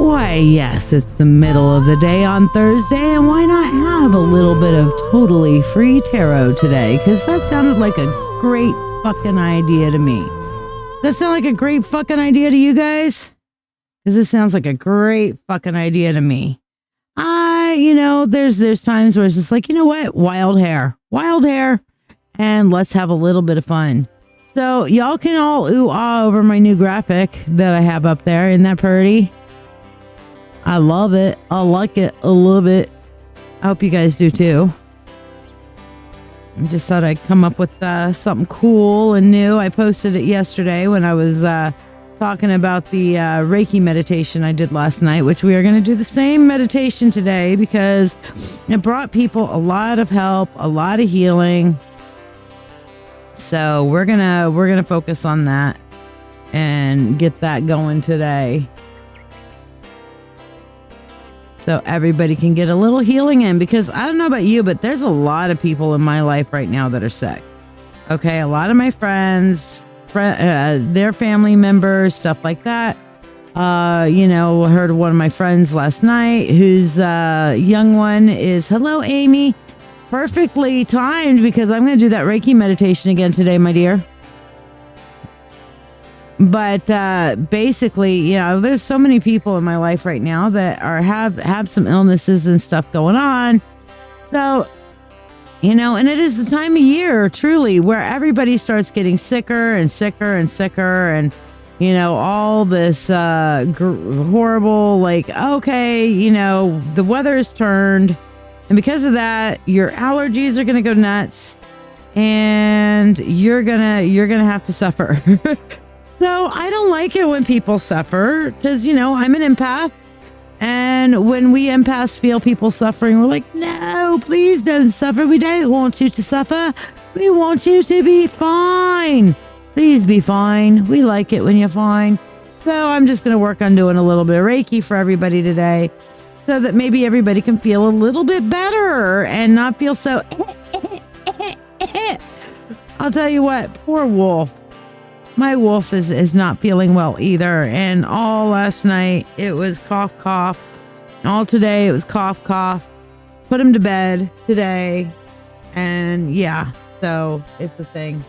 Why, yes, it's the middle of the day on Thursday, and why not have a little bit of totally free tarot today? Because that sounded like a great fucking idea to me. That sound like a great fucking idea to you guys? Because this sounds like a great fucking idea to me. There's times where it's just like, you know what? Wild hair, and let's have a little bit of fun. So y'all can all ooh-ah over my new graphic that I have up there. Isn't that pretty? I love it. I like it a little bit. I hope you guys do too. I just thought I'd come up with something cool and new. I posted it yesterday when I was talking about the Reiki meditation I did last night, which we are going to do the same meditation today because it brought people a lot of help, a lot of healing. So we're gonna focus on that and get that going today. So everybody can get a little healing in, because I don't know about you, but there's a lot of people in my life right now that are sick. Okay, a lot of my friends, their family members, stuff like that. I heard of one of my friends last night whose young one is, hello, Amy. Perfectly timed, because I'm going to do that Reiki meditation again today, my dear. But basically, there's so many people in my life right now that have some illnesses and stuff going on. So, and it is the time of year, truly, where everybody starts getting sicker and sicker and sicker, and all this horrible, like, okay, the weather's turned, and because of that, your allergies are gonna go nuts, and you're gonna have to suffer. So I don't like it when people suffer, because, I'm an empath. And when we empaths feel people suffering, we're like, no, please don't suffer. We don't want you to suffer. We want you to be fine. Please be fine. We like it when you're fine. So I'm just going to work on doing a little bit of Reiki for everybody today, so that maybe everybody can feel a little bit better and not feel so... I'll tell you what, poor Wolf. My wolf is not feeling well either. And all last night, it was cough, cough. All today, it was cough, cough. Put him to bed today. And yeah, so it's the thing.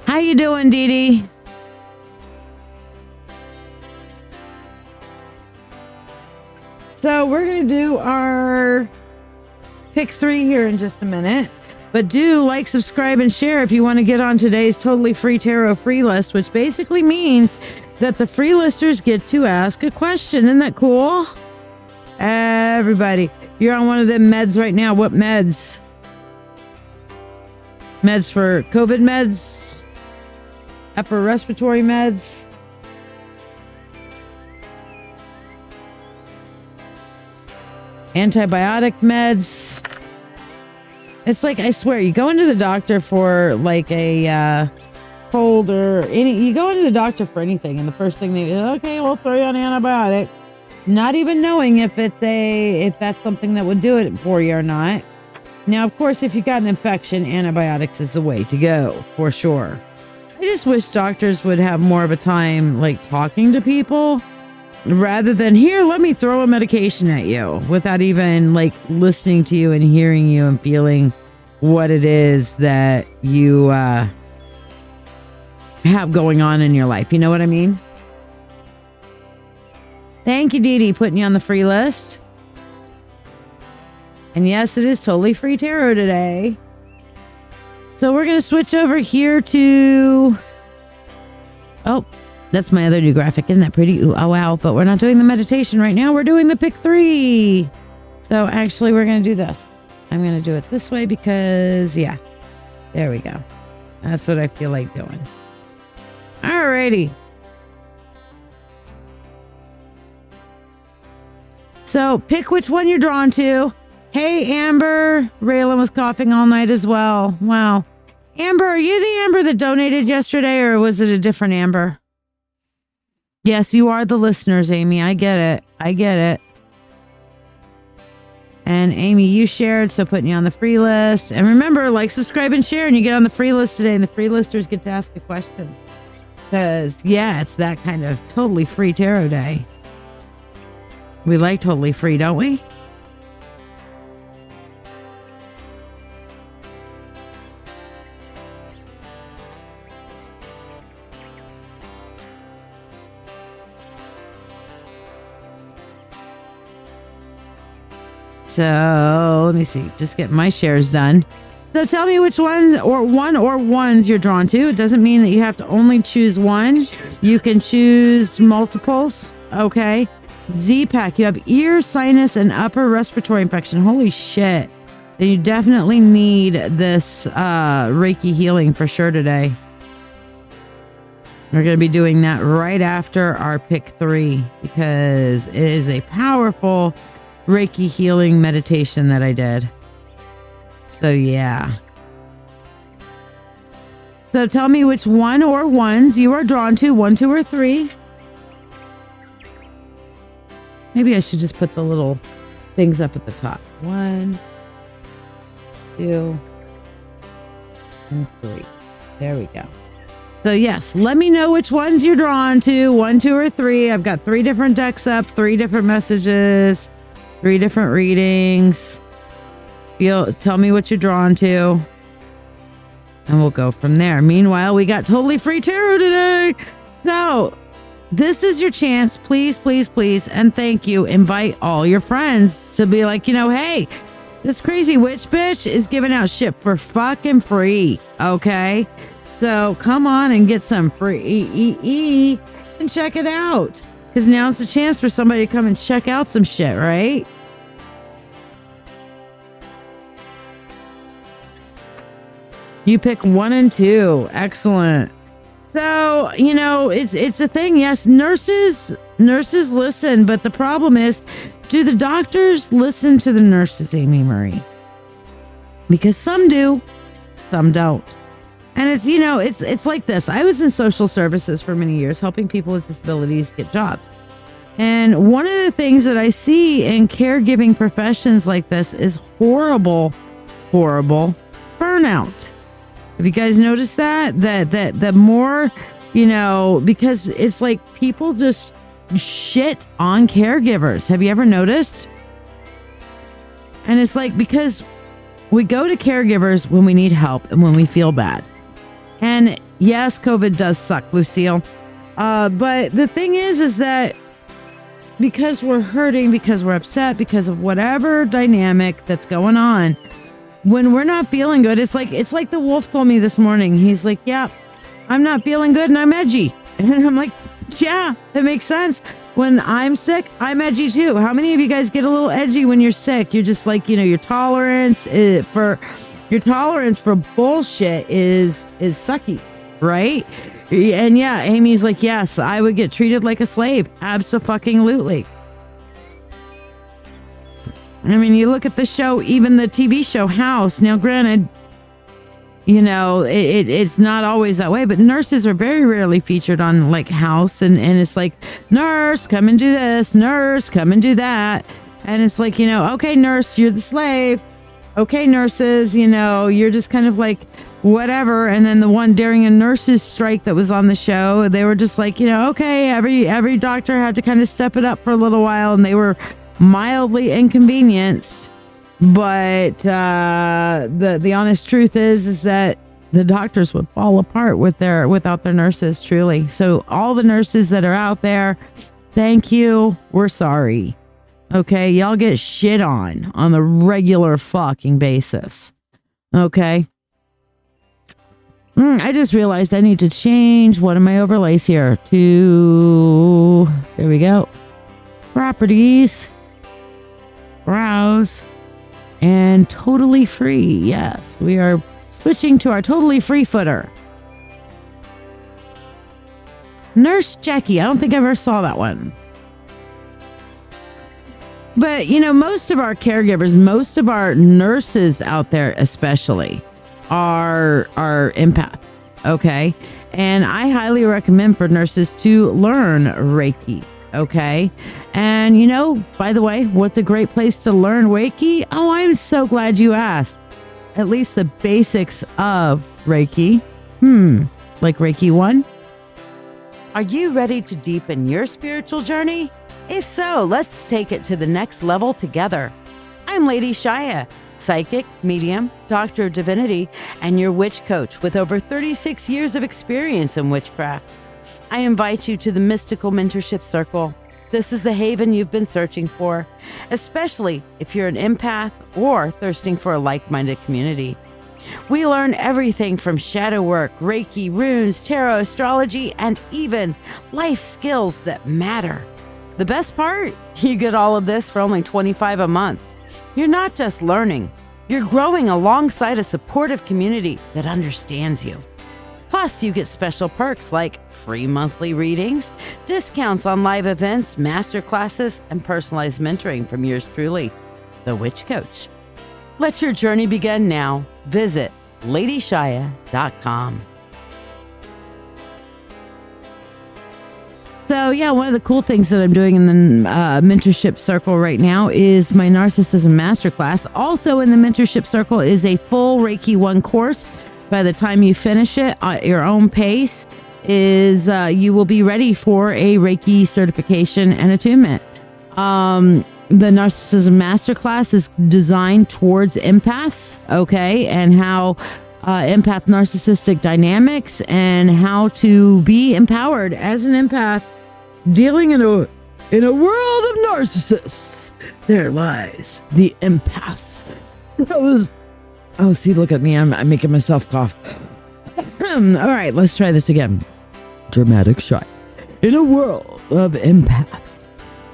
How you doing, Dee Dee? So we're going to do our pick 3 here in just a minute. But do like, subscribe, and share if you want to get on today's totally free tarot free list, which basically means that the free listers get to ask a question. Isn't that cool? Everybody, you're on one of them meds right now. What meds? Meds for COVID meds? Upper respiratory meds? Antibiotic meds? It's like, I swear, you go into the doctor for like a cold or you go into the doctor for anything, and the first thing they okay, we'll throw you on antibiotic, not even knowing if that's something that would do it for you or not. Now, of course, if you got an infection, antibiotics is the way to go for sure. I just wish doctors would have more of a time like talking to people, rather than, here, let me throw a medication at you, without even like listening to you and hearing you and feeling what it is that you have going on in your life. You know what I mean? Thank you, Dee Dee, putting you on the free list. And yes, it is totally free tarot today. So we're going to switch over here to... Oh, that's my other new graphic. Isn't that pretty? Ooh, oh, wow. But we're not doing the meditation right now. We're doing the pick 3. So actually, we're going to do this. I'm going to do it this way because, yeah. There we go. That's what I feel like doing. Alrighty. So pick which one you're drawn to. Hey, Amber. Raylan was coughing all night as well. Wow. Amber, are you the Amber that donated yesterday, or was it a different Amber? Yes, you are the listeners, Amy. I get it. I get it. And Amy, you shared, so putting you on the free list. And remember, like, subscribe, and share, and you get on the free list today, and the free listers get to ask a question. Because, yeah, it's that kind of totally free tarot day. We like totally free, don't we? So let me see, just get my shares done. So tell me which ones or ones you're drawn to. It doesn't mean that you have to only choose one. You can choose multiples. Okay. Z-Pack, you have ear, sinus, and upper respiratory infection. Holy shit. Then you definitely need this Reiki healing for sure today. We're going to be doing that right after our pick 3 because it is a powerful Reiki healing meditation that I did. So yeah. So tell me which one or ones you are drawn to, 1, 2, or 3. Maybe I should just put the little things up at the top. 1, 2, and 3. There we go. So yes, let me know which ones you're drawn to, 1, 2, or 3. I've got 3 different decks up, 3 different messages, 3 different readings. Tell me what you're drawn to, and we'll go from there. Meanwhile, we got totally free tarot today. So this is your chance. Please, please, please, and thank you. Invite all your friends to be like, hey, this crazy witch bitch is giving out shit for fucking free. Okay? So come on and get some free and check it out. Because now's the chance for somebody to come and check out some shit, right? You pick 1 and 2. Excellent. So, it's a thing. Yes, nurses listen, but the problem is, do the doctors listen to the nurses, Amy Marie? Because some do, some don't. And it's like this. I was in social services for many years, helping people with disabilities get jobs. And one of the things that I see in caregiving professions like this is horrible burnout. Have you guys noticed that? That more, because it's like people just shit on caregivers. Have you ever noticed? And it's like, because we go to caregivers when we need help and when we feel bad. And yes, COVID does suck, Lucille. But the thing is that because we're hurting, because we're upset, because of whatever dynamic that's going on, when we're not feeling good, it's like the wolf told me this morning. He's like, yeah, I'm not feeling good and I'm edgy. And I'm like, yeah, that makes sense. When I'm sick, I'm edgy too. How many of you guys get a little edgy when you're sick? You're just like, your tolerance for bullshit is sucky, right? And yeah, Amy's like, yes, I would get treated like a slave. Abso-fucking-lutely. I mean, you look at the show, even the TV show House. Now, granted, it's not always that way, but nurses are very rarely featured on like House. And it's like, nurse, come and do this. Nurse, come and do that. And it's like, okay, nurse, you're the slave. Okay, nurses, you're just kind of like whatever. And then the one during a nurses strike that was on the show, they were just like, okay, every doctor had to kind of step it up for a little while, and they were mildly inconvenienced. But the honest truth is that the doctors would fall apart without their nurses, truly. So all the nurses that are out there, thank you. We're sorry. Okay, y'all get shit on the regular fucking basis. Okay. I just realized I need to change one of my overlays here to, there we go. Properties. Browse. And totally free. Yes, we are switching to our totally free footer. Nurse Jackie. I don't think I ever saw that one. But, most of our caregivers, most of our nurses out there especially are empath. Okay. And I highly recommend for nurses to learn Reiki. Okay. And, by the way, what's a great place to learn Reiki? Oh, I'm so glad you asked. At least the basics of Reiki. Like Reiki 1, Are you ready to deepen your spiritual journey? If so, let's take it to the next level together. I'm Lady Shiya, psychic, medium, doctor of divinity, and your witch coach with over 36 years of experience in witchcraft. I invite you to the Mystical Mentorship Circle. This is the haven you've been searching for, especially if you're an empath or thirsting for a like-minded community. We learn everything from shadow work, Reiki, runes, tarot, astrology, and even life skills that matter. The best part? You get all of this for only $25 a month. You're not just learning, you're growing alongside a supportive community that understands you. Plus, you get special perks like free monthly readings, discounts on live events, masterclasses, and personalized mentoring from yours truly, the Witch Coach. Let your journey begin now. Visit ladyshiya.com. So yeah, one of the cool things that I'm doing in the mentorship circle right now is my narcissism masterclass. Also in the mentorship circle is a full Reiki 1 course. By the time you finish it at your own pace, you will be ready for a Reiki certification and attunement. The Narcissism Masterclass is designed towards empaths, okay, and how empath narcissistic dynamics and how to be empowered as an empath dealing in a world of narcissists. There lies the empaths. Oh, see, look at me. I'm making myself cough. All right, let's try this again. Dramatic shot. In a world of empaths,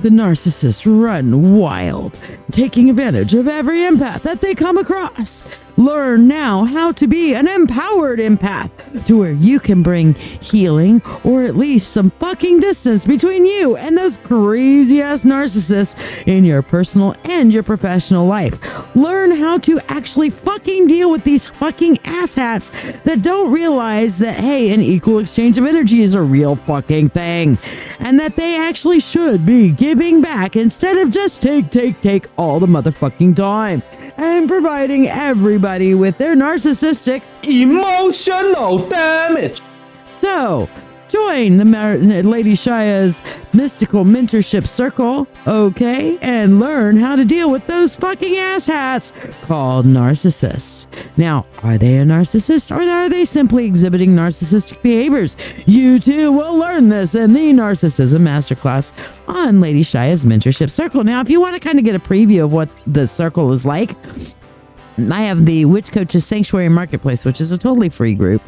the narcissists run wild, taking advantage of every empath that they come across. Learn now how to be an empowered empath to where you can bring healing or at least some fucking distance between you and those crazy ass narcissists in your personal and your professional life. Learn how to actually fucking deal with these fucking asshats that don't realize that, hey, an equal exchange of energy is a real fucking thing and that they actually should be giving back instead of just take all the motherfucking time and providing everybody with their narcissistic emotional damage. So, join the Lady Shiya's Mystical Mentorship Circle, okay, and learn how to deal with those fucking asshats called narcissists. Now, are they a narcissist or are they simply exhibiting narcissistic behaviors? You too will learn this in the Narcissism Masterclass on Lady Shiya's Mentorship Circle. Now, if you want to kind of get a preview of what the circle is like, I have the Witch Coaches Sanctuary Marketplace, which is a totally free group.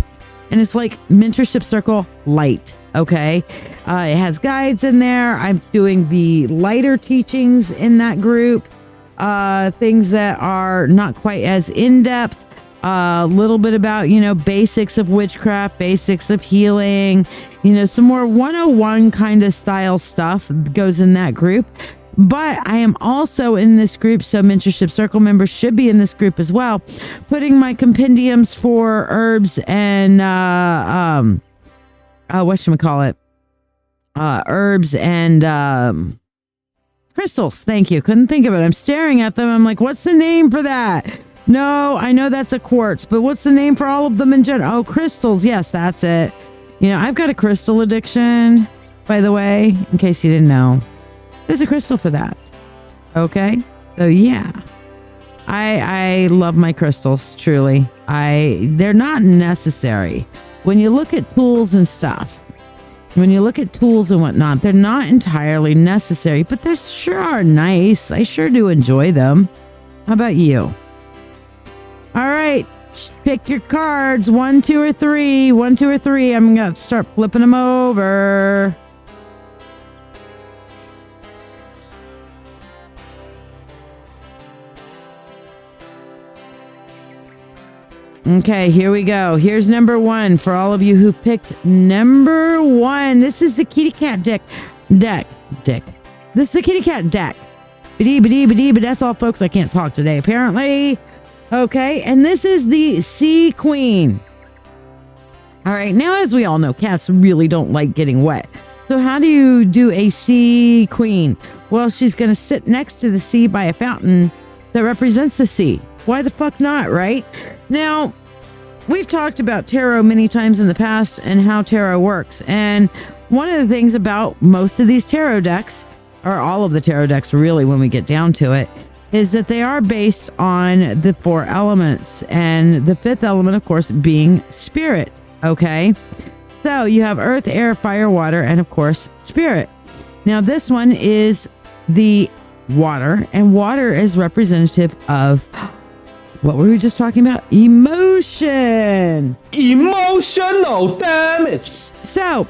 And it's like Mentorship Circle Light, okay? It has guides in there. I'm doing the lighter teachings in that group. Things that are not quite as in-depth. A little bit about, basics of witchcraft, basics of healing. Some more 101 kind of style stuff goes in that group. But I am also in this group, so Mentorship Circle members should be in this group as well, putting my compendiums for herbs and herbs and crystals. Thank you. Couldn't think of it. I'm staring at them. I'm like, what's the name for that? No, I know that's a quartz, but what's the name for all of them in general? Oh, crystals. Yes, that's it. I've got a crystal addiction, by the way, in case you didn't know. There's a crystal for that. Okay. So yeah, I love my crystals. Truly. They're not necessary. When you look at tools and stuff, when you look at tools and whatnot, they're not entirely necessary, but they sure are nice. I sure do enjoy them. How about you? All right. Pick your cards. 1, 2, or 3. 1, 2, or 3. I'm going to start flipping them over. Okay, here we go. Here's number 1 for all of you who picked number 1. This is the kitty cat deck. This is the kitty cat deck. But that's all, folks. I can't talk today, apparently. Okay, and this is the Sea Queen. All right, now as we all know, cats really don't like getting wet. So how do you do a Sea Queen? Well, she's going to sit next to the sea by a fountain that represents the sea. Why the fuck not, right? Now, we've talked about tarot many times in the past and how tarot works. And one of the things about most of these tarot decks, or all of the tarot decks really when we get down to it, is that they are based on the 4 elements, and the 5th element, of course, being spirit. Okay, so you have earth, air, fire, water, and of course spirit. Now this one is the water, and water is representative of, what were we just talking about? Emotion. Emotional damage. So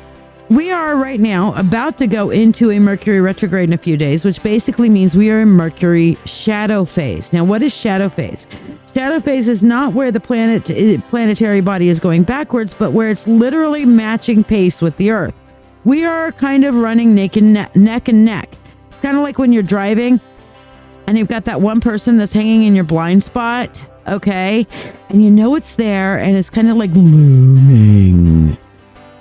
we are right now about to go into a Mercury retrograde in a few days, which basically means we are in Mercury shadow phase. Now, what is shadow phase? Shadow phase is not where the planetary body is going backwards, but where it's literally matching pace with the Earth. We are kind of running neck and neck. It's kind of like when you're driving and you've got that one person that's hanging in your blind spot, okay? And you know it's there, and it's kind of like looming.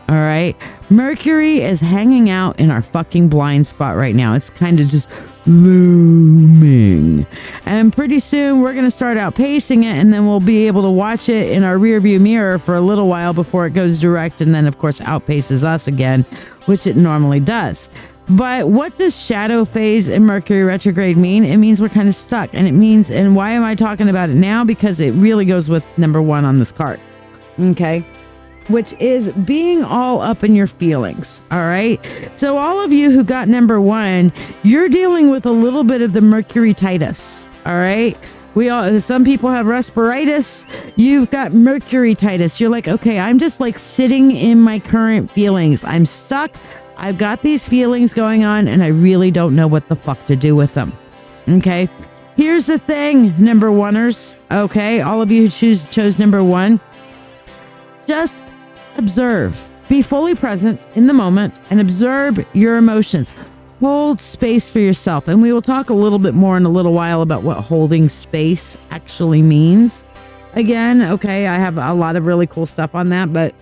All right. Mercury is hanging out in our fucking blind spot right now. It's kind of just looming. And pretty soon we're going to start outpacing it, and then we'll be able to watch it in our rear view mirror for a little while before it goes direct, and then of course outpaces us again, which it normally does. But what does shadow phase in Mercury retrograde mean? It means we're kind of stuck. And it means, and why am I talking about it now? Because it really goes with number 1 on this card. Okay. Which is being all up in your feelings. All right. So all of you who got number 1, you're dealing with a little bit of the Mercury-titis. All right. Some people have respiritis. You've got Mercury-titis. You're like, okay, I'm just like sitting in my current feelings. I'm stuck. I've got these feelings going on, and I really don't know what the fuck to do with them. Okay. Here's the thing, number 1ers. Okay. All of you who chose number 1, just observe, be fully present in the moment, and observe your emotions. Hold space for yourself. And we will talk a little bit more in a little while about what holding space actually means. Again, okay, I have a lot of really cool stuff on that, but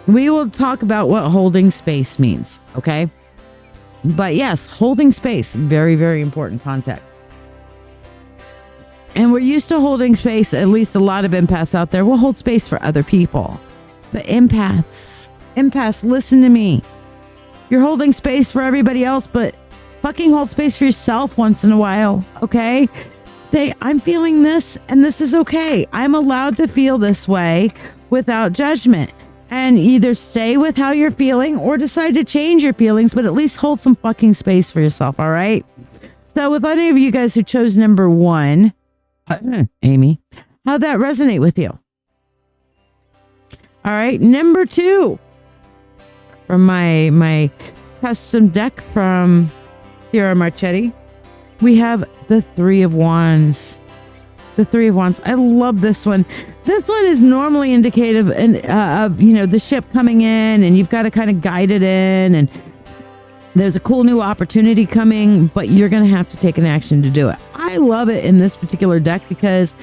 we will talk about what holding space means. Okay. But yes, holding space, very, very important context. And we're used to holding space, at least a lot of empaths out there will hold space for other people. But empaths, listen to me. You're holding space for everybody else, but fucking hold space for yourself once in a while, okay? Say, I'm feeling this, and this is okay. I'm allowed to feel this way without judgment. And either stay with how you're feeling or decide to change your feelings, but at least hold some fucking space for yourself, all right? So with any of you guys who chose number 1, Amy, how'd that resonate with you? All right, number 2 from my custom deck from Sierra Marchetti, we have the 3 of Wands. The 3 of Wands. I love this one. This one is normally indicative of the ship coming in, and you've got to kind of guide it in, and there's a cool new opportunity coming, but you're going to have to take an action to do it. I love it in this particular deck because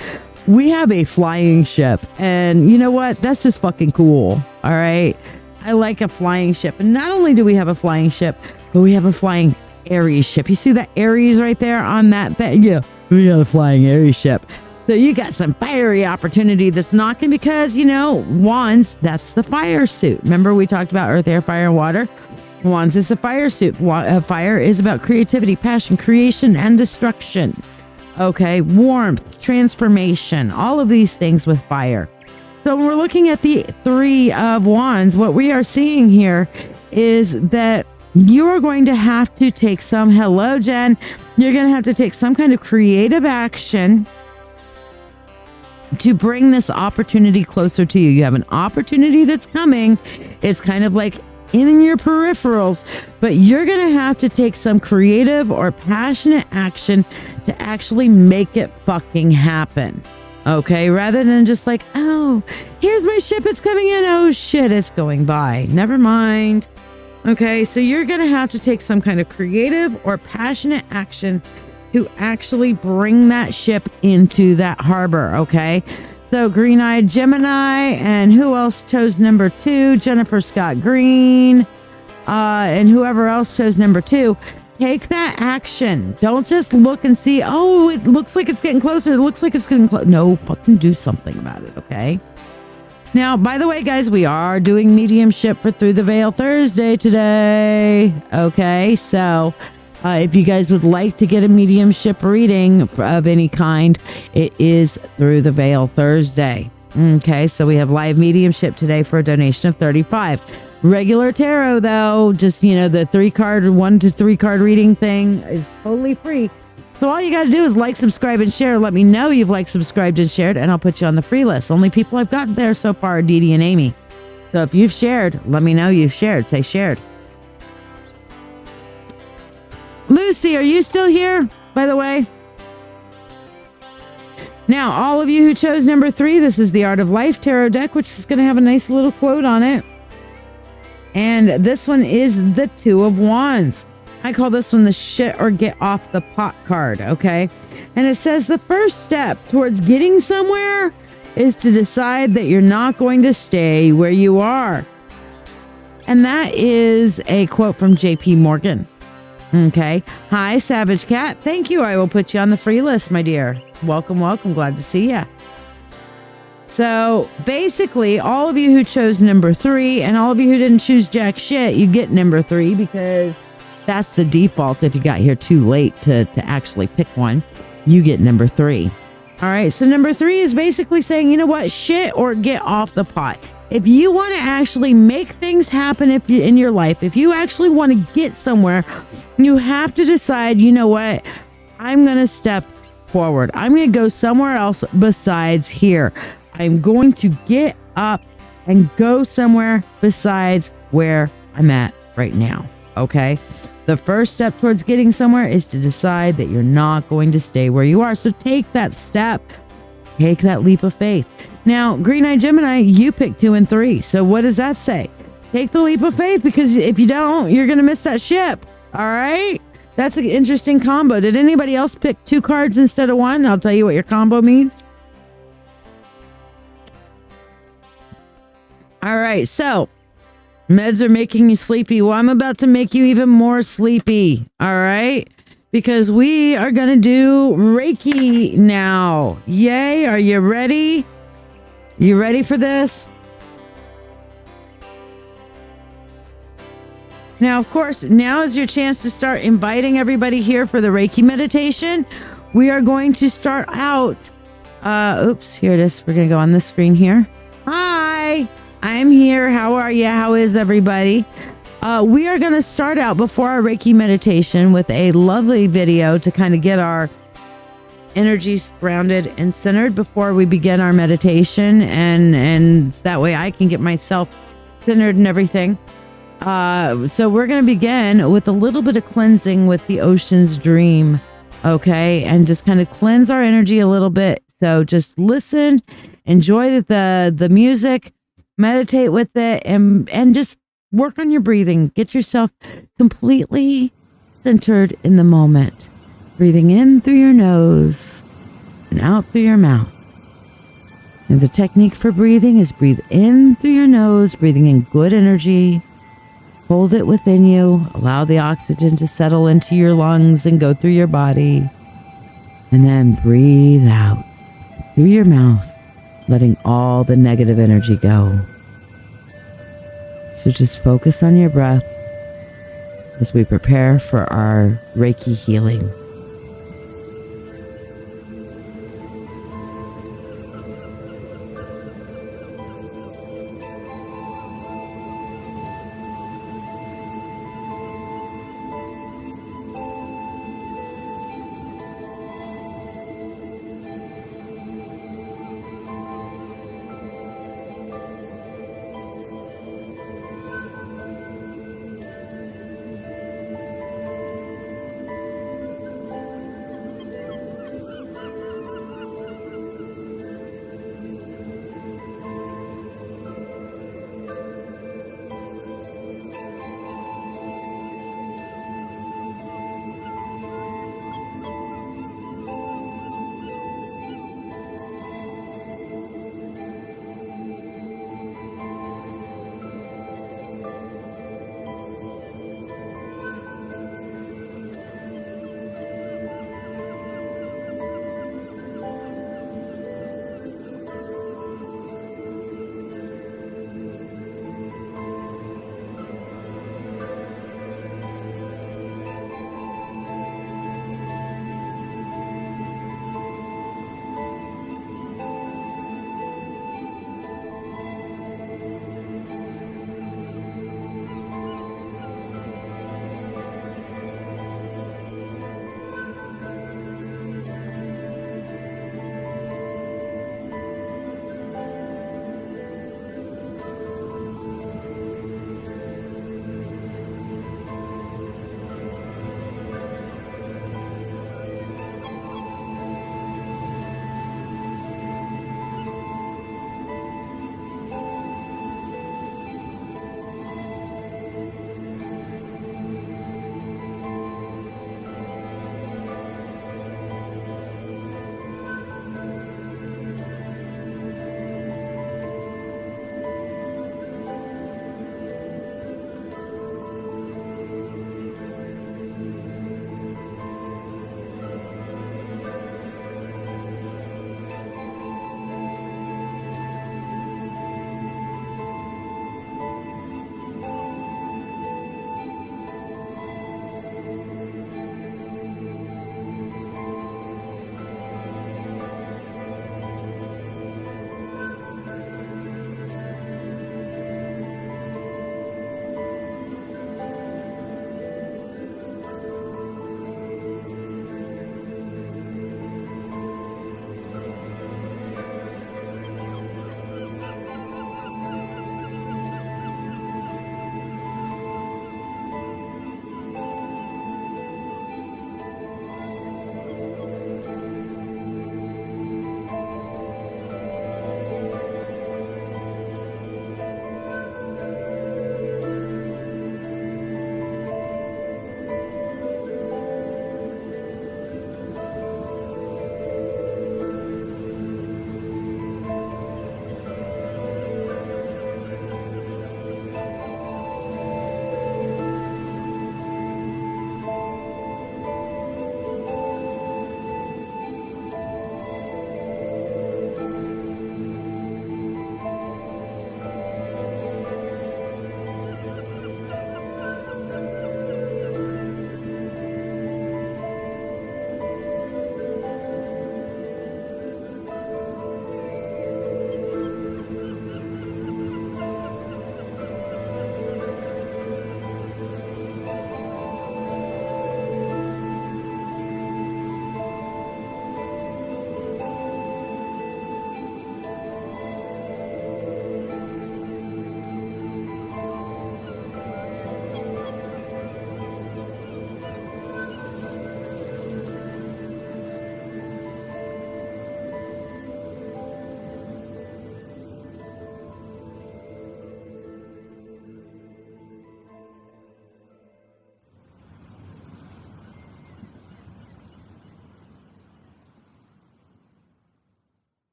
we have a flying ship, and you know what? That's just fucking cool. All right. I like a flying ship. And not only do we have a flying ship, but we have a flying Aries ship. You see that Aries right there on that thing? Yeah, we got a flying Aries ship. So you got some fiery opportunity that's knocking because, Wands, that's the fire suit. Remember we talked about earth, air, fire, and water? Wands is the fire suit. Fire is about creativity, passion, creation, and destruction. Okay, warmth, transformation, all of these things with fire. So when we're looking at the 3 of Wands, what we are seeing here is that you are going to have to take hello, Jen. You're going to have to take some kind of creative action to bring this opportunity closer to you. You have an opportunity that's coming. It's kind of like in your peripherals, but you're going to have to take some creative or passionate action to actually make it fucking happen. Okay, rather than just like, oh, here's my ship, it's coming in. Oh shit, it's going by. Never mind. Okay, so you're going to have to take some kind of creative or passionate action to actually bring that ship into that harbor. Okay, so green-eyed Gemini, and who else chose number 2? Jennifer Scott Green, and whoever else chose number 2. Take that action. Don't just look and see, oh, it looks like it's getting closer. It looks like it's getting close. No, fucking do something about it, okay? Now, by the way, guys, we are doing mediumship for Through the Veil Thursday today. Okay, so if you guys would like to get a mediumship reading of any kind, it is Through the Veil Thursday. Okay, so we have live mediumship today for a donation of $35. Regular tarot, though, just, you know, the 1 to 3 card reading thing is totally free. So all you got to do is like, subscribe, and share. Let me know you've liked, subscribed, and shared, and I'll put you on the free list. Only people I've got there so far are Dee Dee and Amy. So if you've shared, let me know you've shared. Say shared. Lucy, are you still here, by the way? Now, all of you who chose number 3, this is the Art of Life Tarot deck, which is going to have a nice little quote on it. And this one is the 2 of Wands. I call this one the shit or get off the pot card, okay? And it says the first step towards getting somewhere is to decide that you're not going to stay where you are. And that is a quote from JP Morgan. Okay. Hi, Savage Cat. Thank you. I will put you on the free list, my dear. Welcome, welcome. Glad to see you. So basically, all of you who chose number 3 and all of you who didn't choose jack shit, you get number 3 because that's the default. If you got here too late to actually pick one, you get number 3. All right. So number 3 is basically saying, you know what? Shit or get off the pot. If you want to actually make things happen in your life, if you actually want to get somewhere, you have to decide, you know what? I'm going to step forward. I'm going to go somewhere else besides here. I'm going to get up and go somewhere besides where I'm at right now. Okay. The first step towards getting somewhere is to decide that you're not going to stay where you are. So take that step, take that leap of faith. Now, Green Eye Gemini, you picked 2 and 3. So what does that say? Take the leap of faith, because if you don't, you're going to miss that ship. All right. That's an interesting combo. Did anybody else pick 2 cards instead of 1? I'll tell you what your combo means. All right. So meds are making you sleepy. Well, I'm about to make you even more sleepy. All right. Because we are going to do Reiki now. Yay. Are you ready? You ready for this? Now, of course, now is your chance to start inviting everybody here for the Reiki meditation. We are going to start out. Oops, here it is. We're going to go on this screen here. Hi, I'm here. How are you? How is everybody? We are going to start out before our Reiki meditation with a lovely video to kind of get our energies grounded and centered before we begin our meditation, and that way I can get myself centered and everything. So we're going to begin with a little bit of cleansing with the Ocean's Dream, okay, and just kind of cleanse our energy a little bit. So just listen, enjoy the music, meditate with it, and just work on your breathing. Get yourself completely centered in the moment. Breathing in through your nose and out through your mouth. And the technique for breathing is breathe in through your nose, breathing in good energy. Hold it within you. Allow the oxygen to settle into your lungs and go through your body. And then breathe out through your mouth, letting all the negative energy go. So just focus on your breath as we prepare for our Reiki healing.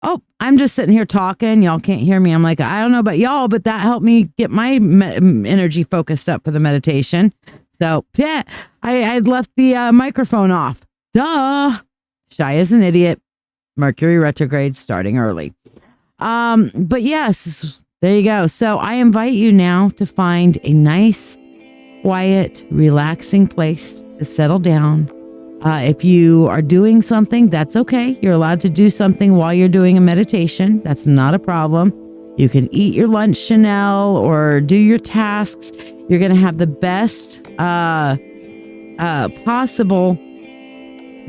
Oh, I'm just sitting here talking. Y'all can't hear me. I'm like, I don't know about y'all, but that helped me get my energy focused up for the meditation. So yeah, I'd left the microphone off. Duh. Shy is an idiot. Mercury retrograde starting early. But yes, there you go. So I invite you now to find a nice, quiet, relaxing place to settle down. If you are doing something, that's okay. You're allowed to do something while you're doing a meditation. That's not a problem. You can eat your lunch, Chanel, or do your tasks. You're going to have the best possible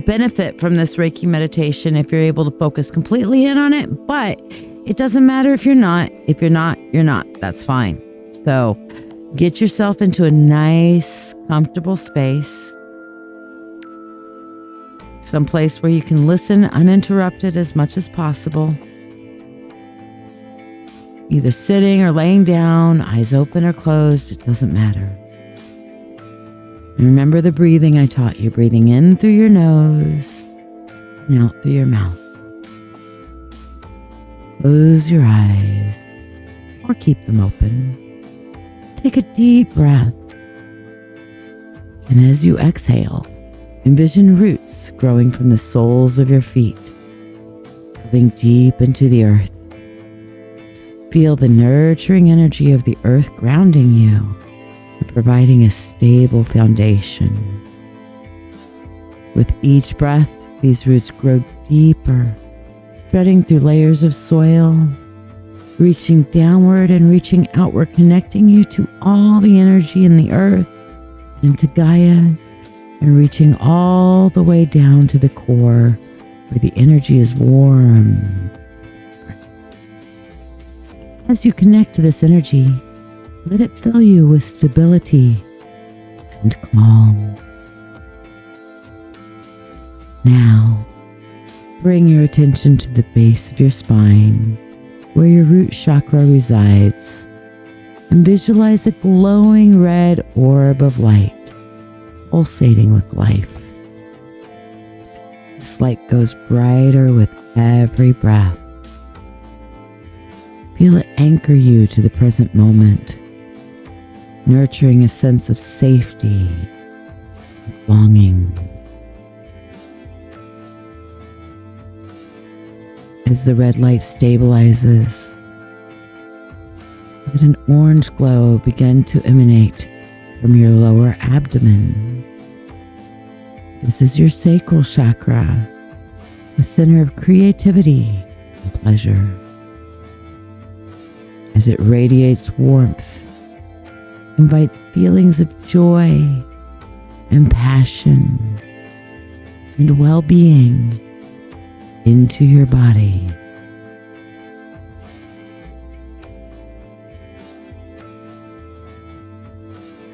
benefit from this Reiki meditation if you're able to focus completely in on it. But it doesn't matter if you're not. If you're not, you're not. That's fine. So get yourself into a nice, comfortable space. Someplace where you can listen uninterrupted as much as possible. Either sitting or laying down, eyes open or closed, it doesn't matter. And remember the breathing I taught you, breathing in through your nose and out through your mouth. Close your eyes or keep them open. Take a deep breath. And as you exhale, envision roots growing from the soles of your feet, moving deep into the earth. Feel the nurturing energy of the earth grounding you and providing a stable foundation. With each breath, these roots grow deeper, spreading through layers of soil, reaching downward and reaching outward, connecting you to all the energy in the earth and to Gaia, and reaching all the way down to the core where the energy is warm. As you connect to this energy, let it fill you with stability and calm. Now, bring your attention to the base of your spine, where your root chakra resides, and visualize a glowing red orb of light pulsating with life. This light goes brighter with every breath. Feel it anchor you to the present moment, nurturing a sense of safety and longing. As the red light stabilizes, let an orange glow begin to emanate from your lower abdomen. This is your sacral chakra, the center of creativity and pleasure. As it radiates warmth, invite feelings of joy and passion and well-being into your body.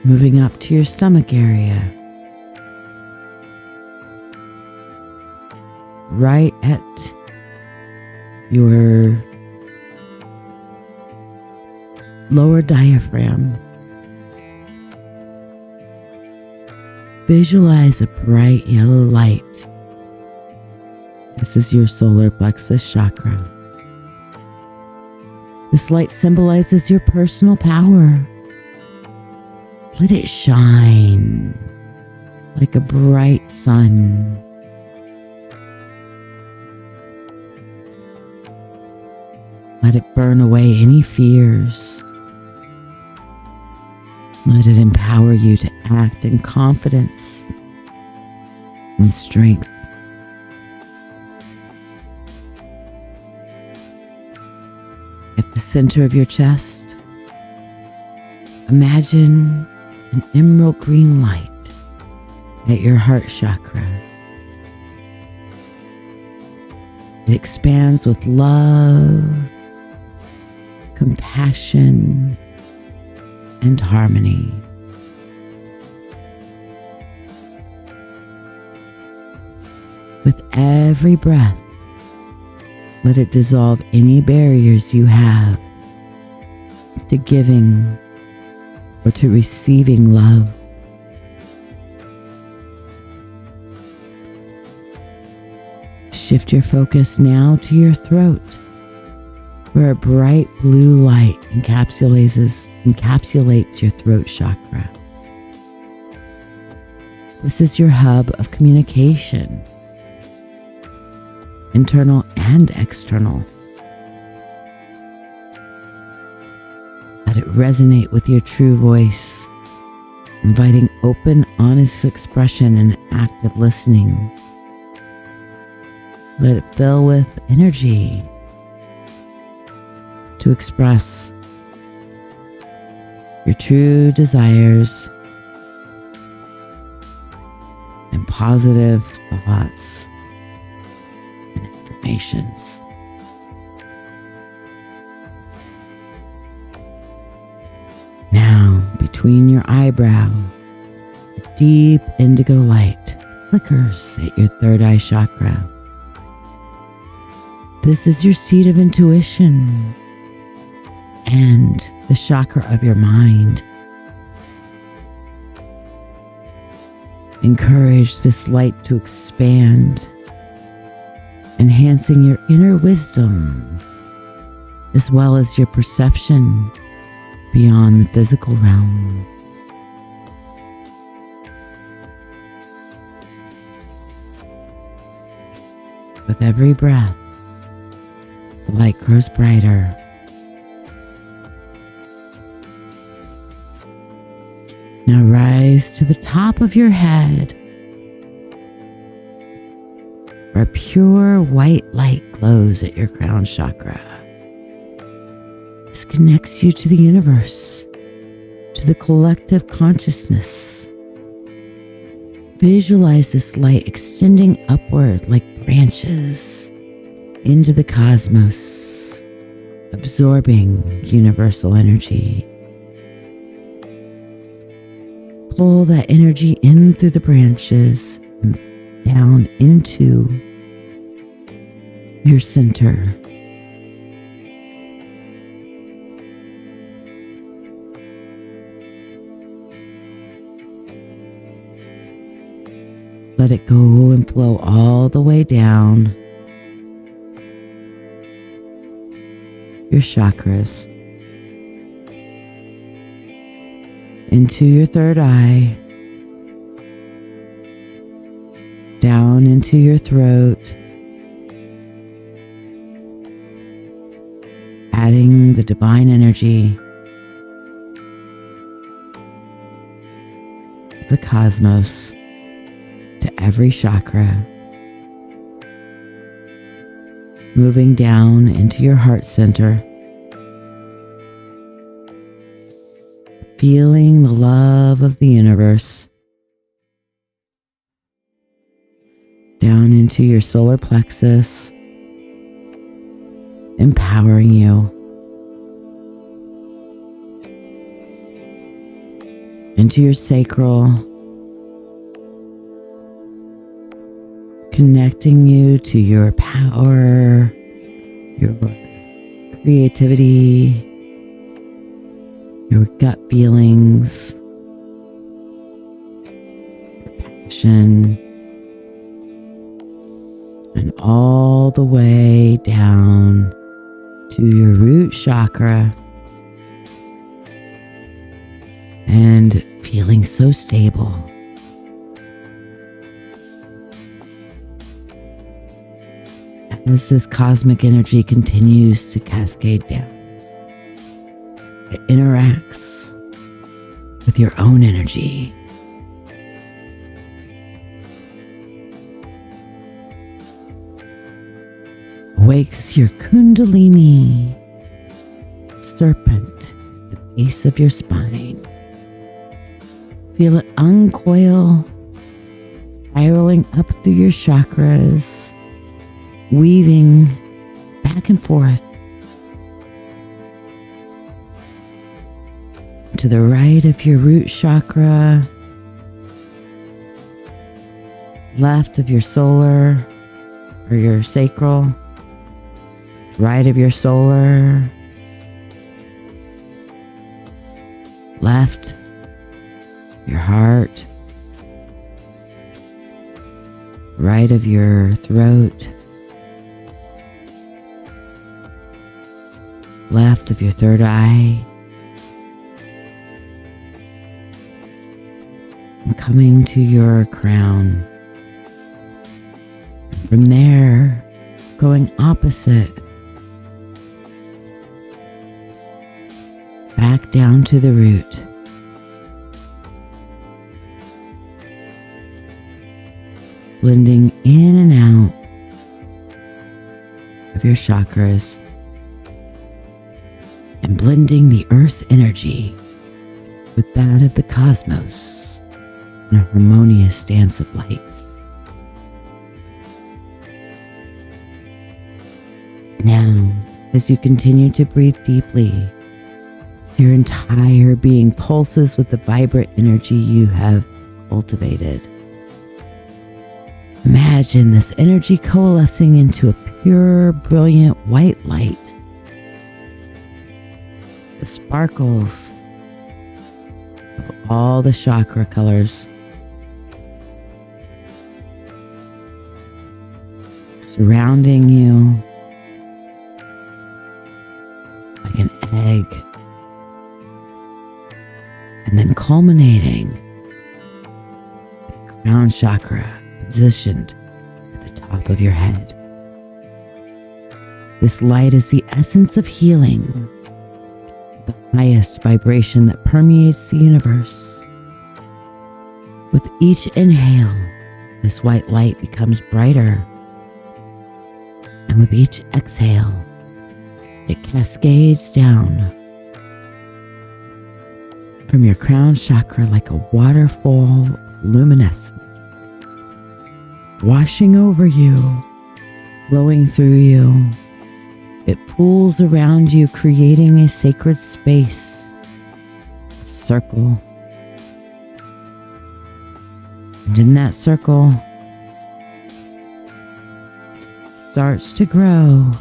Moving up to your stomach area, right at your lower diaphragm. Visualize a bright yellow light. This is your solar plexus chakra. This light symbolizes your personal power. Let it shine like a bright sun. Let it burn away any fears. Let it empower you to act in confidence and strength. At the center of your chest, imagine an emerald green light at your heart chakra. It expands with love, compassion, and harmony. With every breath, let it dissolve any barriers you have to giving or to receiving love. Shift your focus now to your throat, where a bright blue light encapsulates your throat chakra. This is your hub of communication, internal and external. Let it resonate with your true voice, inviting open, honest expression and active listening. Let it fill with energy to express your true desires and positive thoughts and affirmations. Now, between your eyebrow, a deep indigo light flickers at your third eye chakra. This is your seat of intuition and the chakra of your mind. Encourage this light to expand, enhancing your inner wisdom as well as your perception beyond the physical realm. With every breath, the light grows brighter. Now rise to the top of your head, where a pure white light glows at your crown chakra. This connects you to the universe, to the collective consciousness. Visualize this light extending upward like branches into the cosmos, absorbing universal energy. Pull that energy in through the branches and down into your center. Let it go and flow all the way down your chakras, into your third eye, down into your throat, adding the divine energy of the cosmos to every chakra, moving down into your heart center, feeling the love of the universe, down into your solar plexus, empowering you, into your sacral, connecting you to your power, your creativity, your gut feelings, your passion, and all the way down to your root chakra, and feeling so stable. As this cosmic energy continues to cascade down, it interacts with your own energy. Wakes your Kundalini serpent at the base of your spine. Feel it uncoil, spiraling up through your chakras, weaving back and forth to the right of your root chakra, left of your solar or your sacral, right of your solar, left your heart, right of your throat, left of your third eye, and coming to your crown. From there, going opposite, back down to the root. Blending in and out of your chakras and blending the earth's energy with that of the cosmos in a harmonious dance of lights. Now, as you continue to breathe deeply, your entire being pulses with the vibrant energy you have cultivated. Imagine this energy coalescing into a pure, brilliant white light. The sparkles of all the chakra colors surrounding you like an egg, and then culminating with the crown chakra positioned at the top of your head. This light is the essence of healing, the highest vibration that permeates the universe. With each inhale, this white light becomes brighter, and with each exhale, it cascades down from your crown chakra like a waterfall of luminescence, washing over you, flowing through you. It pools around you, creating a sacred space, a circle. And in that circle starts to grow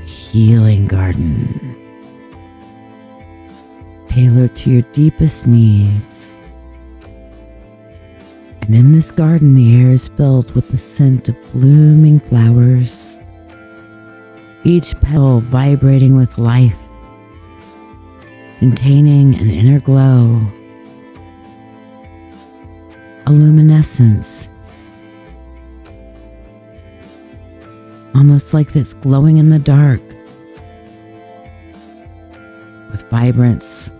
a healing garden, tailored to your deepest needs. And in this garden, the air is filled with the scent of blooming flowers, each petal vibrating with life, containing an inner glow, a luminescence, almost like that's glowing in the dark, with vibrance.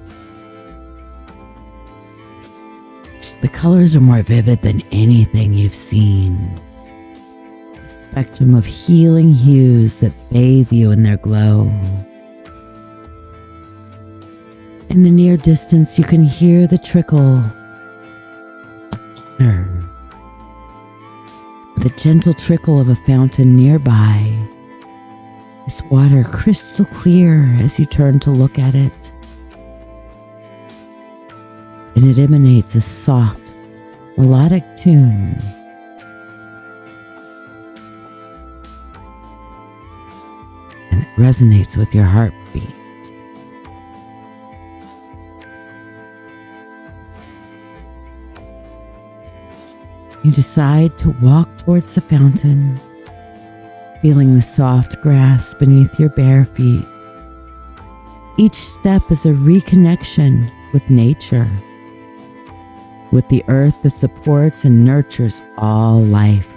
The colors are more vivid than anything you've seen. A spectrum of healing hues that bathe you in their glow. In the near distance, you can hear the trickle of water. The gentle trickle of a fountain nearby. This water crystal clear as you turn to look at it. And it emanates a soft, melodic tune. And it resonates with your heartbeat. You decide to walk towards the fountain, feeling the soft grass beneath your bare feet. Each step is a reconnection with nature, with the earth that supports and nurtures all life.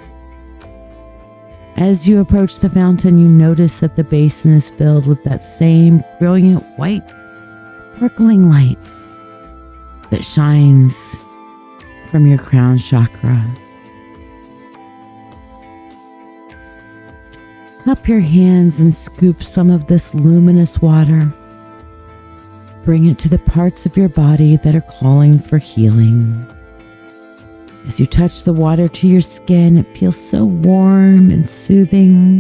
As you approach the fountain, you notice that the basin is filled with that same brilliant white, sparkling light that shines from your crown chakra. Cup your hands and scoop some of this luminous water. Bring it to the parts of your body that are calling for healing. As you touch the water to your skin, it feels so warm and soothing,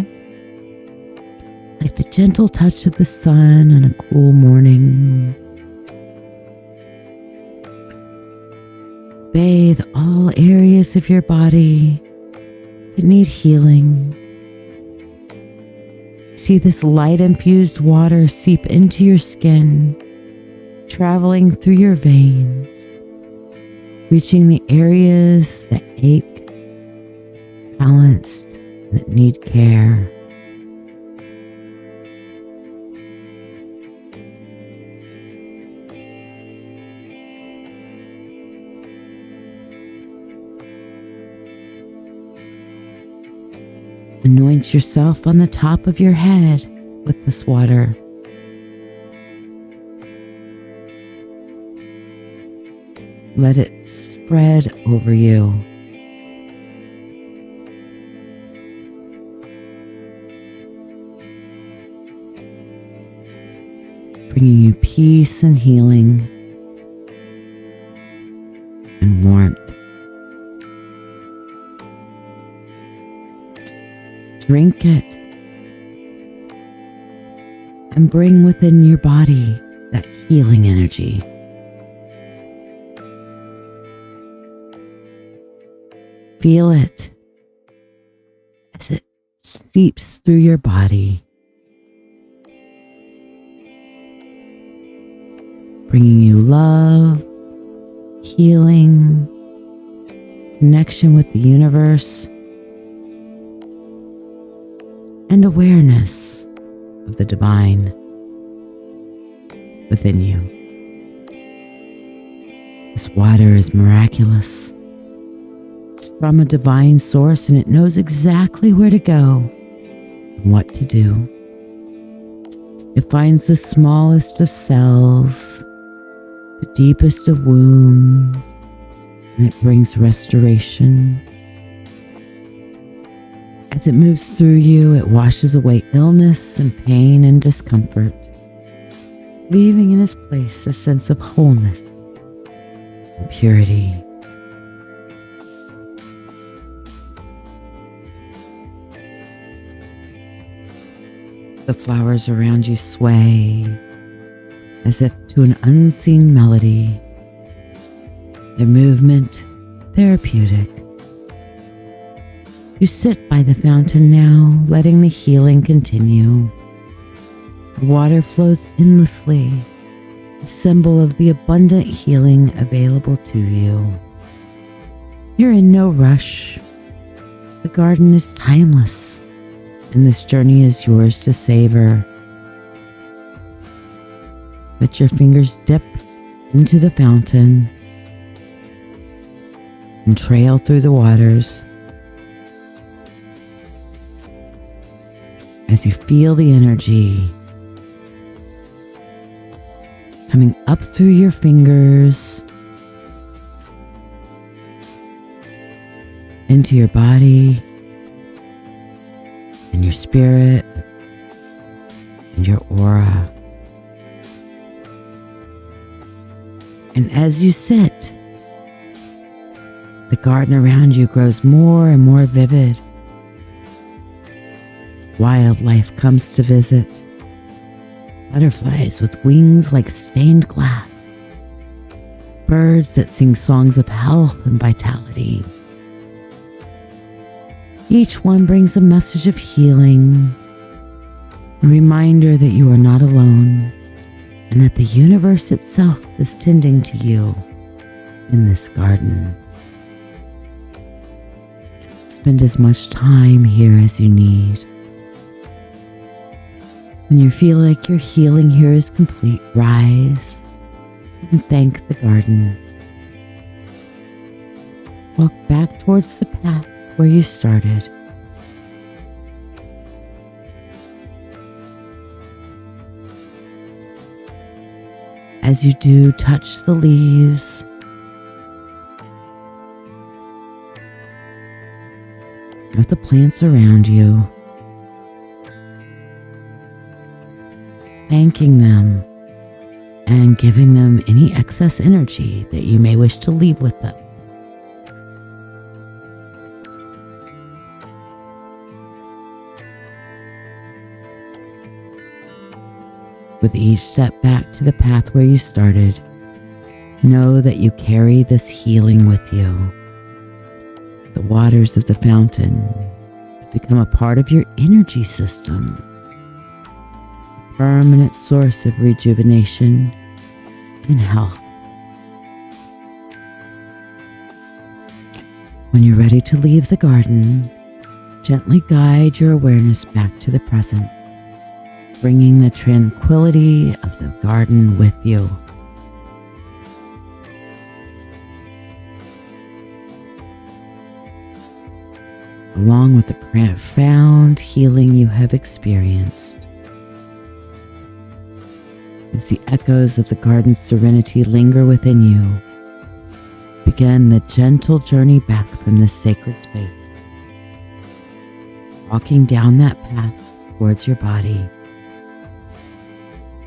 like the gentle touch of the sun on a cool morning. Bathe all areas of your body that need healing. See this light-infused water seep into your skin, traveling through your veins, reaching the areas that ache, balanced, that need care. Anoint yourself on the top of your head with this water. Let it spread over you. Bringing you peace and healing and warmth. Drink it and bring within your body that healing energy. Feel it as it seeps through your body, bringing you love, healing, connection with the universe, and awareness of the divine within you. This water is miraculous. It's from a divine source, and it knows exactly where to go and what to do. It finds the smallest of cells, the deepest of wounds, and it brings restoration. As it moves through you, it washes away illness and pain and discomfort, leaving in its place a sense of wholeness and purity. The flowers around you sway as if to an unseen melody, their movement therapeutic. You sit by the fountain now, letting the healing continue. The water flows endlessly, a symbol of the abundant healing available to you. You're in no rush. The garden is timeless, and this journey is yours to savor. Let your fingers dip into the fountain and trail through the waters as you feel the energy coming up through your fingers into your body and your spirit and your aura. And as you sit, the garden around you grows more and more vivid. Wildlife comes to visit. Butterflies with wings like stained glass. Birds that sing songs of health and vitality. Each one brings a message of healing, a reminder that you are not alone, and that the universe itself is tending to you in this garden. Spend as much time here as you need. When you feel like your healing here is complete, rise and thank the garden. Walk back towards the path where you started. As you do, touch the leaves. Of the plants around you. Thanking them and giving them any excess energy that you may wish to leave with them. With each step back to the path where you started, know that you carry this healing with you. The waters of the fountain have become a part of your energy system, a permanent source of rejuvenation and health. When you're ready to leave the garden, gently guide your awareness back to the present, bringing the tranquility of the garden with you. along with the profound healing you have experienced. As the echoes of the garden's serenity linger within you, begin the gentle journey back from this sacred space, walking down that path towards your body.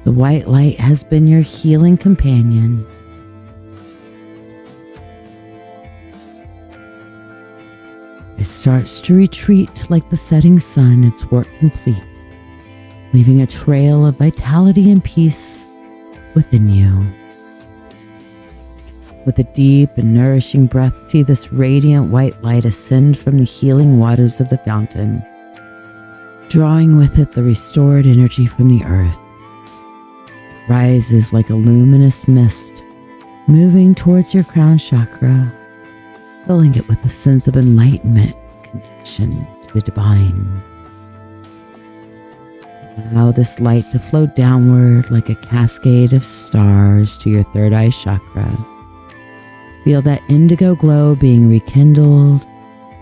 The white light has been your healing companion. It starts to retreat like the setting sun, its work complete, leaving a trail of vitality and peace within you. With a deep and nourishing breath, see this radiant white light ascend from the healing waters of the fountain, drawing with it the restored energy from the earth. It rises like a luminous mist, moving towards your crown chakra, filling it with the sense of enlightenment, connection to the divine. Allow this light to flow downward like a cascade of stars to your third eye chakra. Feel that indigo glow being rekindled,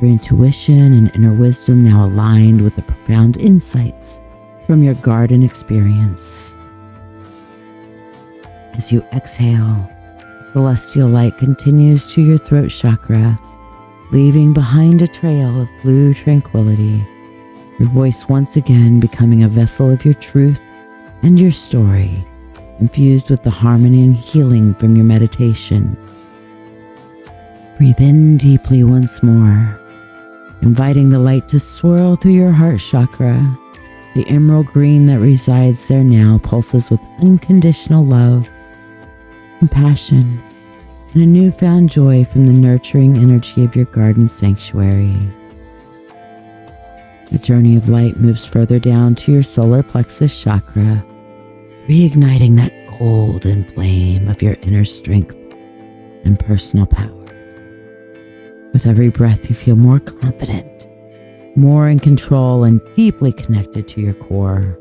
your intuition and inner wisdom now aligned with the profound insights from your garden experience. As you exhale, celestial light continues to your throat chakra, leaving behind a trail of blue tranquility, your voice once again becoming a vessel of your truth and your story, infused with the harmony and healing from your meditation. Breathe in deeply once more, inviting the light to swirl through your heart chakra. The emerald green that resides there now pulses with unconditional love, compassion, and a newfound joy from the nurturing energy of your garden sanctuary. The journey of light moves further down to your solar plexus chakra, reigniting that golden flame of your inner strength and personal power. With every breath, you feel more confident, more in control, and deeply connected to your core.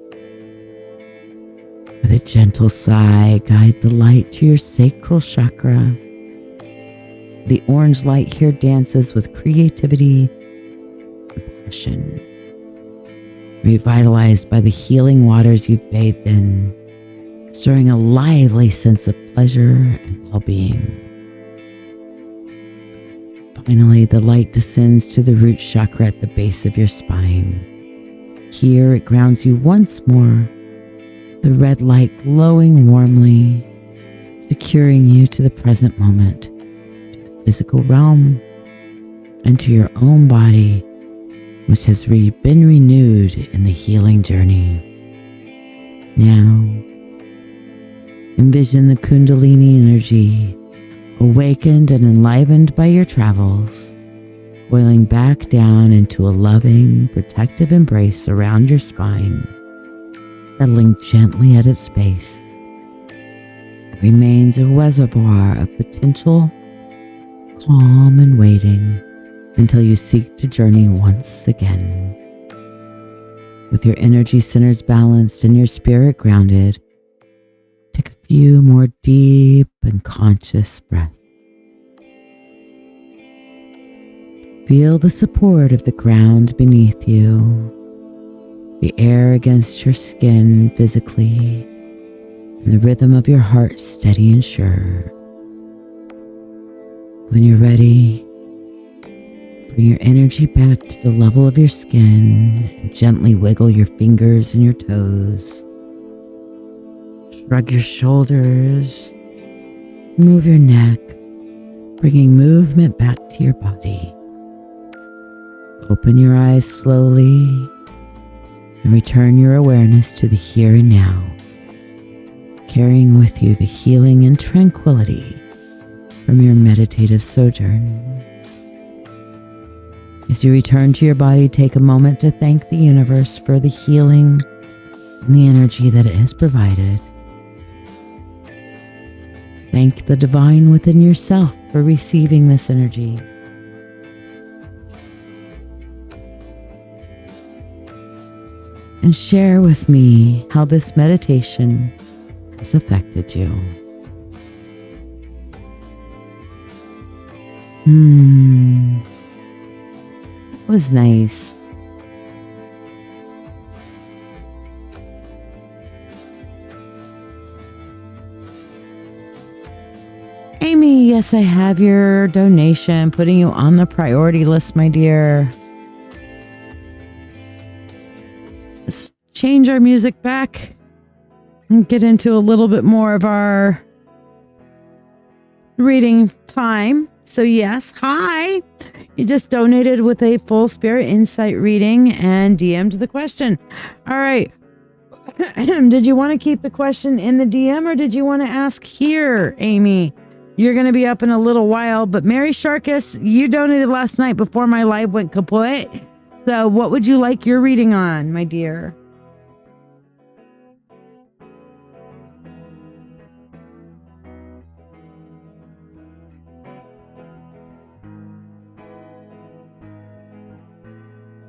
With a gentle sigh, guide the light to your sacral chakra. The orange light here dances with creativity and passion, revitalized by the healing waters you've bathed in, stirring a lively sense of pleasure and well-being. Finally, the light descends to the root chakra at the base of your spine. Here it grounds you once more, the red light glowing warmly, securing you to the present moment, to the physical realm, and to your own body, which has been renewed in the healing journey. Now, envision the Kundalini energy, awakened and enlivened by your travels, coiling back down into a loving, protective embrace around your spine, settling gently at its base. It remains a reservoir of potential, calm and waiting until you seek to journey once again. With your energy centers balanced and your spirit grounded, take a few more deep and conscious breaths. Feel the support of the ground beneath you, the air against your skin physically, and the rhythm of your heart steady and sure. When you're ready, bring your energy back to the level of your skin and gently wiggle your fingers and your toes. Shrug your shoulders, move your neck, bringing movement back to your body. Open your eyes slowly and return your awareness to the here and now, carrying with you the healing and tranquility from your meditative sojourn. As you return to your body, take a moment to thank the universe for the healing and the energy that it has provided. Thank the divine within yourself for receiving this energy. And share with me how this meditation has affected you. was nice. Amy, yes, I have your donation, putting you on the priority list, my dear. Let's change our music back and get into a little bit more of our reading time. So yes, hi. You just donated with a full spirit insight reading and DM'd the question. All right. Did you want to keep the question in the DM or did you want to ask here, Amy? You're going to be up in a little while, but Mary Sharkus, you donated last night before my live went kaput. So what would you like your reading on, my dear?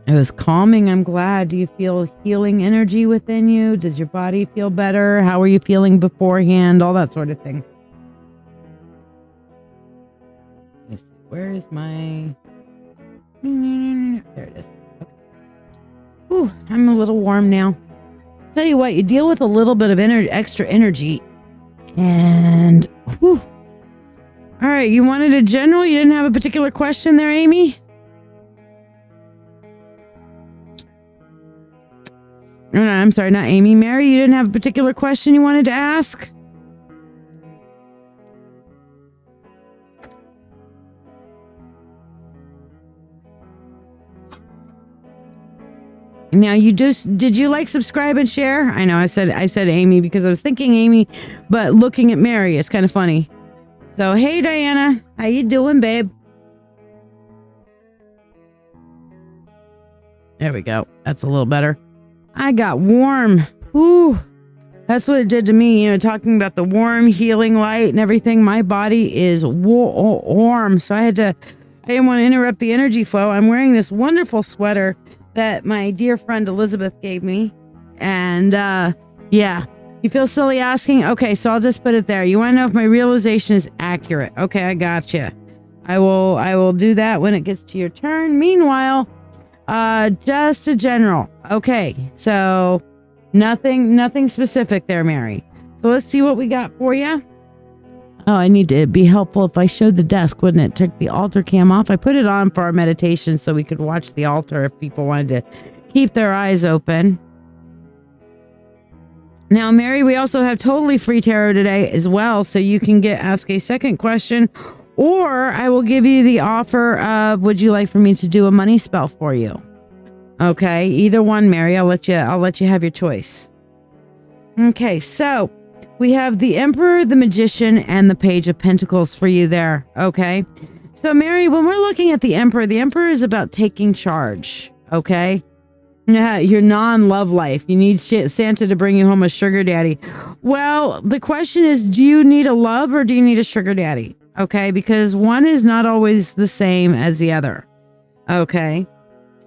It was calming. I'm glad. Do you feel healing energy within you? Does your body feel better? How are you feeling beforehand? All that sort of thing. Where is my... There it is. Okay. Ooh, I'm a little warm now. Tell you what, you deal with a little bit of extra energy. And... Whew. All right, you wanted a general? You didn't have a particular question there, Amy? No, I'm sorry, not Amy. Mary, you didn't have a particular question you wanted to ask? Now did you like, subscribe, and share? I know I said Amy because I was thinking Amy, but looking at Mary is kind of funny. So hey Diana, how you doing, babe? There we go. That's a little better. I got warm. Whew. That's what it did to me. You know, talking about the warm healing light and everything. My body is warm. So I didn't want to interrupt the energy flow. I'm wearing this wonderful sweater that my dear friend Elizabeth gave me. And yeah, you feel silly asking? Okay, so I'll just put it there. You want to know if my realization is accurate? Okay, I gotcha. I will do that when it gets to your turn. Meanwhile, just a general. Okay, so nothing specific there, Mary. So let's see what we got for you. Oh, I need to be helpful if I showed the desk, wouldn't it? Took the altar cam off. I put it on for our meditation so we could watch the altar if people wanted to keep their eyes open. Now, Mary, we also have totally free tarot today as well, so you can ask a second question, or I will give you the offer of, would you like for me to do a money spell for you? Okay, either one, Mary. I'll let you have your choice. Okay, so we have the Emperor, the Magician, and the Page of Pentacles for you there. Okay. So, Mary, when we're looking at the Emperor is about taking charge. Okay. Yeah, your non-love life. You need Santa to bring you home a sugar daddy. Well, the question is, do you need a love or do you need a sugar daddy? Okay. Because one is not always the same as the other. Okay.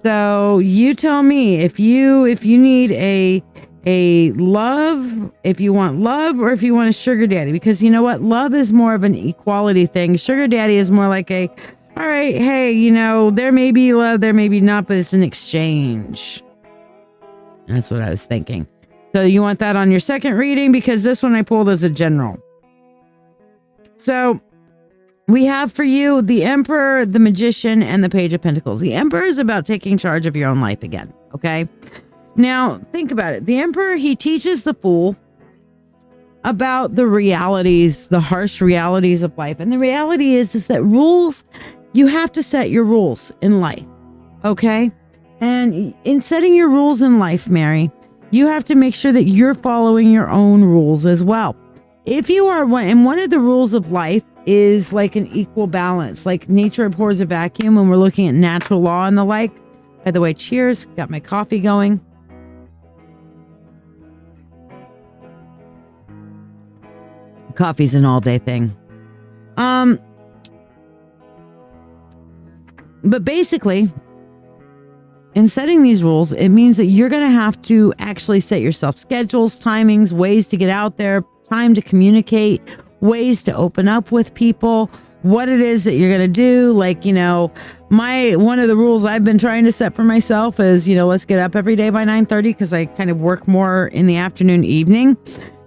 So you tell me if you need a love, if you want love, or if you want a sugar daddy, because you know what? Love is more of an equality thing. Sugar daddy is more like all right, hey, you know, there may be love, there may be not, but it's an exchange. That's what I was thinking. So you want that on your second reading because this one I pulled as a general. So we have for you the Emperor, the Magician, and the Page of Pentacles. The Emperor is about taking charge of your own life again. Okay. Now, think about it. The Emperor, he teaches the Fool about the realities, the harsh realities of life. And the reality is that rules, you have to set your rules in life. Okay? And in setting your rules in life, Mary, you have to make sure that you're following your own rules as well. If you are, and one of the rules of life is like an equal balance, like nature abhors a vacuum when we're looking at natural law and the like. By the way, cheers. Got my coffee going. Coffee's an all-day thing. But basically, in setting these rules, it means that you're going to have to actually set yourself schedules, timings, ways to get out there, time to communicate, ways to open up with people, what it is that you're going to do. Like, you know, One of the rules I've been trying to set for myself is, let's get up every day by 9:30 because I kind of work more in the afternoon, evening.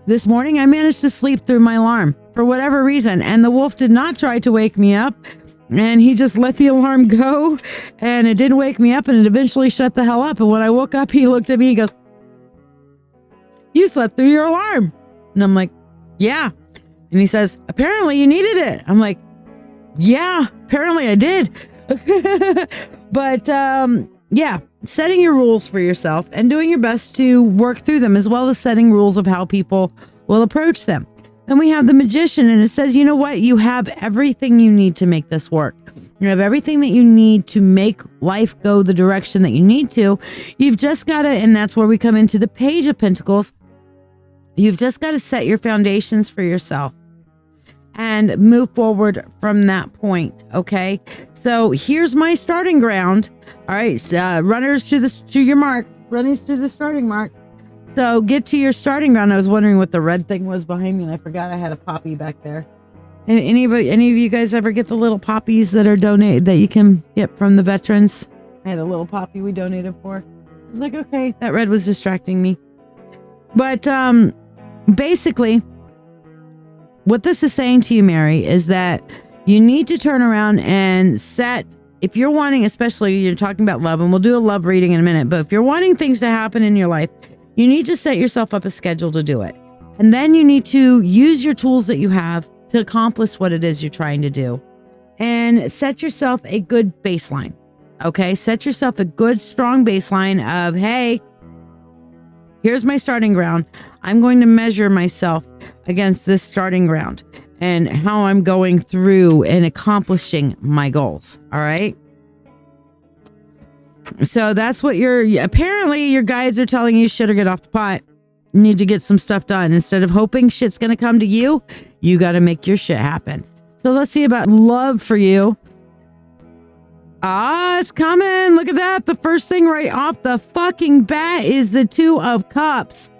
This morning, I managed to sleep through my alarm for whatever reason. And the wolf did not try to wake me up. And he just let the alarm go. And it didn't wake me up. And it eventually shut the hell up. And when I woke up, he looked at me. He goes, "You slept through your alarm." And I'm like, "Yeah." And he says, "Apparently you needed it." I'm like, "Yeah, apparently I did." But yeah, setting your rules for yourself and doing your best to work through them, as well as setting rules of how people will approach them. Then we have the Magician, and it says, you know what? You have everything you need to make this work. You have everything that you need to make life go the direction that you need to. You've just got to, and that's where we come into the Page of Pentacles. You've just got to set your foundations for yourself and move forward from that point. Okay. So here's my starting ground. All right. Runners to your mark, runners to the starting mark. So get to your starting ground. I was wondering what the red thing was behind me, and I forgot I had a poppy back there. And any of you guys ever get the little poppies that are donated that you can get from the veterans? I had a little poppy we donated for. I was like, okay, that red was distracting me. But basically, what this is saying to you, Mary, is that you need to turn around and set, if you're wanting, especially you're talking about love, and we'll do a love reading in a minute, but if you're wanting things to happen in your life, you need to set yourself up a schedule to do it. And then you need to use your tools that you have to accomplish what it is you're trying to do. And set yourself a good baseline. Okay? Set yourself a good, strong baseline of, hey, here's my starting ground. I'm going to measure myself against this starting ground and how I'm going through and accomplishing my goals. All right? So that's what apparently your guides are telling you, shit or get off the pot. You need to get some stuff done. Instead of hoping shit's going to come to you, you got to make your shit happen. So let's see about love for you. It's coming. Look at that. The first thing right off the fucking bat is the Two of Cups.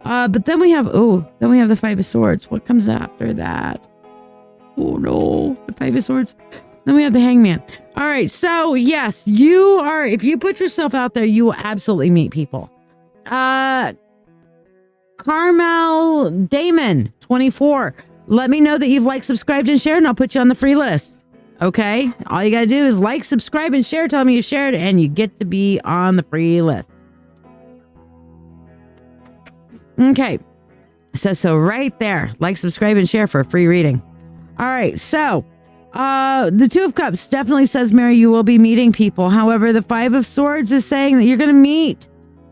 But then we have the Five of Swords. What comes after that? Oh no, the Five of Swords. Then we have the Hangman. All right. So yes, if you put yourself out there, you will absolutely meet people. Carmel Damon 24. Let me know that you've liked, subscribed, and shared, and I'll put you on the free list. Okay? All you got to do is like, subscribe, and share. Tell me you shared, and you get to be on the free list. Okay. It says so right there. Like, subscribe, and share for a free reading. All right. So, the Two of Cups definitely says, Mary, you will be meeting people. However, the Five of Swords is saying that you're going to meet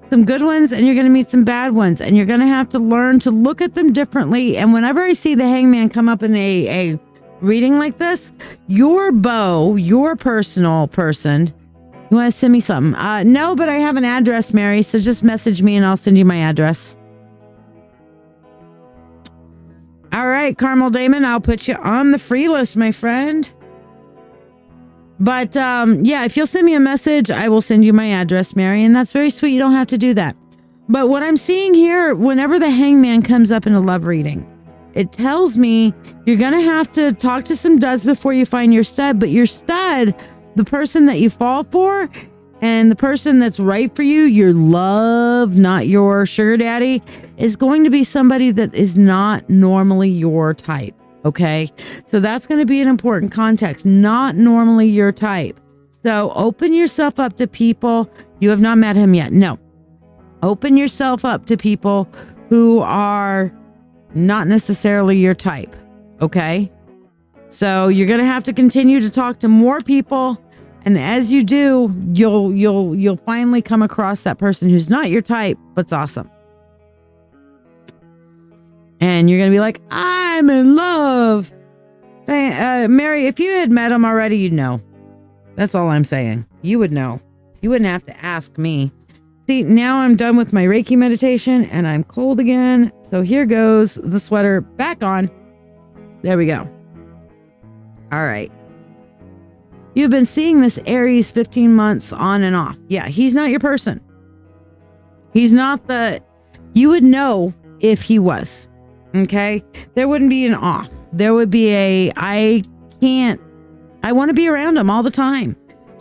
some good ones and you're going to meet some bad ones, and you're going to have to learn to look at them differently. And whenever I see the Hangman come up in a reading like this, your beau, your personal person, you want to send me something? No, but I have an address, Mary, so just message me and I'll send you my address. All right, Carmel Damon, I'll put you on the free list, my friend. But yeah, if you'll send me a message, I will send you my address, Mary. And that's very sweet. You don't have to do that. But what I'm seeing here, whenever the Hangman comes up in a love reading, it tells me you're going to have to talk to some duds before you find your stud. But your stud, the person that you fall for, and the person that's right for you, your love, not your sugar daddy, is going to be somebody that is not normally your type. Okay, so that's going to be an important context. Not normally your type. So open yourself up to people. You have not met him yet. No. Open yourself up to people who are not necessarily your type. Okay, so you're going to have to continue to talk to more people. And as you do, you'll finally come across that person who's not your type, but's awesome. And you're going to be like, I'm in love. Mary, if you had met him already, you'd know. That's all I'm saying. You would know. You wouldn't have to ask me. See, now I'm done with my Reiki meditation and I'm cold again. So here goes the sweater back on. There we go. All right. You've been seeing this Aries 15 months on and off. Yeah, he's not your person. He's not you would know if he was. Okay, there wouldn't be an off. There would be I want to be around him all the time.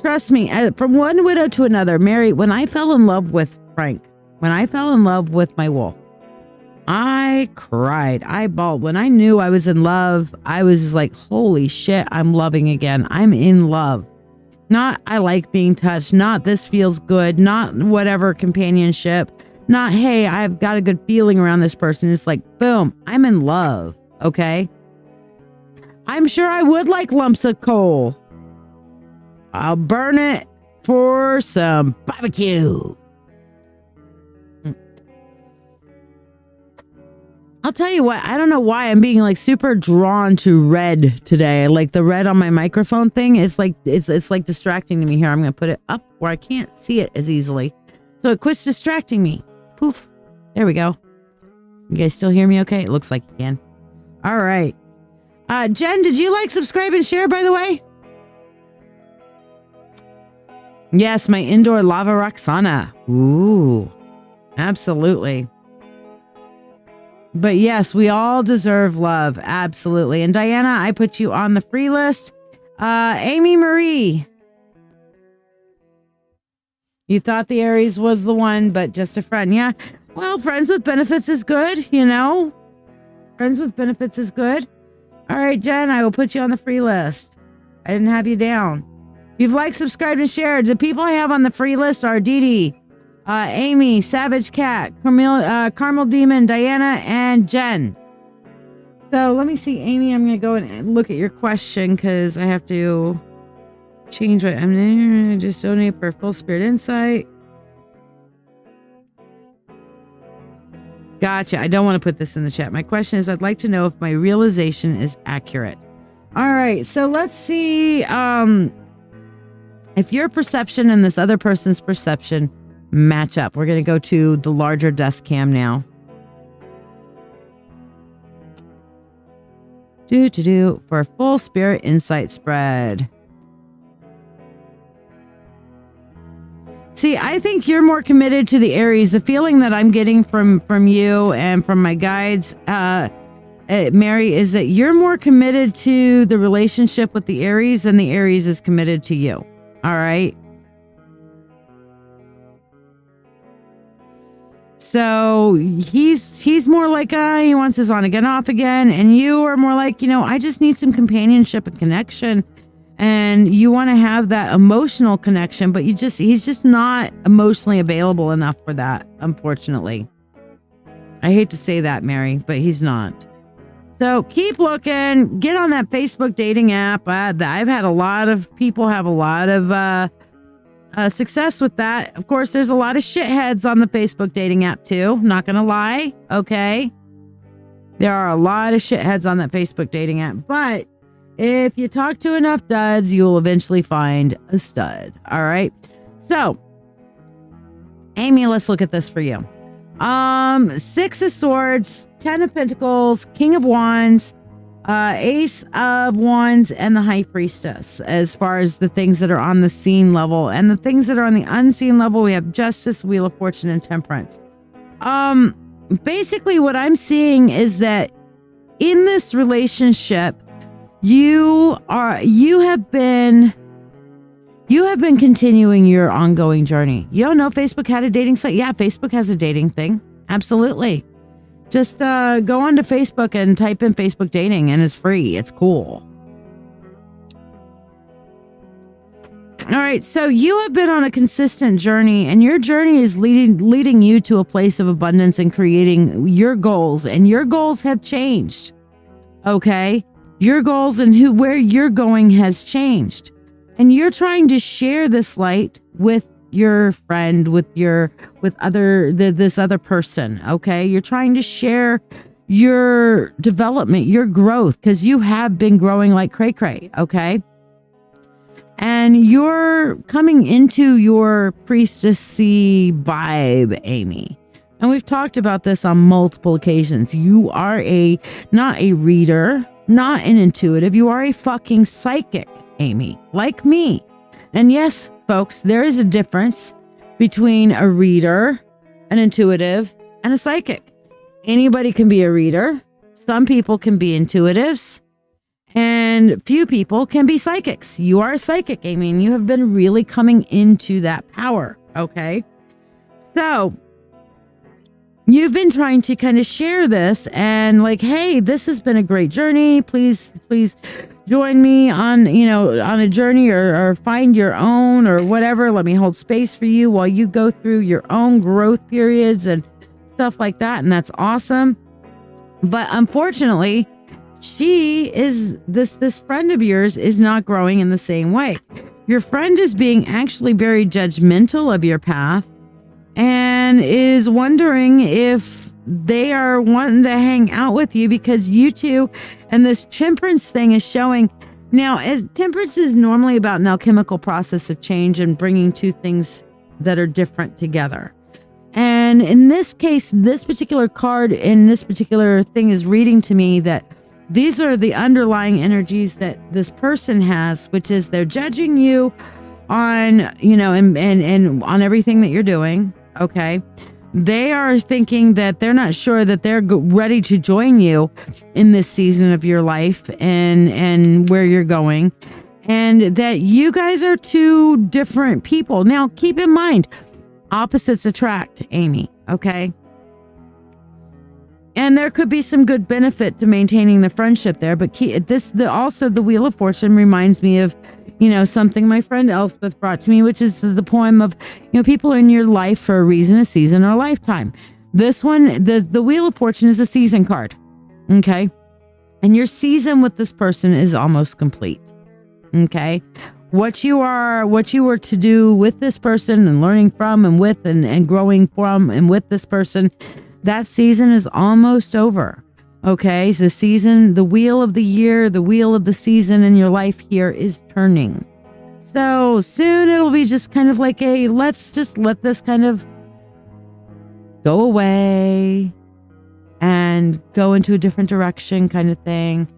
Trust me, from one widow to another, Mary, when I fell in love with Frank, when I fell in love with my wolf, I cried. I bawled. When I knew I was in love, I was just like, holy shit, I'm loving again. I'm in love. Not I like being touched, not this feels good, not whatever companionship, not hey, I've got a good feeling around this person. It's like, boom, I'm in love. Okay. I'm sure I would like lumps of coal. I'll burn it for some barbecue. I'll tell you what, I don't know why I'm being like super drawn to red today. Like the red on my microphone thing is like, it's like distracting to me here. I'm going to put it up where I can't see it as easily. So it quits distracting me. Poof. There we go. You guys still hear me okay? It looks like you can. All right. Jen, did you like, subscribe, and share, by the way? Yes, my indoor lava rock sauna. Ooh, absolutely. But yes, we all deserve love. Absolutely. And Diana, I put you on the free list. Amy Marie. You thought the Aries was the one, but just a friend. Yeah. Well, friends with benefits is good, you know. Friends with benefits is good. All right, Jen, I will put you on the free list. I didn't have you down. You've liked, subscribed, and shared. The people I have on the free list are Dee Dee, Amy, Savage Cat, Carmel Demon, Diana, and Jen. So let me see, Amy, I'm going to go and look at your question because I have to change what I'm going to just donate for full spirit insight. Gotcha. I don't want to put this in the chat. My question is, I'd like to know if my realization is accurate. All right. So let's see if your perception and this other person's perception match up. We're going to go to the larger desk cam now. For a full spirit insight spread. See, I think you're more committed to the Aries. The feeling that I'm getting from you and from my guides, Mary, is that you're more committed to the relationship with the Aries than the Aries is committed to you. All right. So he's more like, he wants his on again, off again. And you are more like, I just need some companionship and connection. And you want to have that emotional connection, but he's just not emotionally available enough for that, unfortunately. I hate to say that, Mary, but he's not. So keep looking, get on that Facebook dating app. I've had a lot of people have a lot of success with that. Of course, there's a lot of shitheads on the Facebook dating app too. Not going to lie. Okay. There are a lot of shitheads on that Facebook dating app, but if you talk to enough duds, you will eventually find a stud. All right. So, Amy, let's look at this for you. 6 of Swords, 10 of Pentacles, King of Wands, Ace of Wands, and the High Priestess. As far as the things that are on the seen level, and the things that are on the unseen level, we have Justice, Wheel of Fortune, and Temperance. Basically, what I'm seeing is that in this relationship, you have been continuing your ongoing journey. You don't know Facebook had a dating site? Yeah, Facebook has a dating thing. Absolutely. Just go onto Facebook and type in Facebook dating, and it's free. It's cool. All right, so you have been on a consistent journey, and your journey is leading you to a place of abundance and creating your goals, and your goals have changed. Okay? Your goals and where you're going has changed. And you're trying to share this light with your friend, with this other person. Okay. You're trying to share your development, your growth, because you have been growing like cray. Okay. And you're coming into your priestessy vibe, Amy. And we've talked about this on multiple occasions. You are not a reader, not an intuitive. You are a fucking psychic, Amy, like me. And yes, folks, there is a difference between a reader, an intuitive, and a psychic. Anybody can be a reader. Some people can be intuitives. And few people can be psychics. You are a psychic, Amy, and you have been really coming into that power. Okay. So you've been trying to kind of share this and like, hey, this has been a great journey. Please join me on, on a journey or find your own or whatever. Let me hold space for you while you go through your own growth periods and stuff like that. And that's awesome. But unfortunately, this friend of yours is not growing in the same way. Your friend is being actually very judgmental of your path and is wondering if they are wanting to hang out with you because you two, and this temperance thing is showing. Now, as temperance is normally about an alchemical process of change and bringing two things that are different together. And in this case, this particular card in this particular thing is reading to me that these are the underlying energies that this person has, which is they're judging you on, and on everything that you're doing. Okay. They are thinking that they're not sure that they're ready to join you in this season of your life and where you're going, and that you guys are two different people. Now, keep in mind, opposites attract, Amy. Okay. And there could be some good benefit to maintaining the friendship there, but also the Wheel of Fortune reminds me of, something my friend Elspeth brought to me, which is the poem of, people in your life for a reason, a season, or a lifetime. This one, the Wheel of Fortune is a season card. Okay. And your season with this person is almost complete. Okay. What you were to do with this person and learning from and with and growing from and with this person, that season is almost over. Okay. So the wheel of the year, the wheel of the season in your life here is turning. So soon it'll be just kind of like let's just let this kind of go away and go into a different direction kind of thing,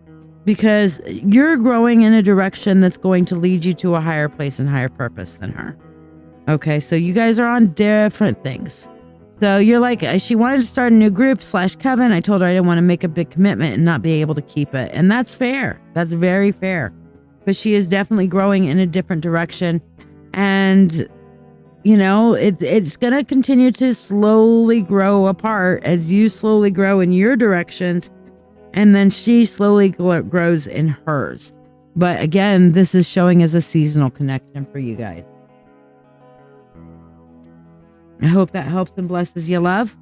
because you're growing in a direction that's going to lead you to a higher place and higher purpose than her. Okay. So you guys are on different things. So you're like, she wanted to start a new group / coven. I told her I didn't want to make a big commitment and not be able to keep it. And that's fair. That's very fair. But she is definitely growing in a different direction. And, it's going to continue to slowly grow apart as you slowly grow in your directions. And then she slowly grows in hers. But again, this is showing as a seasonal connection for you guys. I hope that helps and blesses you, love.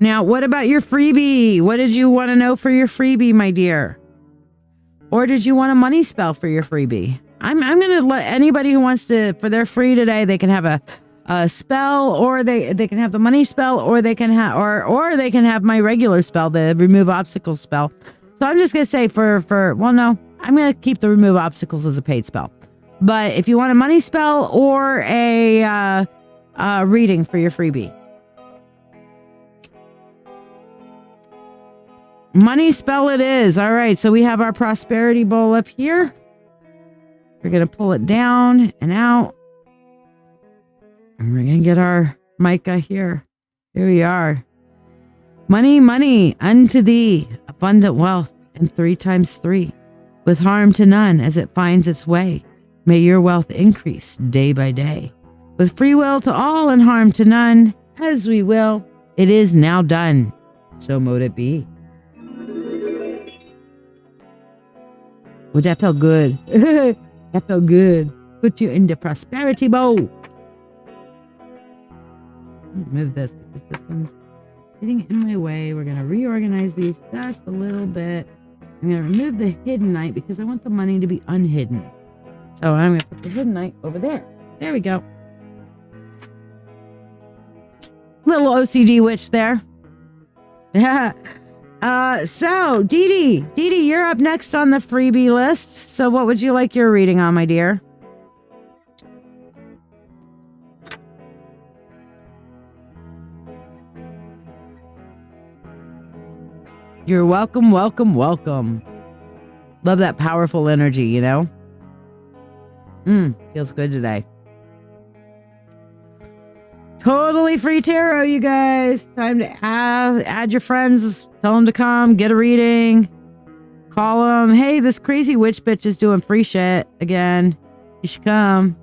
Now, what about your freebie? What did you want to know for your freebie, my dear? Or did you want a money spell for your freebie? I'm going to let anybody who wants to, for their free today, they can have a spell, or they can have the money spell, or they can have, or they can have my regular spell, the remove obstacles spell. So I'm just going to say no, I'm going to keep the remove obstacles as a paid spell. But if you want a money spell or a reading for your freebie. Money spell it is. All right. So we have our prosperity bowl up here. We're going to pull it down and out. And we're going to get our mica here. Here we are. Money, money unto thee, abundant wealth, and 3 times 3, with harm to none as it finds its way. May your wealth increase day by day. With free will to all and harm to none, as we will, it is now done. So mote it be. Well, that felt good. That felt good. Put you in the prosperity bowl. Move this because this one's getting in my way. We're going to reorganize these just a little bit. I'm going to remove the hidden knight because I want the money to be unhidden. So I'm going to put the hidden knight over there. There we go. Little OCD witch there. Yeah. So Dee Dee, you're up next on the freebie list. So what would you like your reading on, my dear? You're welcome, welcome, welcome. Love that powerful energy, Feels good today. Totally free tarot, you guys. Time to add your friends. Tell them to come, get a reading. Call him. Hey, this crazy witch bitch is doing free shit again. You should come.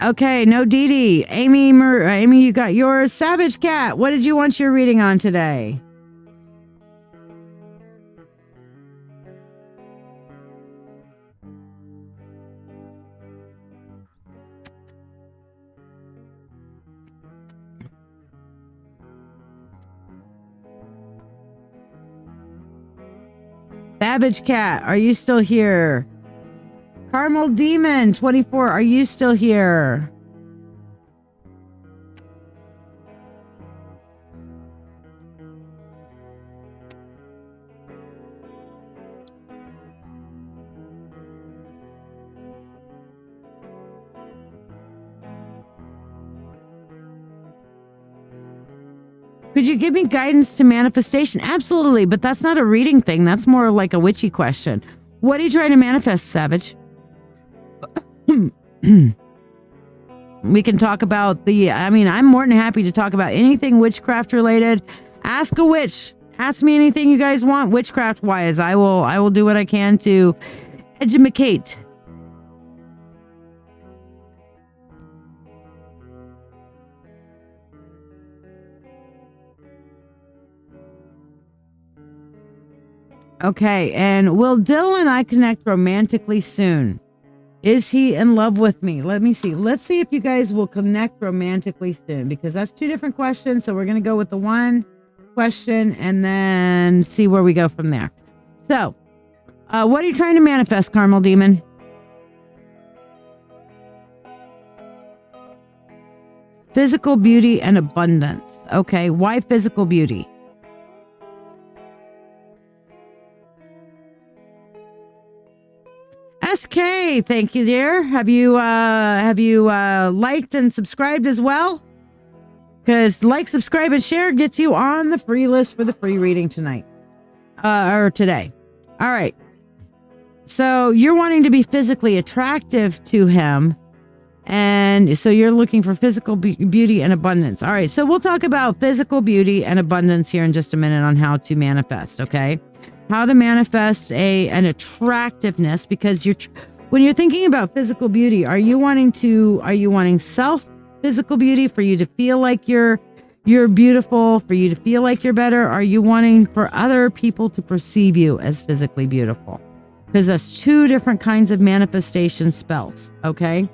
Okay, no Dee Dee. Amy, you got yours. Savage Cat, what did you want your reading on today? Savage Cat, are you still here? Carmel Demon 24, are you still here? Could you give me guidance to manifestation? Absolutely, but that's not a reading thing. That's more like a witchy question. What are you trying to manifest, Savage? We can talk about I'm more than happy to talk about anything witchcraft related. Ask a witch. Ask me anything you guys want witchcraft wise. I will do what I can to educate. Okay, and will Dylan and I connect romantically soon? Is he in love with me? Let me see. Let's see if you guys will connect romantically soon, because that's two different questions. So we're going to go with the one question and then see where we go from there. So, what are you trying to manifest, Carmel Demon? Physical beauty and abundance. Okay, why physical beauty? SK, thank you, dear. Have you liked and subscribed as well? Because like, subscribe, and share gets you on the free list for the free reading tonight. Or today. All right. So you're wanting to be physically attractive to him. And so you're looking for physical beauty and abundance. All right. So we'll talk about physical beauty and abundance here in just a minute on how to manifest. Okay. How to manifest an attractiveness, because when you're thinking about physical beauty, are you wanting self physical beauty for you to feel like you're beautiful, for you to feel like you're better? Are you wanting for other people to perceive you as physically beautiful? Because that's two different kinds of manifestation spells. Okay.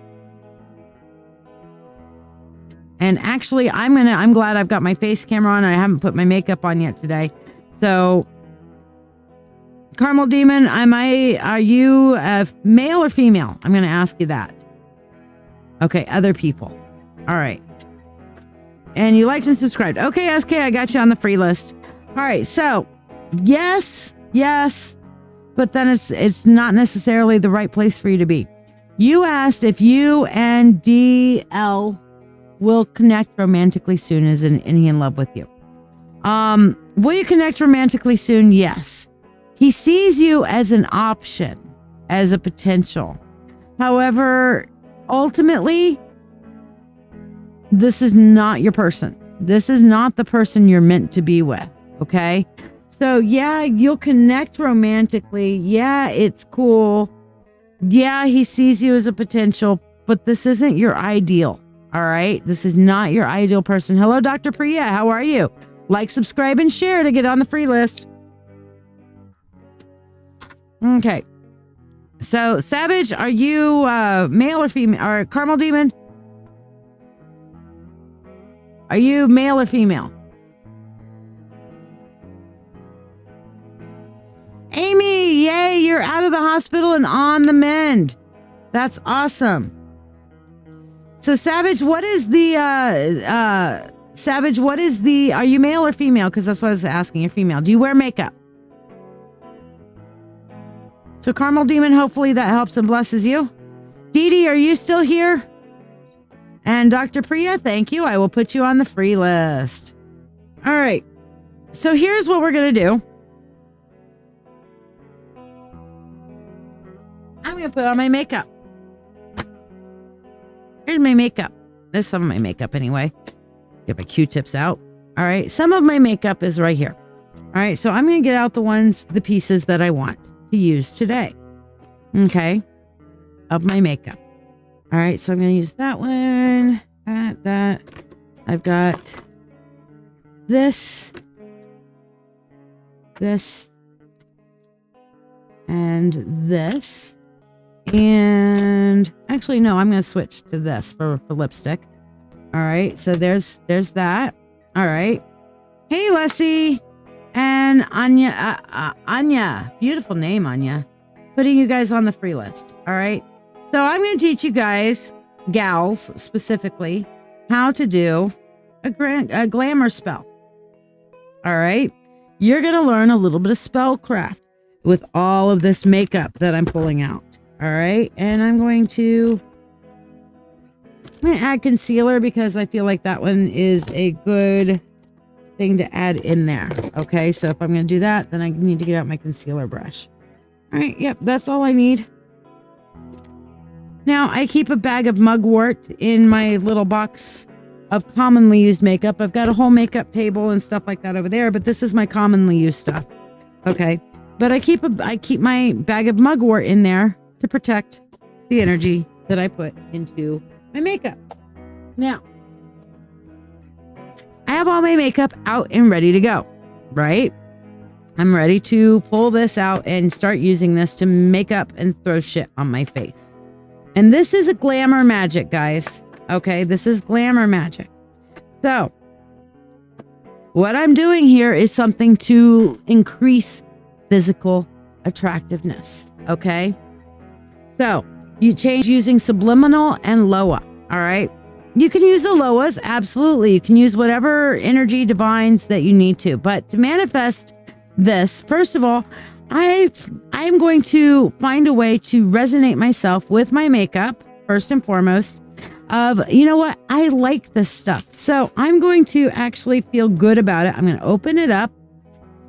And actually, I'm glad I've got my face camera on. I haven't put my makeup on yet today. So, Carmel Demon, are you male or female? I'm going to ask you that. Okay, other people. All right. And you liked and subscribed. Okay, SK, I got you on the free list. All right, so yes, but then it's not necessarily the right place for you to be. You asked if you and DL will connect romantically soon. Is he in love with you? Will you connect romantically soon? Yes. He sees you as an option, as a potential. However, ultimately, this is not your person. This is not the person you're meant to be with. Okay. So yeah, you'll connect romantically. Yeah, it's cool. Yeah, he sees you as a potential, but this isn't your ideal. All right. This is not your ideal person. Hello, Dr. Priya. How are you? Like, subscribe, and share to get on the free list. Okay. So, Savage, are you male or female? Or Carmel Demon? Are you male or female? Amy, yay, you're out of the hospital and on the mend. That's awesome. So, Savage, what is the are you male or female? Because that's what I was asking. You're female. Do you wear makeup? So, Carmel Demon, hopefully that helps and blesses you. Dee Dee, are you still here? And Dr. Priya, thank you. I will put you on the free list. All right. So here's what we're going to do. I'm going to put on my makeup. Here's my makeup. There's some of my makeup anyway. Get my Q-tips out. All right. Some of my makeup is right here. All right. So I'm going to get out the pieces that I want to use today. Okay. Of my makeup. All right. So I'm going to use that one. That. I've got this. And this. And actually, no, I'm going to switch to this for lipstick. All right. So there's that. All right. Hey, Leslie and Anya. Beautiful name, Anya. Putting you guys on the free list. All right. So I'm going to teach you guys, gals specifically, how to do a glamour spell. All right. You're going to learn a little bit of spellcraft with all of this makeup that I'm pulling out. All right. And I'm going to add concealer because I feel like that one is a good thing to add in there. Okay. So if I'm going to do that, then I need to get out my concealer brush. All right. Yep. That's all I need. Now I keep a bag of mugwort in my little box of commonly used makeup. I've got a whole makeup table and stuff like that over there, but this is my commonly used stuff. Okay. But I keep my bag of mugwort in there to protect the energy that I put into my makeup. Now, I have all my makeup out and ready to go, right? I'm ready to pull this out and start using this to make up and throw shit on my face. And this is a glamour magic, guys. Okay, this is glamour magic. So, what I'm doing here is something to increase physical attractiveness. Okay? So, you change using subliminal and Loa. All right? You can use the Loas, absolutely. You can use whatever energy divines that you need to. But to manifest this, first of all, I'm going to find a way to resonate myself with my makeup, first and foremost, of, you know what? I like this stuff. So I'm going to actually feel good about it. I'm going to open it up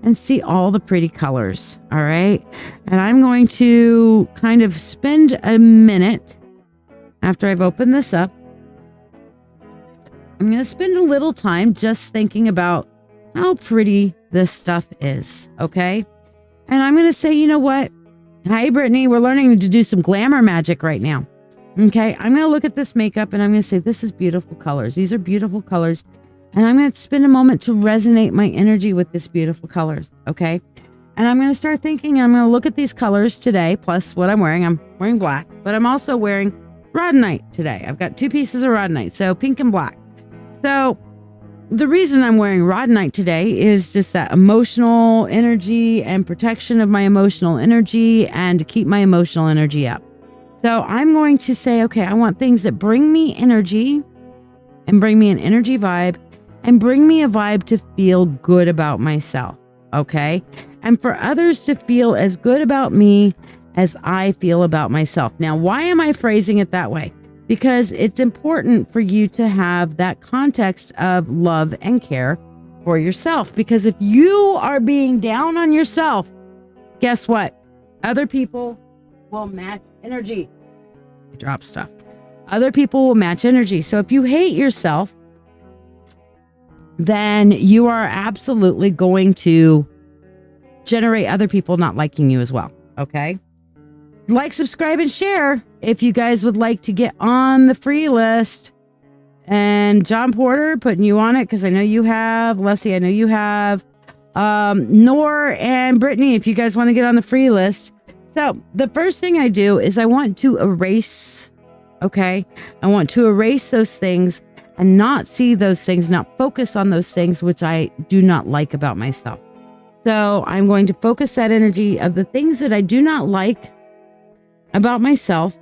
and see all the pretty colors. All right. And I'm going to kind of spend a minute after I've opened this up. I'm going to spend a little time just thinking about how pretty this stuff is. Okay. And I'm going to say, you know what? Hi, Brittany. We're learning to do some glamour magic right now. Okay. I'm going to look at this makeup and I'm going to say, this is beautiful colors. These are beautiful colors. And I'm going to spend a moment to resonate my energy with this beautiful colors. Okay. And I'm going to start thinking, I'm going to look at these colors today, plus what I'm wearing. I'm wearing black, but I'm also wearing rhodonite today. I've got 2 pieces of rhodonite, so pink and black. So the reason I'm wearing rhodonite today is just that emotional energy and protection of my emotional energy and to keep my emotional energy up. So I'm going to say, okay, I want things that bring me energy and bring me an energy vibe and bring me a vibe to feel good about myself. Okay. And for others to feel as good about me as I feel about myself. Now, why am I phrasing it that way? Because it's important for you to have that context of love and care for yourself. Because if you are being down on yourself, guess what? Other people will match energy. Drop stuff. Other people will match energy. So if you hate yourself, then you are absolutely going to generate other people not liking you as well. Okay. Like, subscribe, and share if you guys would like to get on the free list. And John Porter, putting you on it because I know you have. Leslie, I know you have. Nor and Brittany, if you guys want to get on the free list. So the first thing I do is I want to erase. Okay. I want to erase those things and not see those things, not focus on those things which I do not like about myself. So I'm going to focus that energy of the things that I do not like about myself.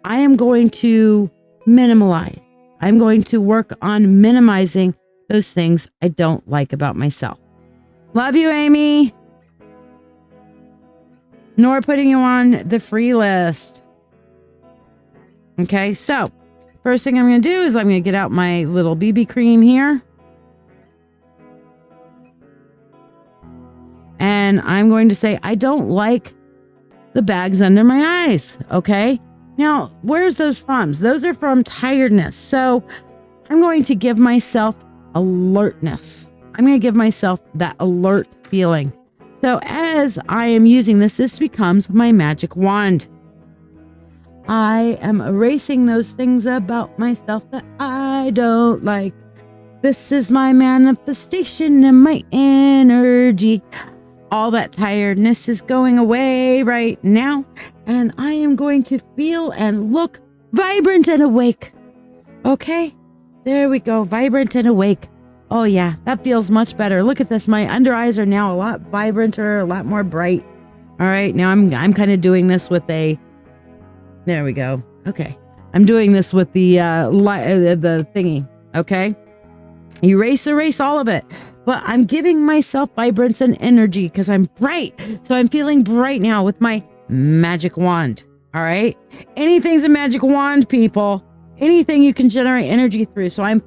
I am going to minimalize. I'm going to work on minimizing those things I don't like about myself. Love you, Amy. Nor putting you on the free list. Okay, so first thing I'm going to do is I'm going to get out my little BB cream here. And I'm going to say, I don't like the bags under my eyes. Okay. Now, where's those from? Those are from tiredness. So I'm going to give myself alertness. I'm going to give myself that alert feeling. So as I am using this, this becomes my magic wand. I am erasing those things about myself that I don't like. This is my manifestation and my energy. All that tiredness is going away right now. And I am going to feel and look vibrant and awake. Okay, there we go. Vibrant and awake. Oh yeah, that feels much better. Look at this. My under eyes are now a lot vibranter, a lot more bright. All right, now I'm kind of doing this with a, there we go. Okay, I'm doing this with the the thingy. Okay, erase all of it. But I'm giving myself vibrance and energy because I'm bright. So I'm feeling bright now with my magic wand. All right, anything's a magic wand, people. Anything you can generate energy through. So I'm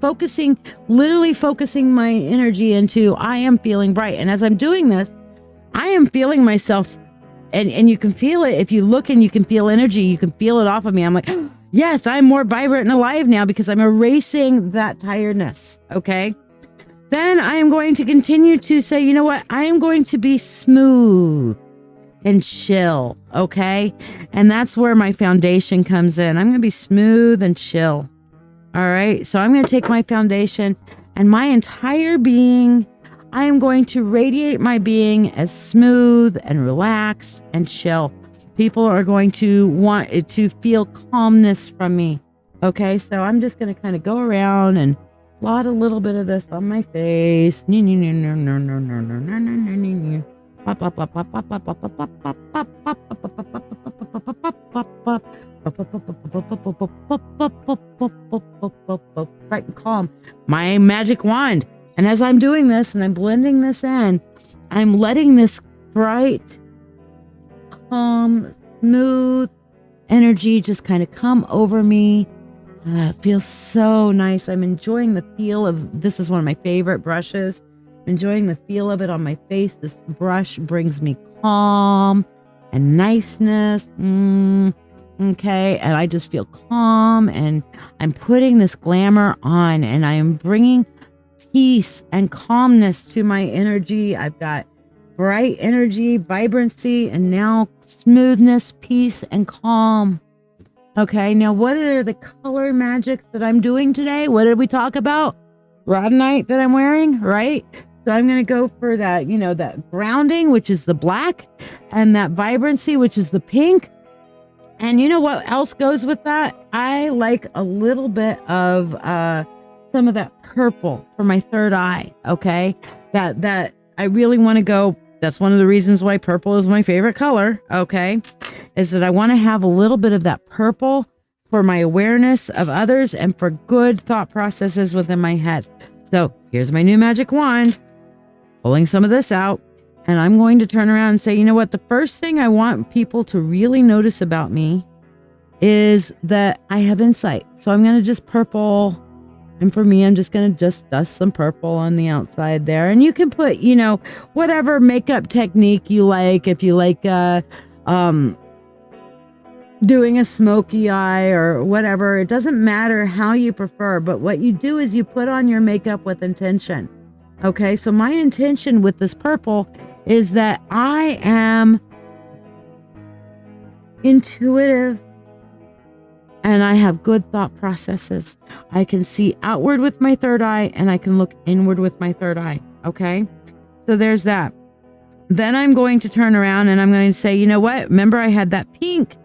literally focusing my energy into, I am feeling bright. And as I'm doing this, I am feeling myself, and you can feel it. If you look and you can feel energy, you can feel it off of me. I'm like, yes, I'm more vibrant and alive now because I'm erasing that tiredness. Okay. Then I am going to continue to say, you know what? I am going to be smooth and chill, okay? And that's where my foundation comes in. I'm going to be smooth and chill, all right? So I'm going to take my foundation and my entire being, I am going to radiate my being as smooth and relaxed and chill. People are going to want it to feel calmness from me, okay? So I'm just going to kind of go around and blot a little bit of this on my face. Right and calm. My magic wand. And as I'm doing this and I'm blending this in, I'm letting this bright, calm, smooth energy just kind of come over me. It feels so nice. I'm enjoying the feel of, this is one of my favorite brushes. Enjoying the feel of it on my face. This brush brings me calm and niceness. Okay. And I just feel calm, and I'm putting this glamour on, and I am bringing peace and calmness to my energy. I've got bright energy, vibrancy, and now smoothness, peace, and calm. Okay. Now, what are the color magics that I'm doing today? What did we talk about? Rhodonite that I'm wearing, right? So I'm going to go for that, you know, that grounding, which is the black, and that vibrancy, which is the pink. And you know what else goes with that? I like a little bit of some of that purple for my third eye. Okay. That I really want to go. That's one of the reasons why purple is my favorite color. Okay. Is that I want to have a little bit of that purple for my awareness of others and for good thought processes within my head. So here's my new magic wand, pulling some of this out. And I'm going to turn around and say, you know what? The first thing I want people to really notice about me is that I have insight. So I'm going to just purple. And for me, I'm just going to just dust some purple on the outside there. And you can put, you know, whatever makeup technique you like. If you like doing a smoky eye or whatever, it doesn't matter how you prefer. But what you do is you put on your makeup with intention. Okay, so my intention with this purple is that I am intuitive and I have good thought processes. I can see outward with my third eye and I can look inward with my third eye. Okay, so there's that. Then I'm going to turn around and I'm going to say, you know what? Remember I had that pink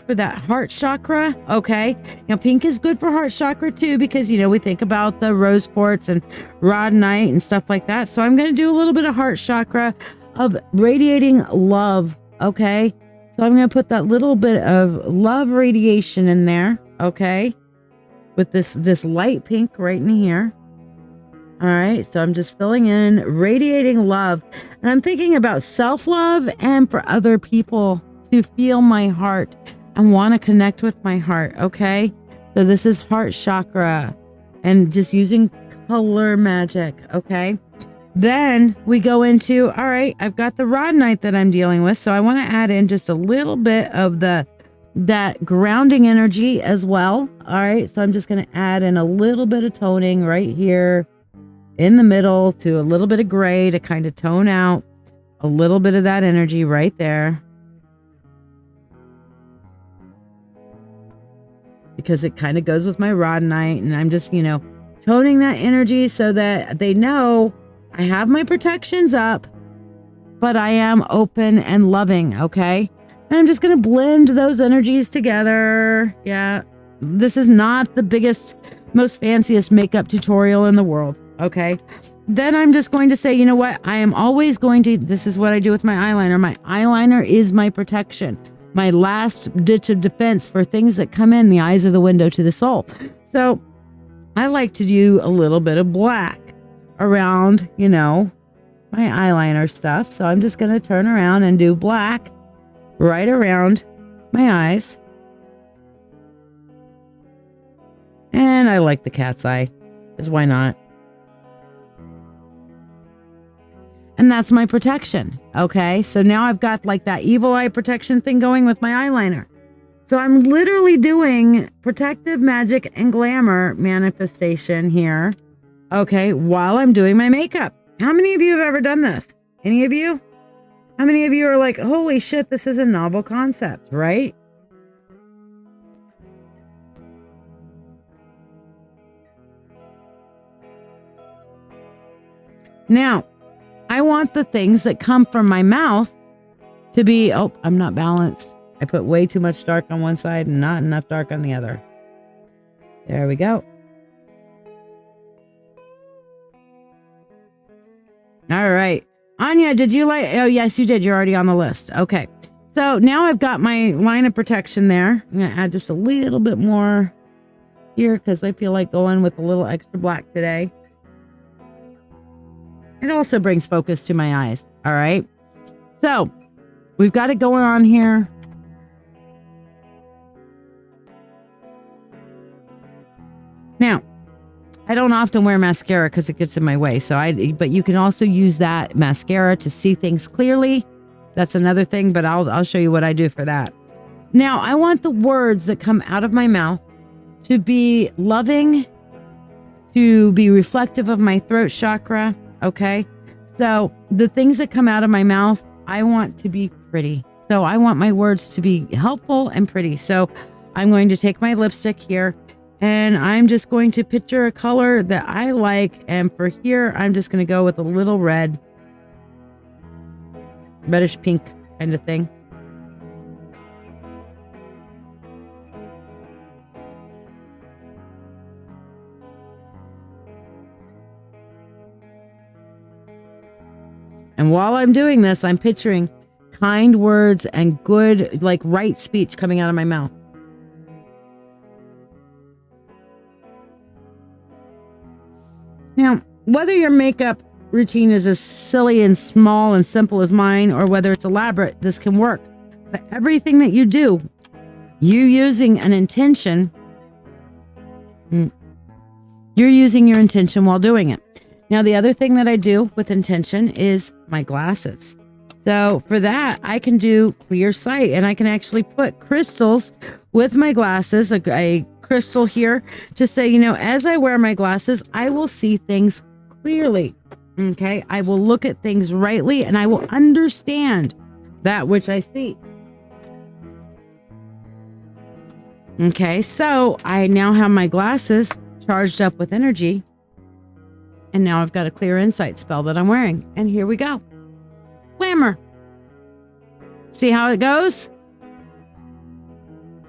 for that heart chakra. Okay. Now pink is good for heart chakra too, because, you know, we think about the rose quartz and rhodonite and stuff like that. So I'm going to do a little bit of heart chakra of radiating love. Okay. So I'm going to put that little bit of love radiation in there. Okay. With this light pink right in here. All right. So I'm just filling in, radiating love. And I'm thinking about self-love and for other people to feel my heart and want to connect with my heart. Okay. So this is heart chakra and just using color magic. Okay. Then we go into, all right, I've got the rhodonite that I'm dealing with. So I want to add in just a little bit of that grounding energy as well. All right. So I'm just going to add in a little bit of toning right here in the middle to a little bit of gray to kind of tone out a little bit of that energy right there. Because it kind of goes with my rhodonite, and I'm just, toning that energy so that they know I have my protections up, but I am open and loving, okay? And I'm just going to blend those energies together. Yeah, this is not the biggest, most fanciest makeup tutorial in the world, okay? Then I'm just going to say, you know what? I am always going to, this is what I do with my eyeliner. My eyeliner is my protection, my last ditch of defense for things that come in. The eyes are the window to the soul. So I like to do a little bit of black around, my eyeliner stuff. So I'm just going to turn around and do black right around my eyes. And I like the cat's eye, because why not? And that's my protection. Okay. So now I've got like that evil eye protection thing going with my eyeliner. So I'm literally doing protective magic and glamour manifestation here. Okay. While I'm doing my makeup. How many of you have ever done this? Any of you? How many of you are like, holy shit, this is a novel concept, right? Now, I want the things that come from my mouth to be, oh, I'm not balanced. I put way too much dark on one side and not enough dark on the other. There we go. All right. Anya, did you like, oh, yes, you did. You're already on the list. Okay. So now I've got my line of protection there. I'm going to add just a little bit more here because I feel like going with a little extra black today. It also brings focus to my eyes. All right. So we've got it going on here. Now, I don't often wear mascara because it gets in my way. But you can also use that mascara to see things clearly. That's another thing, but I'll show you what I do for that. Now, I want the words that come out of my mouth to be loving, to be reflective of my throat chakra. Okay. So the things that come out of my mouth, I want to be pretty. So I want my words to be helpful and pretty. So I'm going to take my lipstick here and I'm just going to picture a color that I like. And for here, I'm just going to go with a little red, reddish pink kind of thing. And while I'm doing this, I'm picturing kind words and good, like right speech coming out of my mouth. Now, whether your makeup routine is as silly and small and simple as mine, or whether it's elaborate, this can work. But everything that you do, you're using an intention. You're using your intention while doing it. Now, the other thing that I do with intention is my glasses. So for that, I can do clear sight and I can actually put crystals with my glasses, a crystal here to say, as I wear my glasses, I will see things clearly. Okay. I will look at things rightly and I will understand that which I see. Okay. So I now have my glasses charged up with energy. And now I've got a clear insight spell that I'm wearing. And here we go. Glamour. See how it goes?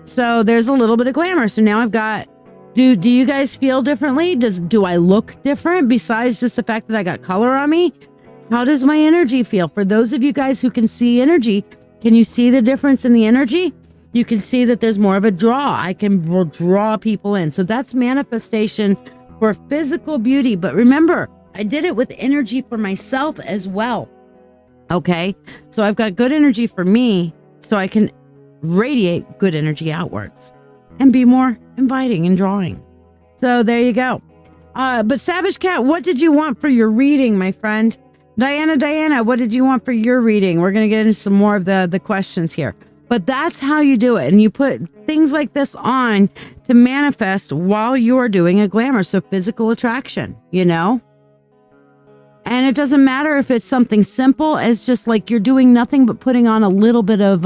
So there's a little bit of glamour. So now I've got, do you guys feel differently? Do I look different besides just the fact that I got color on me? How does my energy feel? For those of you guys who can see energy, can you see the difference in the energy? You can see that there's more of a draw. I can draw people in. So that's manifestation for physical beauty. But remember, I did it with energy for myself as well. Okay. So I've got good energy for me so I can radiate good energy outwards and be more inviting and drawing. So there you go. But Savage Cat, what did you want for your reading, my friend? Diana, what did you want for your reading? We're going to get into some more of the questions here. But that's how you do it. And you put things like this on to manifest while you're doing a glamour. So physical attraction, you know? And it doesn't matter if it's something simple as just like you're doing nothing but putting on a little bit of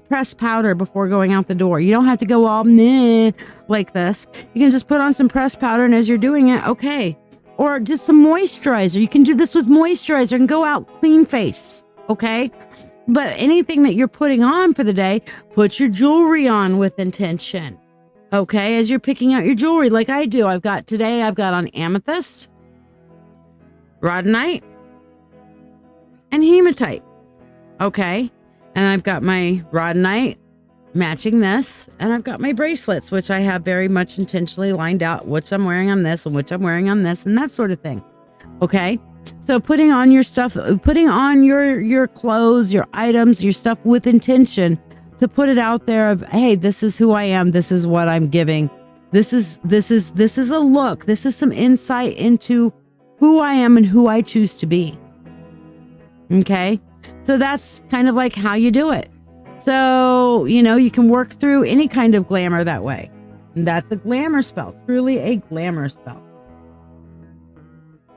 pressed powder before going out the door. You don't have to go all meh like this. You can just put on some pressed powder, and as you're doing it, okay. Or just some moisturizer. You can do this with moisturizer and go out clean face, okay? But anything that you're putting on for the day, put your jewelry on with intention, okay? As you're picking out your jewelry, like I do. I've got on amethyst, rhodonite, and hematite, okay? And I've got my rhodonite matching this, and I've got my bracelets, which I have very much intentionally lined out, which I'm wearing on this and which I'm wearing on this, and that sort of thing, okay? So putting on your stuff, putting on your clothes, your items, your stuff with intention to put it out there of, hey, this is who I am, this is what I'm giving, this is a look, this is some insight into who I am and who I choose to be. Okay? So that's kind of like how you do it. So, you know, you can work through any kind of glamour that way. And that's a glamour spell, truly a glamour spell.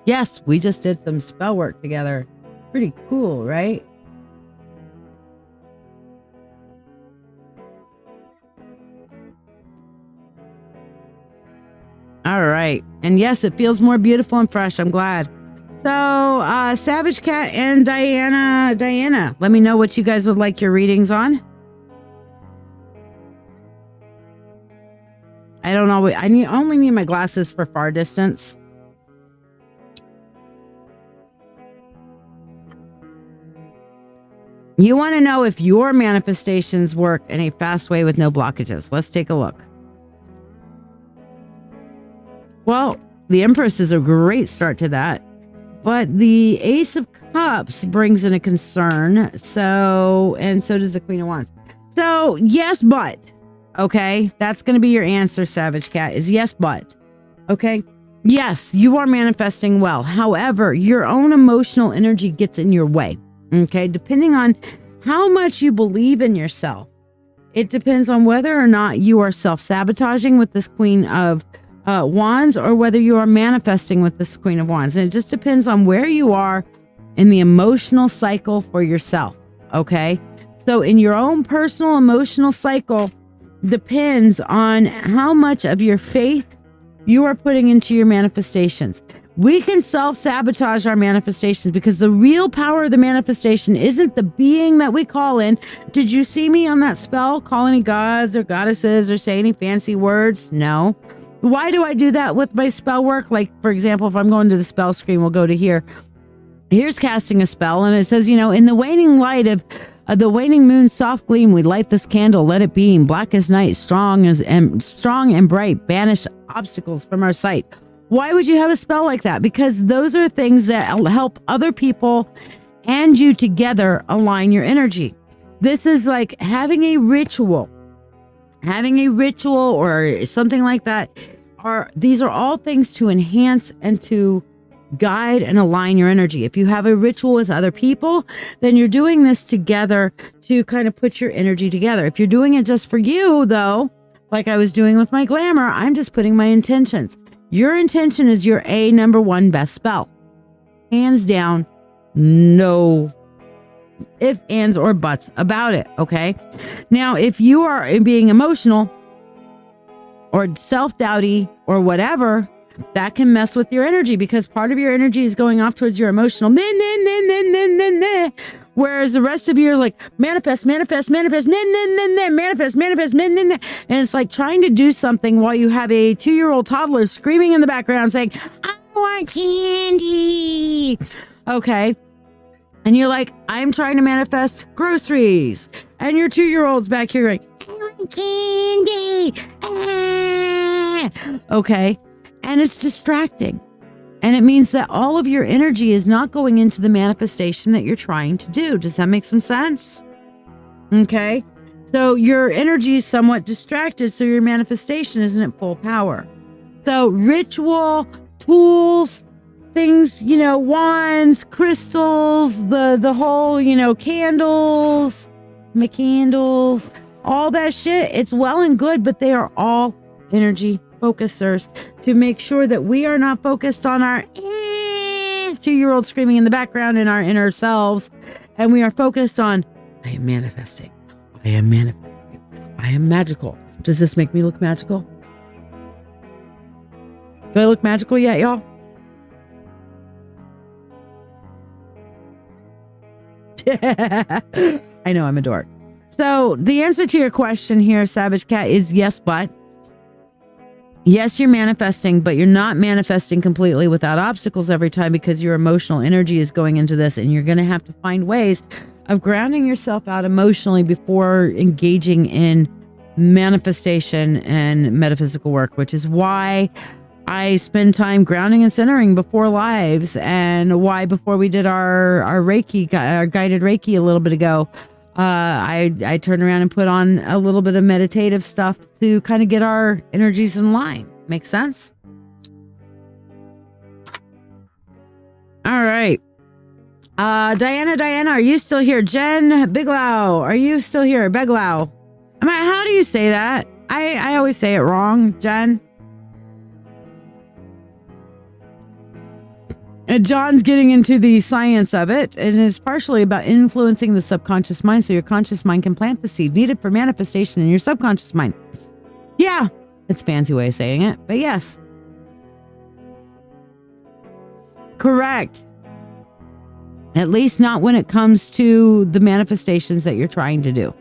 Yes, we just did some spell work together. Pretty cool, right? All right. And yes, it feels more beautiful and fresh. I'm glad. So, Savage Cat and Diana, let me know what you guys would like your readings on. I don't know. I only need my glasses for far distance. You want to know if your manifestations work in a fast way with no blockages. Let's take a look. Well, the Empress is a great start to that. But the Ace of Cups brings in a concern. So, and so does the Queen of Wands. So, yes, but. Okay? That's going to be your answer, Savage Cat, is yes, but. Okay? Yes, you are manifesting well. However, your own emotional energy gets in your way. Okay? Depending on how much you believe in yourself, it depends on whether or not you are self-sabotaging with this Queen of Wands, or whether you are manifesting with this Queen of Wands. And it just depends on where you are in the emotional cycle for yourself. Okay. So in your own personal emotional cycle depends on how much of your faith you are putting into your manifestations. We can self-sabotage our manifestations because the real power of the manifestation isn't the being that we call in. Did you see me on that spell call any gods or goddesses or say any fancy words? No. Why do I do that with my spell work? Like, for example, if I'm going to the spell screen, we'll go to here. Here's casting a spell, and it says, you know, in the waning light of the waning moon's soft gleam, we light this candle, let it beam, black as night, strong and bright, banish obstacles from our sight. Why would you have a spell like that? Because those are things that help other people and you together align your energy. This is like having a ritual or something like that. These are all things to enhance and to guide and align your energy. If you have a ritual with other people, then you're doing this together to kind of put your energy together. If you're doing it just for you, though, like I was doing with my glamour, I'm just putting my intentions. Your intention is your number one best spell. Hands down, no if, ands, or buts about it, okay? Now, if you are being emotional or self-doubty or whatever, that can mess with your energy because part of your energy is going off towards your emotional, whereas the rest of you is like manifest, and it's like trying to do something while you have a 2-year-old toddler screaming in the background saying, I want candy. Okay. And you're like, I'm trying to manifest groceries. And your 2-year-old's back here going, I want candy. Okay. And it's distracting. And it means that all of your energy is not going into the manifestation that you're trying to do. Does that make some sense? Okay. So your energy is somewhat distracted. So your manifestation isn't at full power. So ritual tools, things, wands, crystals, the whole, candles, candles, all that shit. It's well and good, but they are all energy focusers to make sure that we are not focused on our 2-year-old screaming in the background in our inner selves. And we are focused on, I am manifesting. I am manifesting. I am magical. Does this make me look magical? Do I look magical yet, y'all? I know I'm a dork. So the answer to your question here, Savage Cat, is yes, but. Yes, you're manifesting, but you're not manifesting completely without obstacles every time, because your emotional energy is going into this, and you're going to have to find ways of grounding yourself out emotionally before engaging in manifestation and metaphysical work, which is why I spend time grounding and centering before lives, and why before we did our Reiki, our guided Reiki a little bit ago, I turned around and put on a little bit of meditative stuff to kind of get our energies in line. Make sense? All right. Diana, are you still here? Jen Biglow, are you still here? Beglow. How do you say that? I always say it wrong, Jen. And John's getting into the science of it, and it's partially about influencing the subconscious mind so your conscious mind can plant the seed needed for manifestation in your subconscious mind. Yeah, it's a fancy way of saying it, but yes. Correct. At least not when it comes to the manifestations that you're trying to do.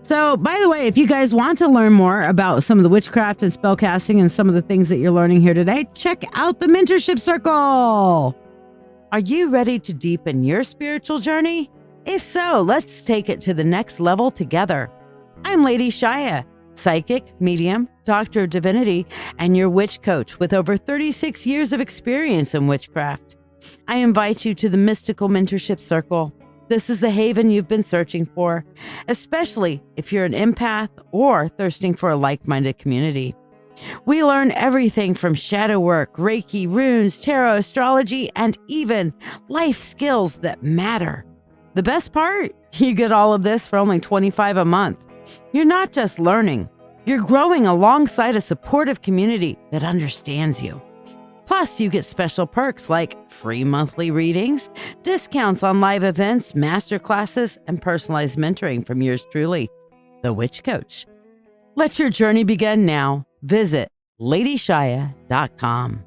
So, by the way, if you guys want to learn more about some of the witchcraft and spellcasting and some of the things that you're learning here today, check out the Mentorship Circle. Are you ready to deepen your spiritual journey? If so, let's take it to the next level together. I'm Lady Shiya, psychic, medium, doctor of divinity, and your witch coach with over 36 years of experience in witchcraft. I invite you to the Mystical Mentorship Circle. This is the haven you've been searching for, especially if you're an empath or thirsting for a like-minded community. We learn everything from shadow work, Reiki, runes, tarot, astrology, and even life skills that matter. The best part? You get all of this for only $25 a month. You're not just learning, you're growing alongside a supportive community that understands you. Plus, you get special perks like free monthly readings, discounts on live events, masterclasses, and personalized mentoring from yours truly, the Witch Coach. Let your journey begin now. Visit ladyshiya.com.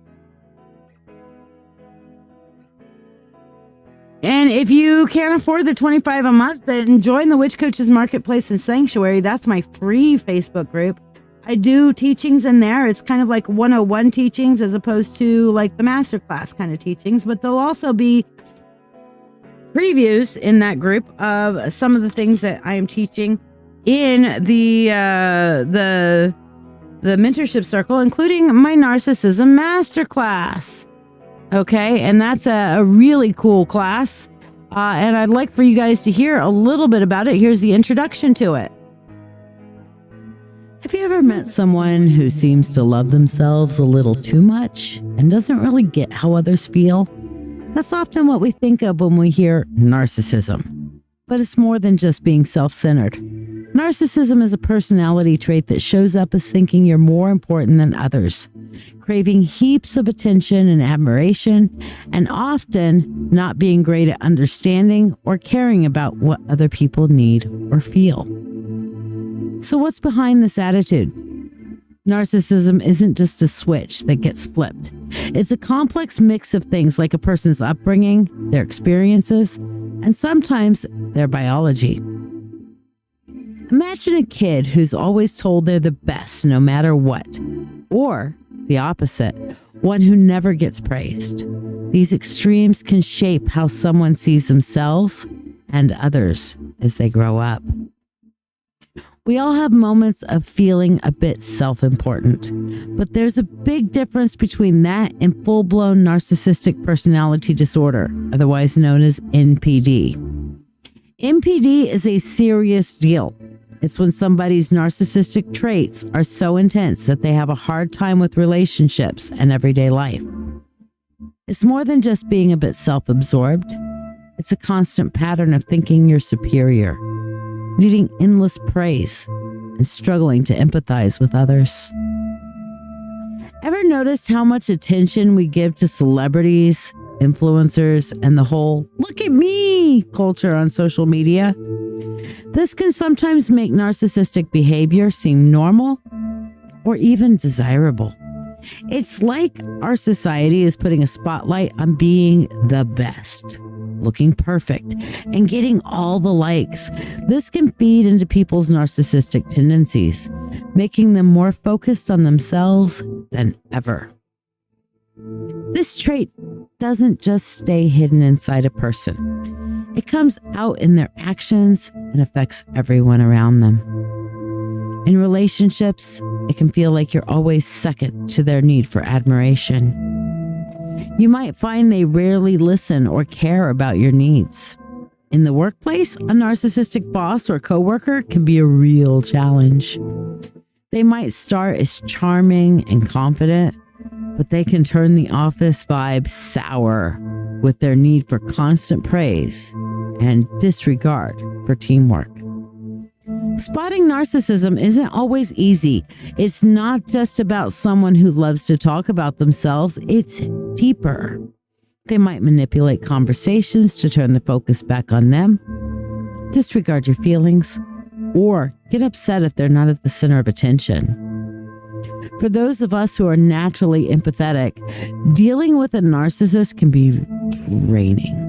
And if you can't afford the $25 a month, then join the Witch Coach's Marketplace and Sanctuary. That's my free Facebook group. I do teachings in there. It's kind of like 101 teachings as opposed to like the masterclass kind of teachings, but there'll also be previews in that group of some of the things that I am teaching in the mentorship circle, including my narcissism masterclass. Okay, and that's a really cool class, and I'd like for you guys to hear a little bit about it. Here's the introduction to it. Have you ever met someone who seems to love themselves a little too much and doesn't really get how others feel? That's often what we think of when we hear narcissism. But it's more than just being self-centered. Narcissism is a personality trait that shows up as thinking you're more important than others, craving heaps of attention and admiration, and often not being great at understanding or caring about what other people need or feel. So what's behind this attitude? Narcissism isn't just a switch that gets flipped. It's a complex mix of things like a person's upbringing, their experiences, and sometimes their biology. Imagine a kid who's always told they're the best no matter what, or the opposite, one who never gets praised. These extremes can shape how someone sees themselves and others as they grow up. We all have moments of feeling a bit self-important, but there's a big difference between that and full-blown narcissistic personality disorder, otherwise known as NPD. NPD is a serious deal. It's when somebody's narcissistic traits are so intense that they have a hard time with relationships and everyday life. It's more than just being a bit self-absorbed. It's a constant pattern of thinking you're superior, needing endless praise, and struggling to empathize with others. Ever noticed how much attention we give to celebrities, influencers, and the whole "look at me" culture on social media? This can sometimes make narcissistic behavior seem normal or even desirable. It's like our society is putting a spotlight on being the best, looking perfect, and getting all the likes. This can feed into people's narcissistic tendencies, making them more focused on themselves than ever. This trait doesn't just stay hidden inside a person. It comes out in their actions and affects everyone around them. In relationships, it can feel like you're always second to their need for admiration. You might find they rarely listen or care about your needs. In the workplace, a narcissistic boss or coworker can be a real challenge. They might start as charming and confident, but they can turn the office vibe sour with their need for constant praise and disregard for teamwork. Spotting narcissism isn't always easy. It's not just about someone who loves to talk about themselves. It's deeper. They might manipulate conversations to turn the focus back on them, disregard your feelings, or get upset if they're not at the center of attention. For those of us who are naturally empathetic, dealing with a narcissist can be draining.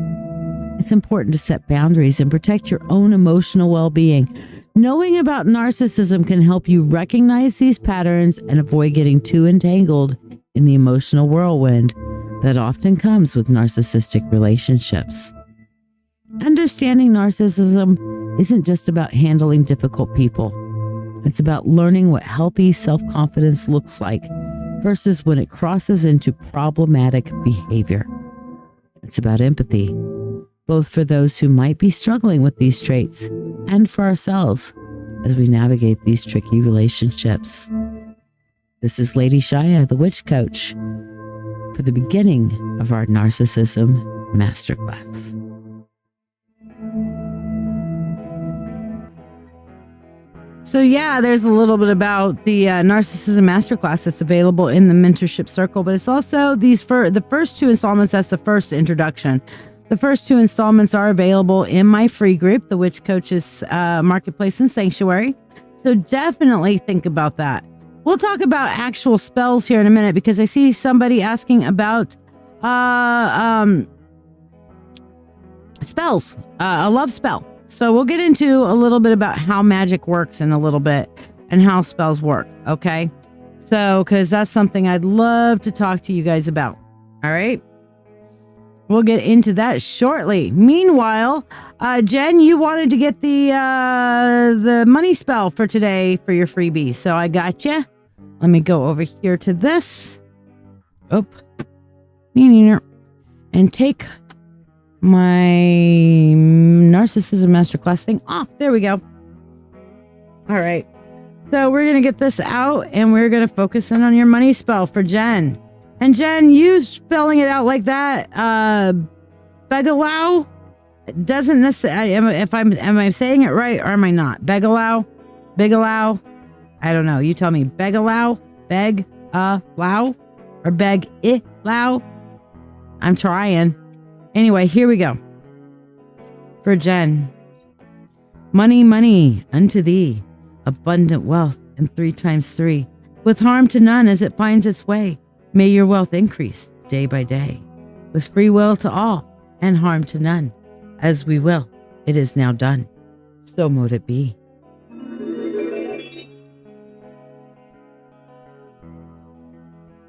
It's important to set boundaries and protect your own emotional well-being. Knowing about narcissism can help you recognize these patterns and avoid getting too entangled in the emotional whirlwind that often comes with narcissistic relationships. Understanding narcissism isn't just about handling difficult people. It's about learning what healthy self-confidence looks like versus when it crosses into problematic behavior. It's about empathy, both for those who might be struggling with these traits and for ourselves as we navigate these tricky relationships. This is Lady Shiya, the Witch Coach, for the beginning of our Narcissism Masterclass. So yeah, there's a little bit about the Narcissism Masterclass that's available in the Mentorship Circle, but it's also the first two installments. That's the first introduction. The first two installments are available in my free group, the Witch Coaches Marketplace and Sanctuary. So definitely think about that. We'll talk about actual spells here in a minute because I see somebody asking about spells, a love spell. So we'll get into a little bit about how magic works in a little bit and how spells work. Okay. So, because that's something I'd love to talk to you guys about. All right. We'll get into that shortly. Meanwhile, Jen, you wanted to get the money spell for today for your freebie. So I got you. Let me go over here to this. Oh, and take my Narcissism Masterclass thing off. There we go. All right. So we're going to get this out and we're going to focus in on your money spell for Jen. And Jen, you spelling it out like that, Begalau doesn't necessarily, am I saying it right or am I not? Begalau? I don't know. You tell me. Begalau? Beg-a-lau? Or beg-it-lau? I'm trying. Anyway, here we go. For Jen. Money, money unto thee. Abundant wealth and 3 times 3. With harm to none as it finds its way. May your wealth increase day by day. With free will to all and harm to none. As we will, it is now done. So mote it be.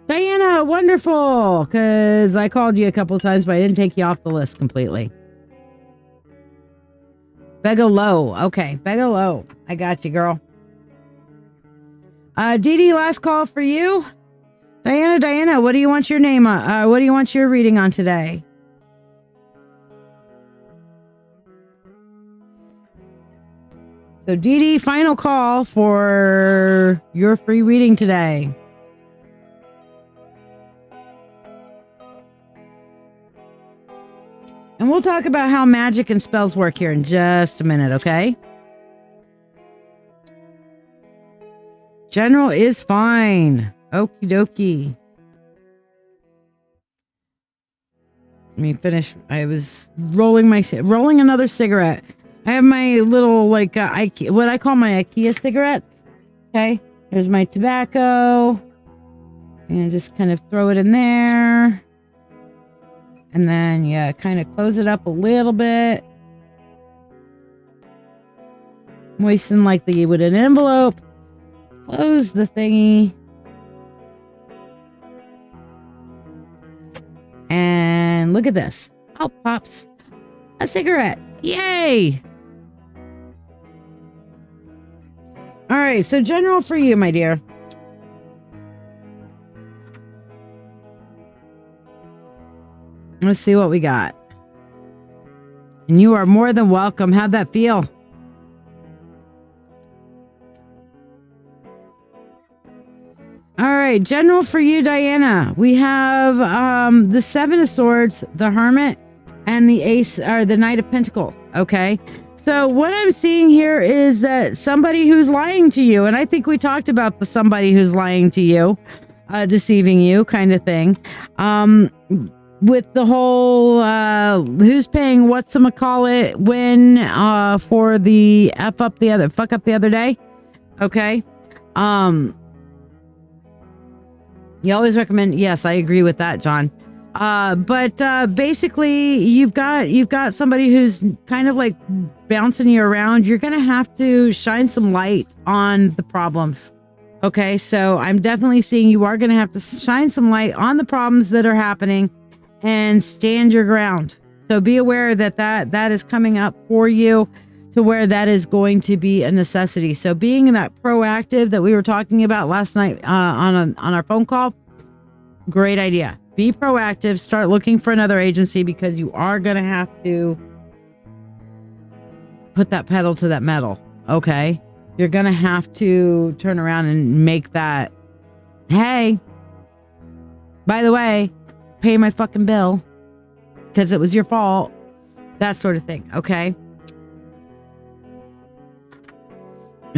Diana, wonderful, because I called you a couple of times, but I didn't take you off the list completely. Begalow. Okay, Begalow. I got you, girl. Dee Dee, last call for you. Diana, what do you want your name on? What do you want your reading on today? So Dee Dee, final call for your free reading today. And we'll talk about how magic and spells work here in just a minute, okay? General is fine. Okie dokie. Let me finish. I was rolling another cigarette. I have my little, like, what I call my IKEA cigarettes. Okay. There's my tobacco. And just kind of throw it in there. And then, yeah, kind of close it up a little bit. Moisten like you would an envelope. Close the thingy. And look at this. Out pops a cigarette. Yay! All right, so general for you, my dear. Let's see what we got. And you are more than welcome. How'd that feel? All right, general for you, Diana. We have the Seven of Swords, the Hermit, and the Ace, or the Knight of Pentacles. Okay, so what I'm seeing here is that somebody who's lying to you, and I think we talked about the somebody who's lying to you, deceiving you, kind of thing. With the whole who's paying whatchamacallit when for the fuck up the other day. Okay. You always recommend, yes, I agree with that, John. But basically you've got somebody who's kind of like bouncing you around. You're gonna have to shine some light on the problems. Okay, so I'm definitely seeing you are gonna have to shine some light on the problems that are happening and stand your ground. So be aware that is coming up for you, to where that is going to be a necessity. So being that proactive that we were talking about last night on our phone call, great idea. Be proactive. Start looking for another agency, because you are going to have to put that pedal to that metal. Okay. You're going to have to turn around and make that, hey, by the way, pay my fucking bill because it was your fault. That sort of thing. Okay.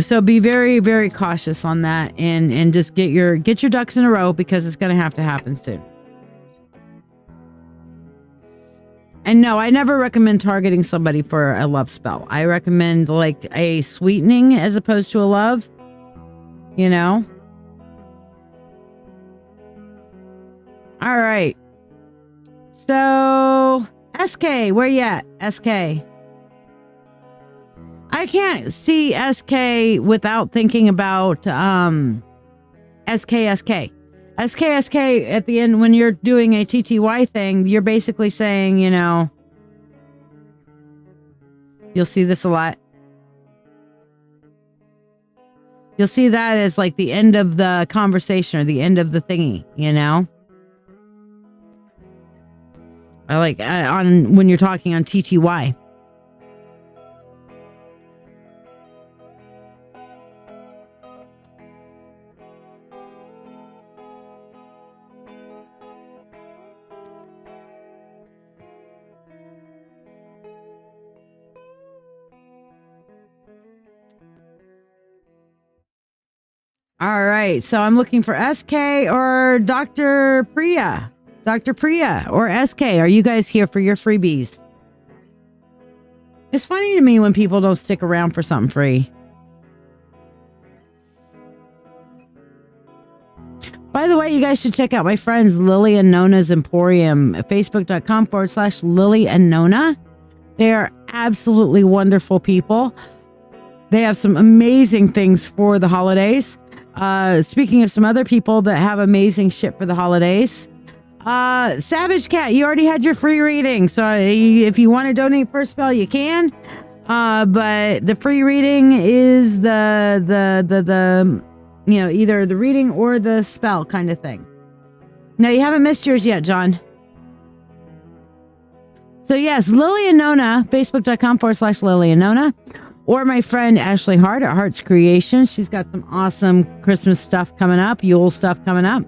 So be very, very cautious on that, and just get your ducks in a row, because it's going to have to happen soon. And no, I never recommend targeting somebody for a love spell. I recommend like a sweetening as opposed to a love, you know? All right. So SK, where you at? SK. I can't see SK without thinking about SKSK. SKSK at the end, when you're doing a TTY thing, you're basically saying, you know, you'll see this a lot. You'll see that as like the end of the conversation or the end of the thingy, you know? I like on when you're talking on TTY. All right, so I'm looking for SK or Dr. Priya. Dr. Priya or SK, are you guys here for your freebies? It's funny to me when people don't stick around for something free. By the way, you guys should check out my friends Lily and Nona's Emporium at facebook.com/Lily and Nona. They are absolutely wonderful people. They have some amazing things for the holidays. Speaking of some other people that have amazing shit for the holidays, Savage Cat, you already had your free reading, so if you want to donate for a spell, you can. But the free reading is the you know, either the reading or the spell kind of thing. No, you haven't missed yours yet, John. So yes, Lily and Nona, facebook.com/Lily and Nona. or my friend Ashley Hart at Heart's Creations. She's got some awesome Christmas stuff coming up, Yule stuff coming up.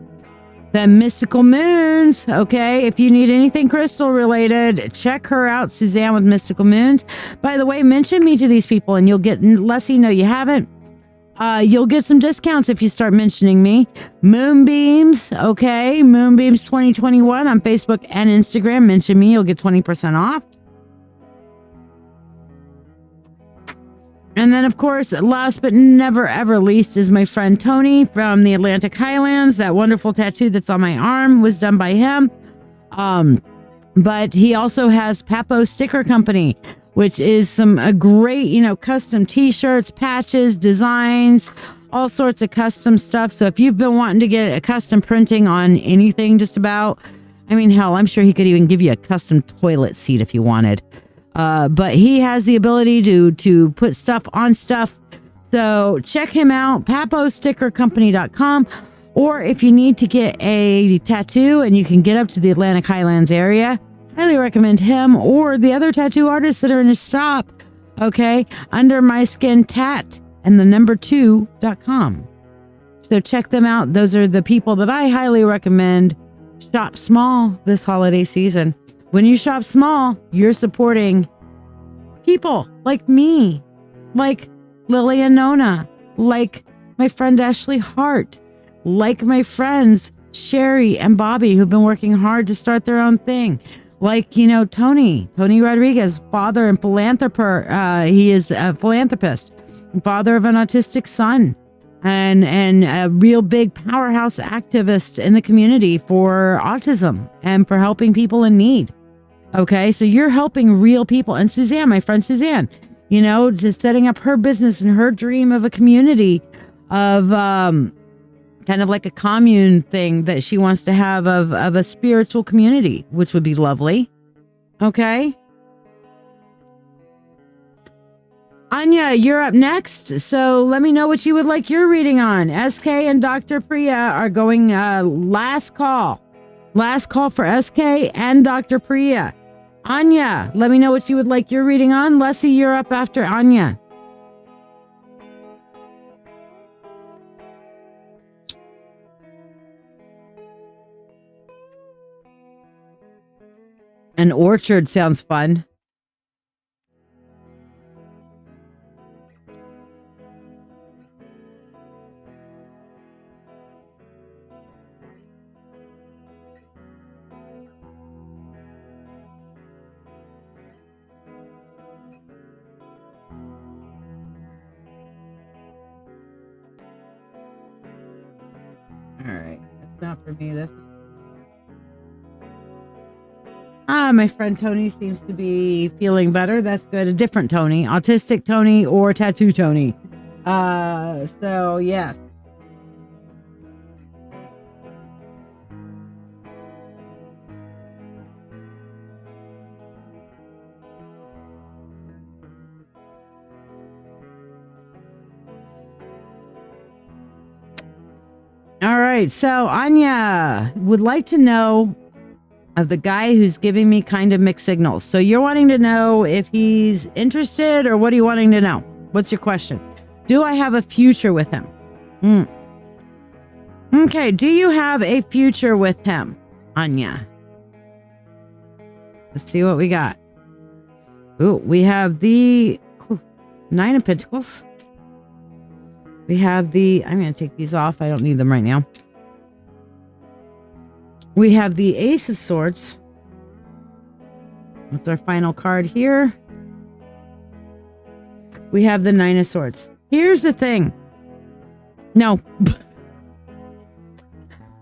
Then Mystical Moons. Okay, if you need anything crystal related, check her out, Suzanne with Mystical Moons. By the way, mention me to these people and you'll get, unless you know you haven't, you'll get some discounts if you start mentioning me. Moonbeams. Okay, Moonbeams 2021 on Facebook and Instagram. Mention me, you'll get 20% off. And then, of course, last but never ever least is my friend Tony from the Atlantic Highlands. That wonderful tattoo that's on my arm was done by him. But he also has Papo Sticker Company, which is a great, custom t-shirts, patches, designs, all sorts of custom stuff. So if you've been wanting to get a custom printing on anything, just about, hell, I'm sure he could even give you a custom toilet seat if you wanted. But he has the ability to put stuff on stuff. So check him out, papostickercompany.com. Or if you need to get a tattoo and you can get up to the Atlantic Highlands area, highly recommend him or the other tattoo artists that are in his shop. Okay. Under My Skin Tat and the number 2.com. So check them out. Those are the people that I highly recommend. Shop small this holiday season. When you shop small, you're supporting people like me, like Lily and Nona, like my friend Ashley Hart, like my friends Sherry and Bobby, who've been working hard to start their own thing. Like, Tony Rodriguez, father and philanthropist. He is a philanthropist, father of an autistic son, and a real big powerhouse activist in the community for autism and for helping people in need. Okay, so you're helping real people. And Suzanne, my friend Suzanne, just setting up her business and her dream of a community of kind of like a commune thing that she wants to have of a spiritual community, which would be lovely. Okay. Anya, you're up next. So let me know what you would like your reading on. SK and Dr. Priya are going last call. Last call for SK and Dr. Priya. Anya, let me know what you would like your reading on. Leslie, you're up after Anya. An orchard sounds fun. All right, that's not for me. That's my friend Tony seems to be feeling better. That's good. A different Tony, autistic Tony or tattoo Tony. So yes. All right. So Anya would like to know of the guy who's giving me kind of mixed signals. So you're wanting to know if he's interested, or what are you wanting to know? What's your question? Do I have a future with him? Okay. Do you have a future with him, Anya? Let's see what we got. Ooh, we have the Nine of Pentacles. We have I'm going to take these off. I don't need them right now. We have the Ace of Swords. That's our final card here. We have the Nine of Swords. Here's the thing. No.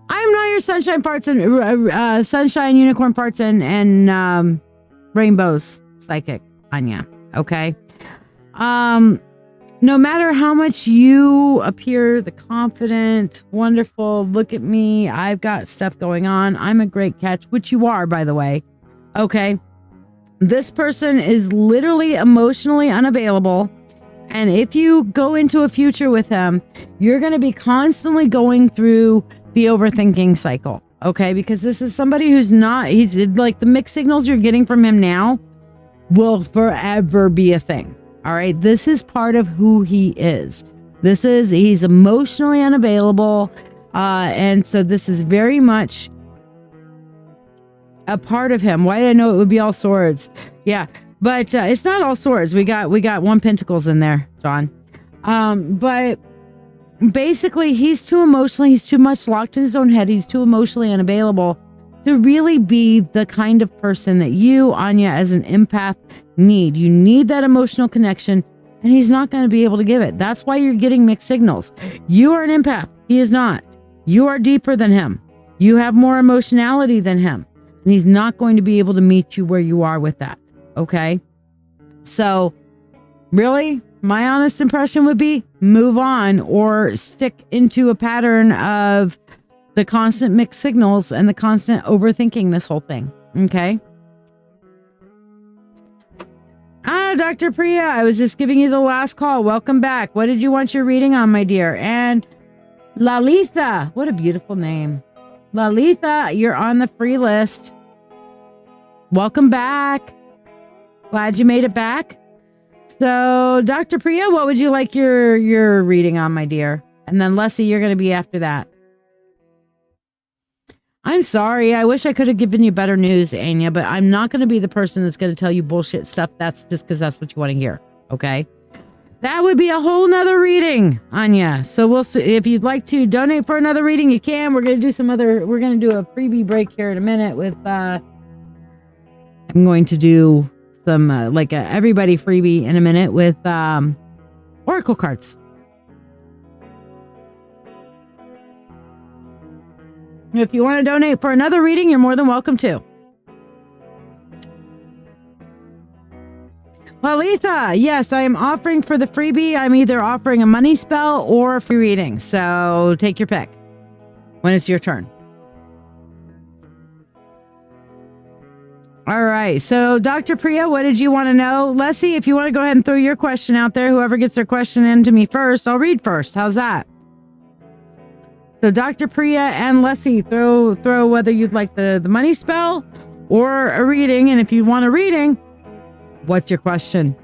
I'm not your sunshine parts and sunshine unicorn parts and rainbows psychic, Anya. Okay. No matter how much you appear the confident, wonderful, look at me, I've got stuff going on, I'm a great catch, which you are, by the way. Okay. This person is literally emotionally unavailable. And if you go into a future with him, you're going to be constantly going through the overthinking cycle. Okay. Because this is somebody who's he's like, the mixed signals you're getting from him now will forever be a thing. All right. This is part of who he is. He's emotionally unavailable. And so this is very much a part of him. Why did I know it would be all swords? Yeah. But it's not all swords. We got 1 pentacles in there, John. But basically he's too much locked in his own head. He's too emotionally unavailable to really be the kind of person that you, Anya, as an empath need. You need that emotional connection, and he's not going to be able to give it. That's why you're getting mixed signals. You are an empath. He is not. You are deeper than him. You have more emotionality than him, and he's not going to be able to meet you where you are with that. Okay? So, really, my honest impression would be move on or stick into a pattern of the constant mixed signals and the constant overthinking this whole thing. Okay? Dr. Priya, I was just giving you the last call. Welcome back. What did you want your reading on, my dear? And Lalitha, what a beautiful name. Lalitha, you're on the free list. Welcome back. Glad you made it back. So, Dr. Priya, what would you like your reading on, my dear? And then Leslie, you're going to be after that. I'm sorry. I wish I could have given you better news, Anya, but I'm not going to be the person that's going to tell you bullshit stuff. That's just because that's what you want to hear. Okay? That would be a whole nother reading, Anya. So we'll see. If you'd like to donate for another reading, you can. We're going to do a freebie break here in a minute with, I'm going to do some, everybody freebie in a minute with, Oracle cards. If you want to donate for another reading, you're more than welcome to. Lalitha, yes, I am offering for the freebie. I'm either offering a money spell or a free reading. So take your pick when it's your turn. All right. So Dr. Priya, what did you want to know? Leslie, if you want to go ahead and throw your question out there, whoever gets their question into me first, I'll read first. How's that? So Dr. Priya and Leslie, throw whether you'd like the money spell or a reading. And if you want a reading, what's your question?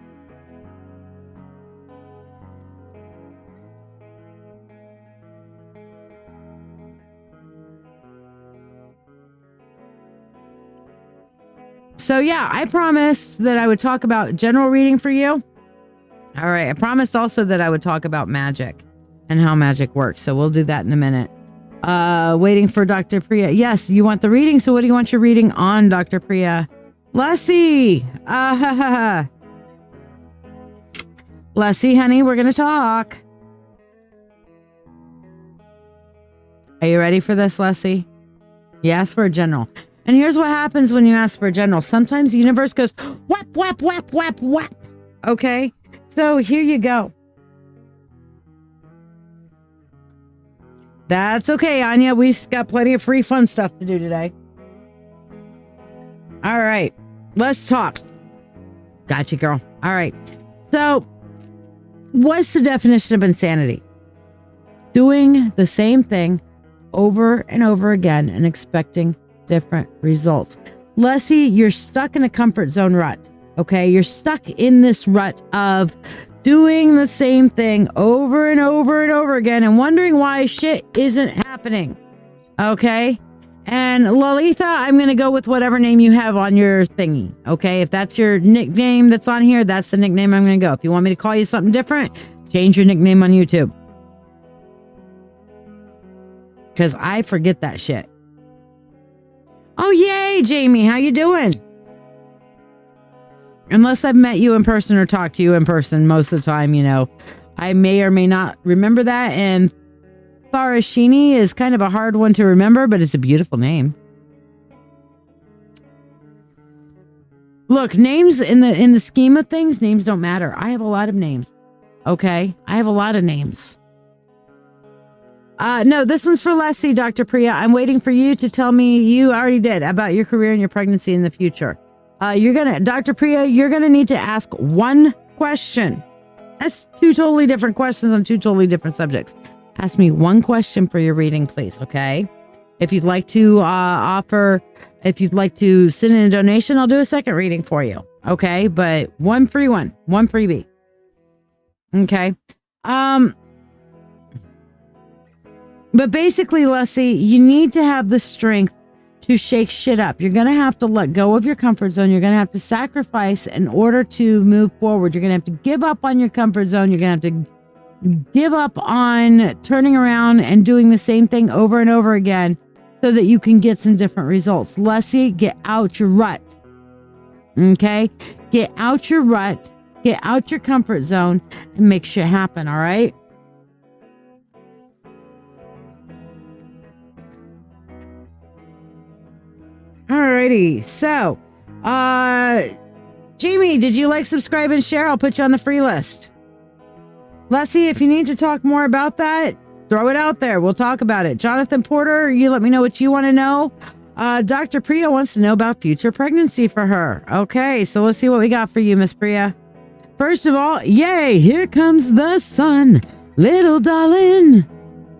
So yeah, I promised that I would talk about general reading for you. All right. I promised also that I would talk about magic and how magic works. So we'll do that in a minute. Waiting for Dr. Priya. Yes, you want the reading. So what do you want your reading on, Dr. Priya? Leslie. Leslie, honey, we're going to talk. Are you ready for this, Leslie? You asked for a general. And here's what happens when you ask for a general. Sometimes the universe goes, whap, whap, whap, whap, whap. Okay? So here you go. That's okay, Anya. We've got plenty of free fun stuff to do today. All right. Let's talk. Gotcha, girl. All right. So, what's the definition of insanity? Doing the same thing over and over again and expecting different results. Leslie, you're stuck in a comfort zone rut. Okay? You're stuck in this rut of doing the same thing over and over and over again and wondering why shit isn't happening. Okay? And Lalitha, I'm going to go with whatever name you have on your thingy. Okay? If that's your nickname that's on here, that's the nickname I'm going to go. If you want me to call you something different, change your nickname on YouTube. Because I forget that shit. Oh, yay, Jamie. How you doing? Unless I've met you in person or talked to you in person most of the time, you know, I may or may not remember that. And Tharashini is kind of a hard one to remember, but it's a beautiful name. Look, names in the scheme of things, names don't matter. I have a lot of names. Okay? I have a lot of names. No, this one's for Leslie, Dr. Priya. I'm waiting for you to tell me, you already did, about your career and your pregnancy in the future. Dr. Priya, you're gonna need to ask one question. That's two totally different questions on two totally different subjects. Ask me one question for your reading, please, okay? If you'd like to send in a donation, I'll do a second reading for you, okay? But one freebie. Okay. But basically, Leslie, you need to have the strength to shake shit up. You're going to have to let go of your comfort zone. You're going to have to sacrifice in order to move forward. You're going to have to give up on your comfort zone. You're going to have to give up on turning around and doing the same thing over and over again so that you can get some different results. Leslie, get out your rut. Okay? Get out your rut. Get out your comfort zone and make shit happen, all right? Alrighty, so, Jamie, did you like, subscribe, and share? I'll put you on the free list. Leslie, if you need to talk more about that, throw it out there. We'll talk about it. Jonathan Porter, you let me know what you want to know. Dr. Priya wants to know about future pregnancy for her. Okay, so let's see what we got for you, Miss Priya. First of all, yay, here comes the sun, little darling.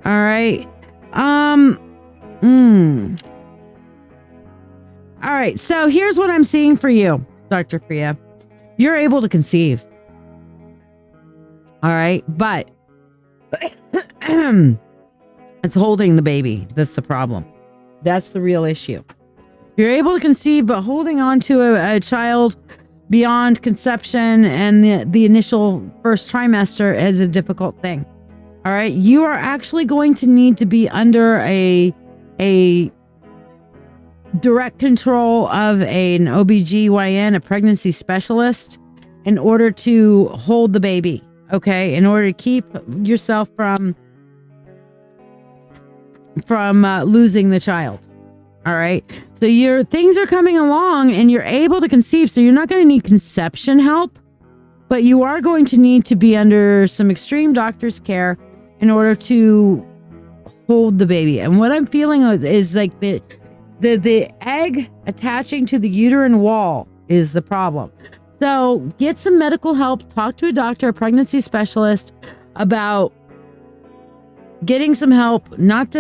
All right. All right, so here's what I'm seeing for you, Dr. Priya. You're able to conceive. All right, but it's holding the baby. That's the problem. That's the real issue. You're able to conceive, but holding on to a child beyond conception and the initial first trimester is a difficult thing. All right, you are actually going to need to be under a direct control of an OBGYN, a pregnancy specialist, in order to hold the baby, okay? In order to keep yourself from losing the child, all right? So your things are coming along and you're able to conceive, so you're not going to need conception help, but you are going to need to be under some extreme doctor's care in order to hold the baby. And what I'm feeling is like the egg attaching to the uterine wall is the problem. So get some medical help, talk to a doctor, a pregnancy specialist about getting some help, not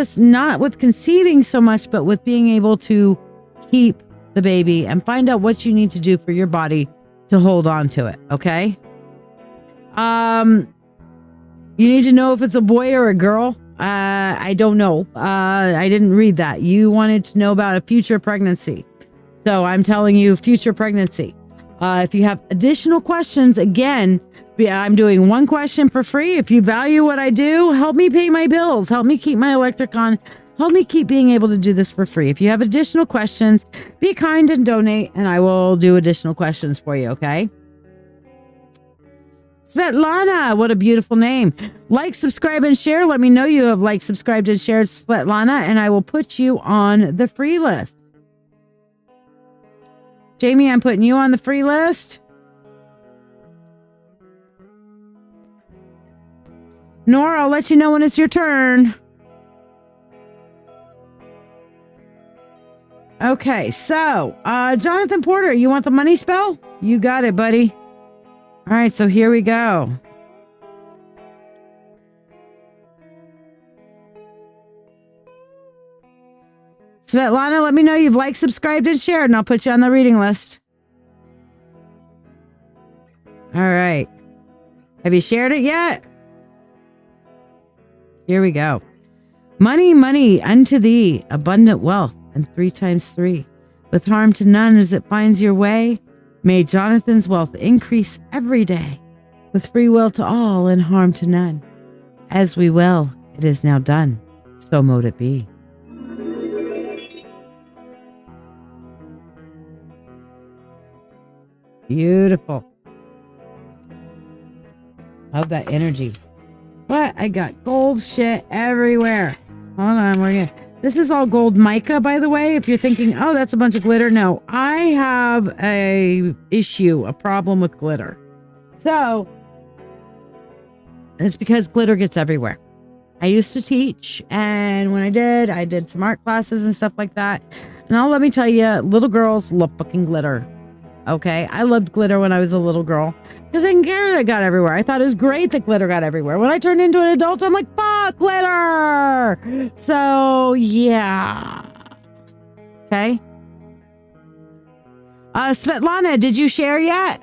with conceiving so much, but with being able to keep the baby, and find out what you need to do for your body to hold on to it. Okay. You need to know if it's a boy or a girl. I don't know. I didn't read that. You wanted to know about a future pregnancy. So I'm telling you future pregnancy. If you have additional questions, again, I'm doing one question for free. If you value what I do, help me pay my bills. Help me keep my electric on. Help me keep being able to do this for free. If you have additional questions, be kind and donate, and I will do additional questions for you, okay? Svetlana, what a beautiful name. Like, subscribe, and share. Let me know you have liked, subscribed, and shared, Svetlana, and I will put you on the free list. Jamie, I'm putting you on the free list. Nora, I'll let you know when it's your turn. Okay, so, Jonathan Porter, you want the money spell? You got it, buddy. All right, so here we go. Svetlana, let me know you've liked, subscribed, and shared, and I'll put you on the reading list. All right. Have you shared it yet? Here we go. Money, money unto thee, abundant wealth, and 3 times 3. With harm to none as it finds your way. May Jonathan's wealth increase every day, with free will to all and harm to none. As we will, it is now done. So mote it be. Beautiful. Love that energy. What? I got gold shit everywhere. Hold on, this is all gold mica, by the way. If you're thinking, oh, that's a bunch of glitter. No, I have a problem with glitter. So it's because glitter gets everywhere. I used to teach, and when I did some art classes and stuff like that. And let me tell you, little girls love fucking glitter. Okay, I loved glitter when I was a little girl because I didn't care that it got everywhere. I thought it was great that glitter got everywhere. When I turned into an adult, I'm like, fuck glitter. So yeah. Okay. Svetlana, did you share yet?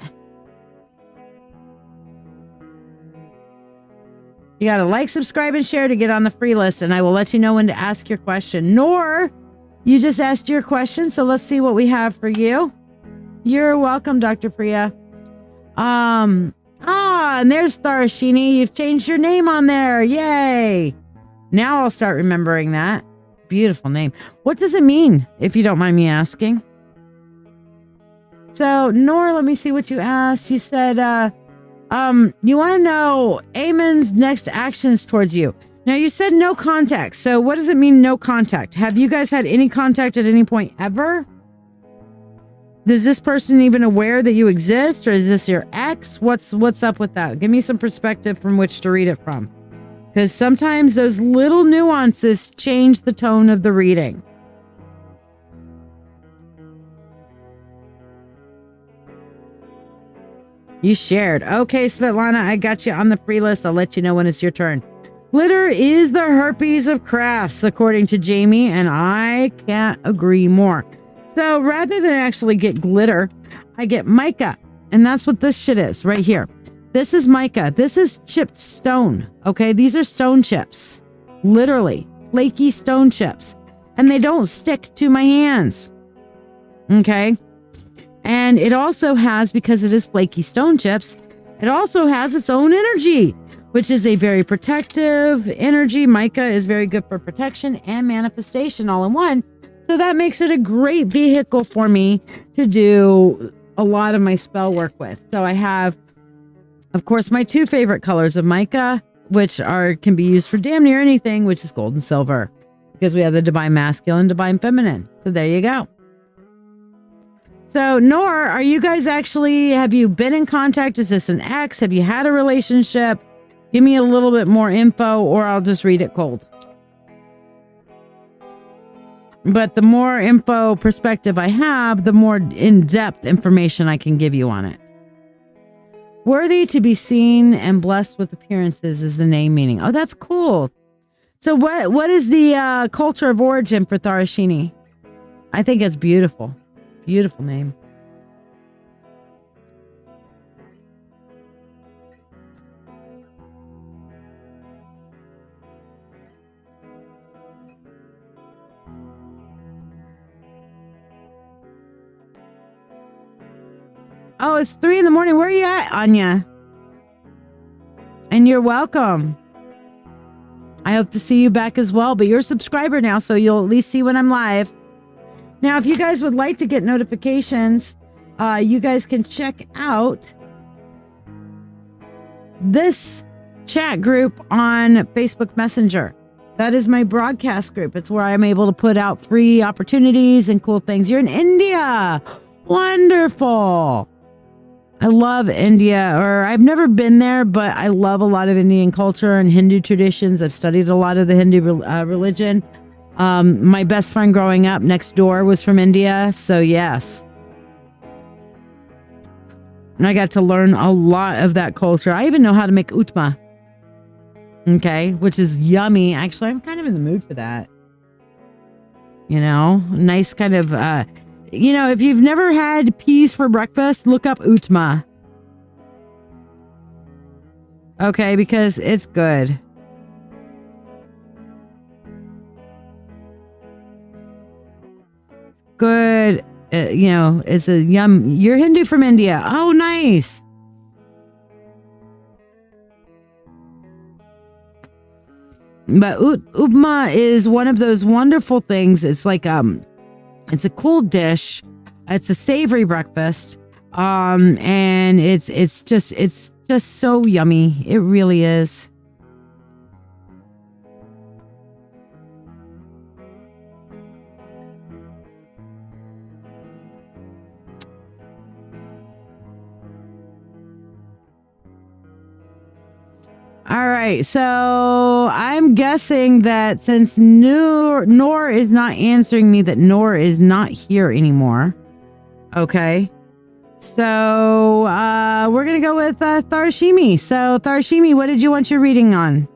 You got to like, subscribe, and share to get on the free list, and I will let you know when to ask your question. Nor, you just asked your question, so let's see what we have for you. You're welcome, Dr. Priya. And there's Tharashini. You've changed your name on there. Yay. Now I'll start remembering that. Beautiful name. What does it mean, if you don't mind me asking? So, Nora, let me see what you asked. You said, you want to know Eamon's next actions towards you. Now, you said no contact. So, what does it mean, no contact? Have you guys had any contact at any point ever? Is this person even aware that you exist, or is this your ex? What's up with that? Give me some perspective from which to read it from. Because sometimes those little nuances change the tone of the reading. You shared. Okay, Svetlana, I got you on the free list. I'll let you know when it's your turn. Glitter is the herpes of crafts, according to Jamie, and I can't agree more. So rather than actually get glitter, I get mica. And that's what this shit is right here. This is mica. This is chipped stone. Okay, these are stone chips. Literally, flaky stone chips. And they don't stick to my hands. Okay. And it also has, because it is flaky stone chips, it also has its own energy, which is a very protective energy. Mica is very good for protection and manifestation all in one. So that makes it a great vehicle for me to do a lot of my spell work with. So I have, of course, my two favorite colors of mica, which can be used for damn near anything, which is gold and silver, because we have the divine masculine, divine feminine. So there you go. So, Nor, are you guys have you been in contact? Is this an ex? Have you had a relationship? Give me a little bit more info, or I'll just read it cold. But the more info perspective I have, the more in-depth information I can give you on it. Worthy to be seen and blessed with appearances is the name meaning. Oh, that's cool. So what is the culture of origin for Tharashini? I think it's beautiful. Beautiful name. Oh, it's 3 in the morning. Where are you at, Anya? And you're welcome. I hope to see you back as well, but you're a subscriber now, so you'll at least see when I'm live. Now, if you guys would like to get notifications, you guys can check out this chat group on Facebook Messenger. That is my broadcast group. It's where I'm able to put out free opportunities and cool things. You're in India. Wonderful. I love India, or I've never been there, but I love a lot of Indian culture and Hindu traditions. I've studied a lot of the Hindu religion. My best friend growing up next door was from India. So yes. And I got to learn a lot of that culture. I even know how to make utma. Okay. Which is yummy. Actually, I'm kind of in the mood for that. You know, nice kind of, if you've never had peas for breakfast, look up utma. Okay. Because it's good. Good. It's a yum. You're Hindu from India. Oh, nice. But upma is one of those wonderful things. It's like, it's a cool dish. It's a savory breakfast. And it's just so yummy. It really is. All right, so I'm guessing that since Nor is not answering me, that Nor is not here anymore. Okay, so we're gonna go with Tharashimi. So Tharashimi, what did you want your reading on?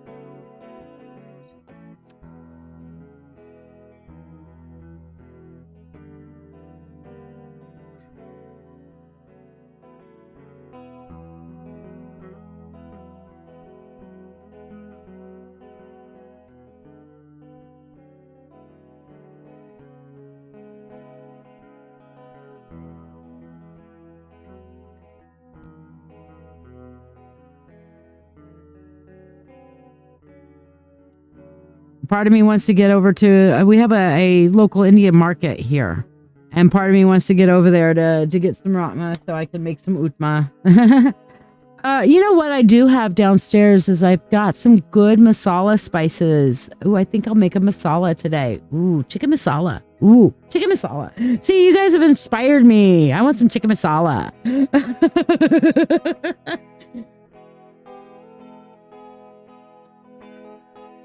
part of me wants to get over to, we have a local Indian market here. And part of me wants to get over there to get some ratma so I can make some utma. You know what I do have downstairs is I've got some good masala spices. Ooh, I think I'll make a masala today. Ooh, chicken masala. Ooh, chicken masala. See, you guys have inspired me. I want some chicken masala.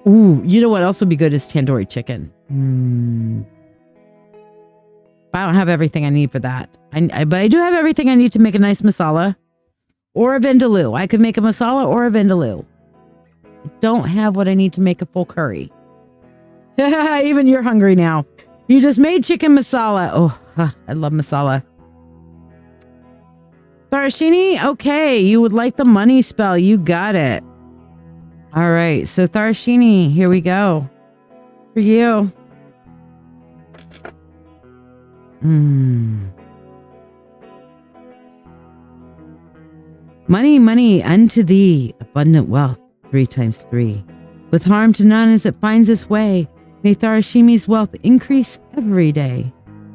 Ooh, you know what else would be good is tandoori chicken. But I don't have everything I need for that. But I do have everything I need to make a nice masala. Or a vindaloo. I could make a masala or a vindaloo. I don't have what I need to make a full curry. Even you're hungry now. You just made chicken masala. Oh, I love masala. Tharashini, okay. You would like the money spell. You got it. All right. So Tharashini, here we go. For you. Money, money unto thee, abundant wealth, 3 times 3. With harm to none as it finds its way, may Tharashimi's wealth increase every day.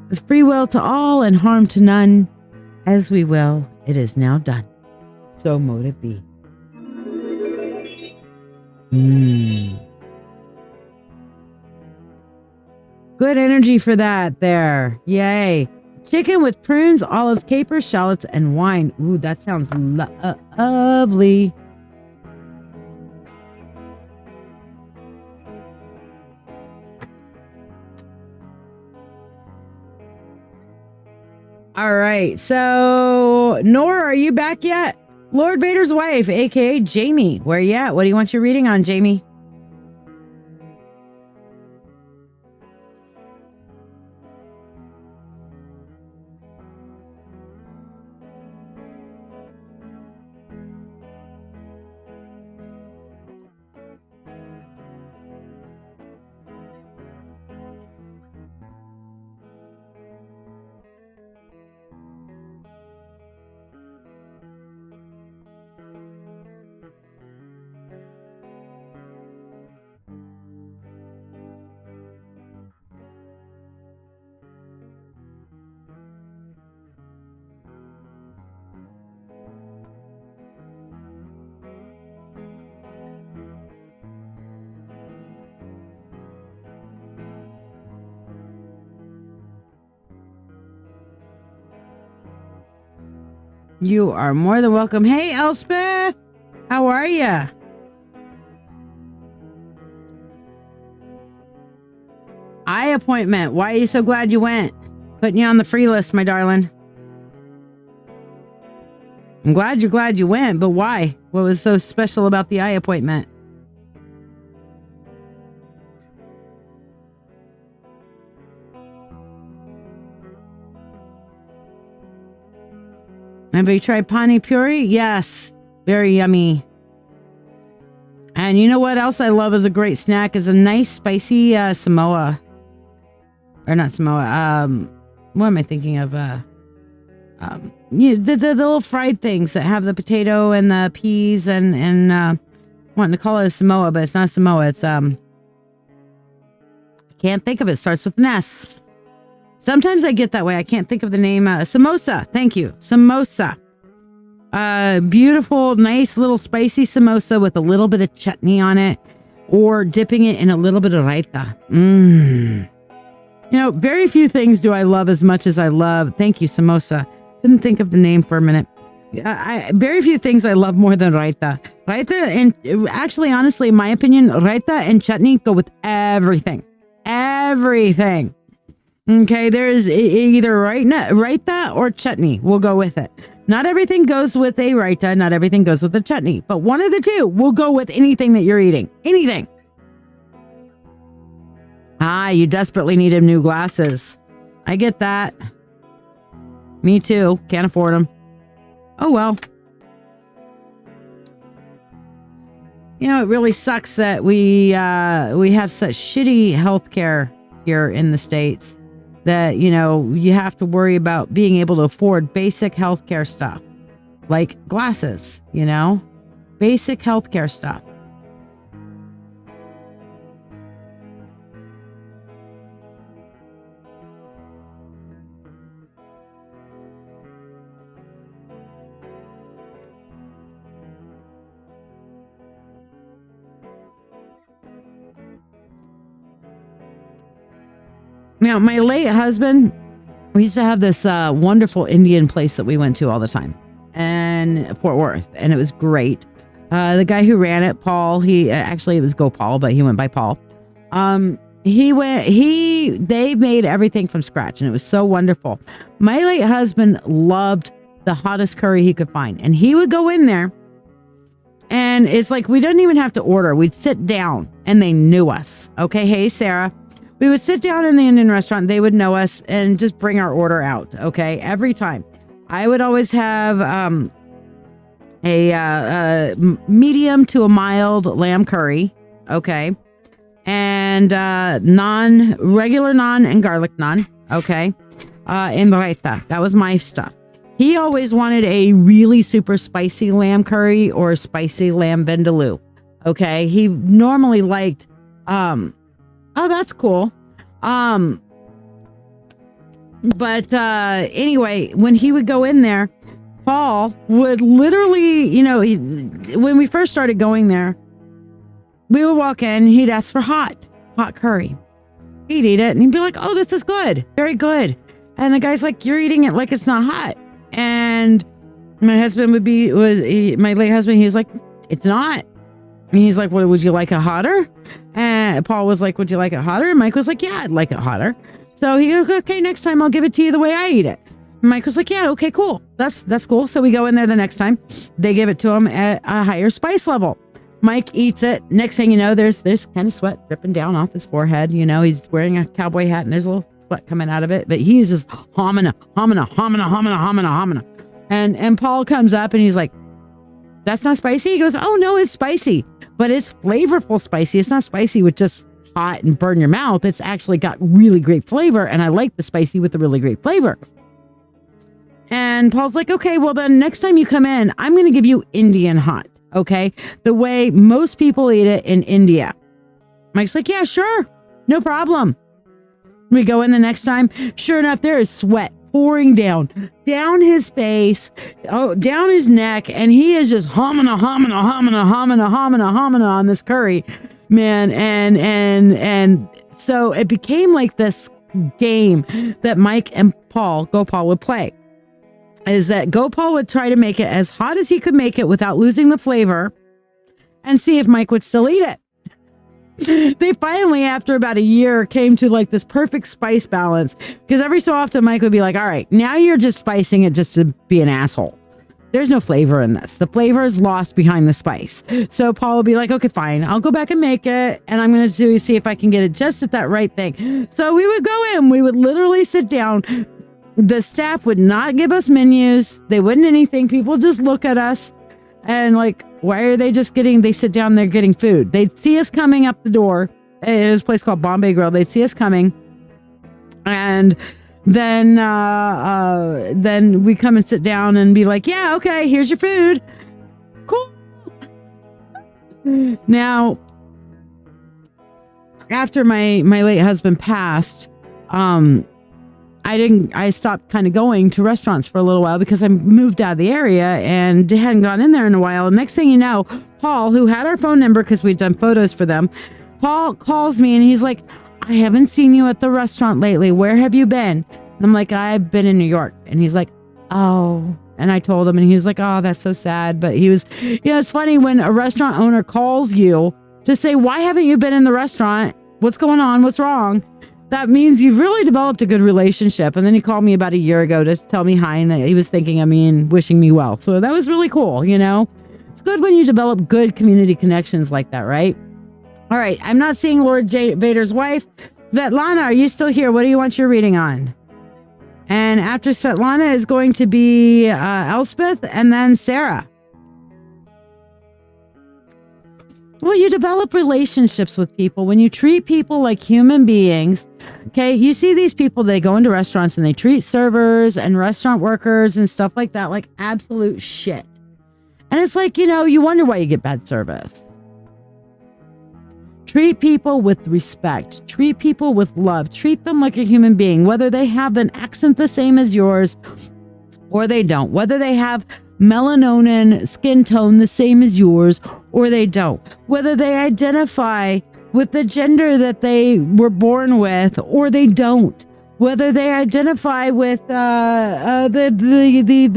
With free will to all and harm to none, as we will, it is now done. So mote it be. Good energy for that there. Yay. Chicken with prunes, olives, capers, shallots, and wine. Ooh, that sounds lovely. All right. So, Nora, are you back yet? Lord Vader's wife, aka Jamie. Where you at? What do you want your reading on, Jamie? You are more than welcome. Hey, Elspeth. How are ya? Eye appointment. Why are you so glad you went? Putting you on the free list, my darling. I'm glad you went, but why? What was so special about the eye appointment? Have you tried pani puri? Yes. Very yummy. And you know what else I love as a great snack is a nice spicy Samoa. Or not Samoa. What am I thinking of? The little fried things that have the potato and the peas and wanting to call it a Samoa, but it's not Samoa. It's I can't think of it. Starts with an S. Sometimes I get that way. I can't think of the name. Samosa. Thank you. Samosa. Beautiful, nice little spicy samosa with a little bit of chutney on it, or dipping it in a little bit of raita. You know, very few things do I love as much as I love. Thank you, samosa. Couldn't think of the name for a minute. Very few things I love more than raita. Raita, and actually, honestly, in my opinion, raita and chutney go with everything. Everything. Okay, there's either raita or chutney. We'll go with it. Not everything goes with a raita. Not everything goes with a chutney. But one of the two will go with anything that you're eating. Anything. Ah, you desperately needed new glasses. I get that. Me too. Can't afford them. Oh, well. You know, it really sucks that we have such shitty healthcare here in the States. That, you know, you have to worry about being able to afford basic healthcare stuff. Like glasses, you know? Basic healthcare stuff. Now, my late husband, we used to have this wonderful Indian place that we went to all the time in Fort Worth, and it was great. The guy who ran it, Paul, it was Gopal, but he went by Paul. They made everything from scratch, and it was so wonderful. My late husband loved the hottest curry he could find, and he would go in there, and it's like we didn't even have to order. We'd sit down, and they knew us. Okay, hey Sarah, we would sit down in the Indian restaurant. They would know us and just bring our order out. Okay, every time. I would always have a medium to a mild lamb curry. Okay. And regular naan and garlic naan. Okay. And raita. That was my stuff. He always wanted a really super spicy lamb curry or spicy lamb vindaloo. Okay. He normally liked, oh, that's cool. But anyway, when he would go in there, Paul would literally, when we first started going there, we would walk in, he'd ask for hot curry. He'd eat it and he'd be like, oh, this is good. Very good. And the guy's like, you're eating it like it's not hot. And my husband my late husband, he was like, it's not. And he's like, well, would you like it hotter? And Paul was like, would you like it hotter? And Mike was like, yeah, I'd like it hotter. So he goes, okay, next time I'll give it to you the way I eat it. And Mike was like, yeah, okay, cool. That's cool. So we go in there the next time. They give it to him at a higher spice level. Mike eats it. Next thing you know, there's kind of sweat dripping down off his forehead. He's wearing a cowboy hat and there's a little sweat coming out of it. But he's just homina. And Paul comes up and he's like, that's not spicy? He goes, oh, no, it's spicy. But it's flavorful spicy. It's not spicy with just hot and burn your mouth. It's actually got really great flavor. And I like the spicy with the really great flavor. And Paul's like, okay, well then next time you come in, I'm going to give you Indian hot. Okay. The way most people eat it in India. Mike's like, yeah, sure. No problem. We go in the next time. Sure enough, there is sweat pouring down his face, down his neck. And he is just homina on this curry, man. And so it became like this game that Mike and Gopal would play. Is that Gopal would try to make it as hot as he could make it without losing the flavor and see if Mike would still eat it. They finally, after about a year, came to like this perfect spice balance because every so often Mike would be like, all right, now you're just spicing it just to be an asshole. There's no flavor in this. The flavor is lost behind the spice. So Paul would be like, okay, fine. I'll go back and make it. And I'm going to see if I can get it just at that right thing. So we would go in, we would literally sit down. The staff would not give us menus. They wouldn't anything. People just look at us and like, why are they they sit down there getting food. They'd see us coming up the door. It was a place called Bombay Grill. They'd see us coming. And then we come and sit down and be like, yeah, okay, here's your food. Cool. Now, after my late husband passed, I stopped kind of going to restaurants for a little while because I moved out of the area and hadn't gone in there in a while. And next thing you know, Paul, who had our phone number because we'd done photos for them, Paul calls me and he's like, I haven't seen you at the restaurant lately. Where have you been? And I'm like, I've been in New York. And he's like, oh. And I told him and he was like, oh, that's so sad. But he was, it's funny when a restaurant owner calls you to say, why haven't you been in the restaurant? What's going on? What's wrong? That means you've really developed a good relationship. And then he called me about a year ago to tell me hi. And he was thinking of me and wishing me well. So that was really cool. It's good when you develop good community connections like that, right? All right. I'm not seeing Lord Vader's wife. Svetlana, are you still here? What do you want your reading on? And after Svetlana is going to be Elspeth and then Sarah. Well, you develop relationships with people when you treat people like human beings. Okay, you see these people, they go into restaurants and they treat servers and restaurant workers and stuff like that like absolute shit. And it's like, you wonder why you get bad service. Treat people with respect. Treat people with love. Treat them like a human being, whether they have an accent the same as yours or they don't. Whether they have melanonin skin tone the same as yours or they don't. Whether they identify with the gender that they were born with, or they don't. Whether they identify with the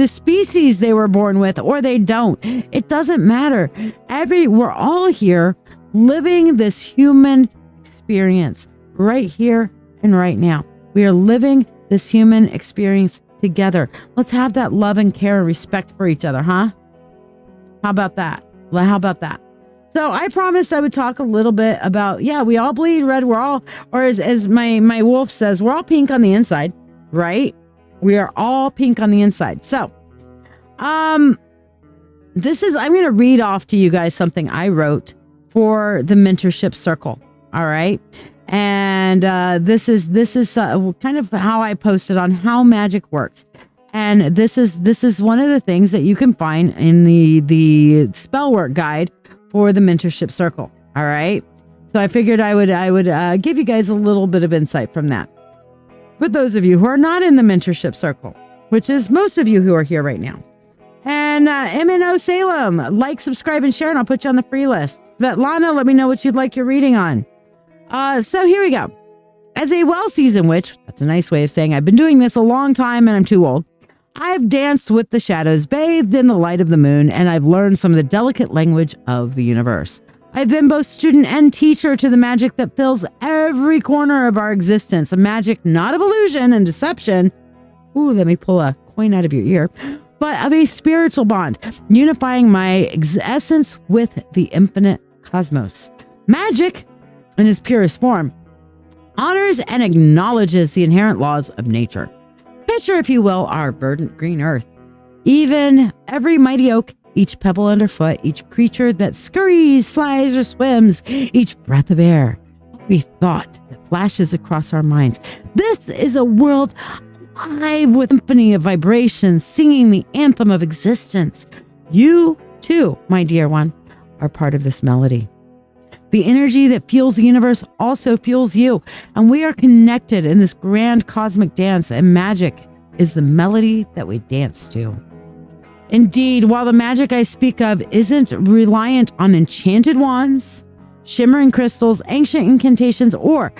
species they were born with, or they don't. It doesn't matter. We're all here living this human experience right here and right now. We are living this human experience together. Let's have that love and care and respect for each other, huh? How about that? How about that? So I promised I would talk a little bit about, we all bleed red. We're all, or as my wolf says, we're all pink on the inside, right? We are all pink on the inside. So, I'm going to read off to you guys something I wrote for the mentorship circle. All right. And this is kind of how I posted on how magic works. And this is one of the things that you can find in the spell work guide for the mentorship circle. All right. So I figured I would give you guys a little bit of insight from that. For those of you who are not in the mentorship circle, which is most of you who are here right now. And MNO Salem, like, subscribe, and share, and I'll put you on the free list. Svetlana, let me know what you'd like your reading on. So here we go. As a well-seasoned witch, that's a nice way of saying I've been doing this a long time and I'm too old. I've danced with the shadows, bathed in the light of the moon, and I've learned some of the delicate language of the universe. I've been both student and teacher to the magic that fills every corner of our existence, a magic not of illusion and deception. Ooh, let me pull a coin out of your ear. But of a spiritual bond, unifying my essence with the infinite cosmos. Magic, in its purest form, honors and acknowledges the inherent laws of nature. Picture, if you will, our verdant green earth. Even every mighty oak, each pebble underfoot, each creature that scurries, flies, or swims, each breath of air, every thought that flashes across our minds. This is a world alive with a symphony of vibrations, singing the anthem of existence. You, too, my dear one, are part of this melody. The energy that fuels the universe also fuels you, and we are connected in this grand cosmic dance, and magic is the melody that we dance to. Indeed, while the magic I speak of isn't reliant on enchanted wands, shimmering crystals, ancient incantations, or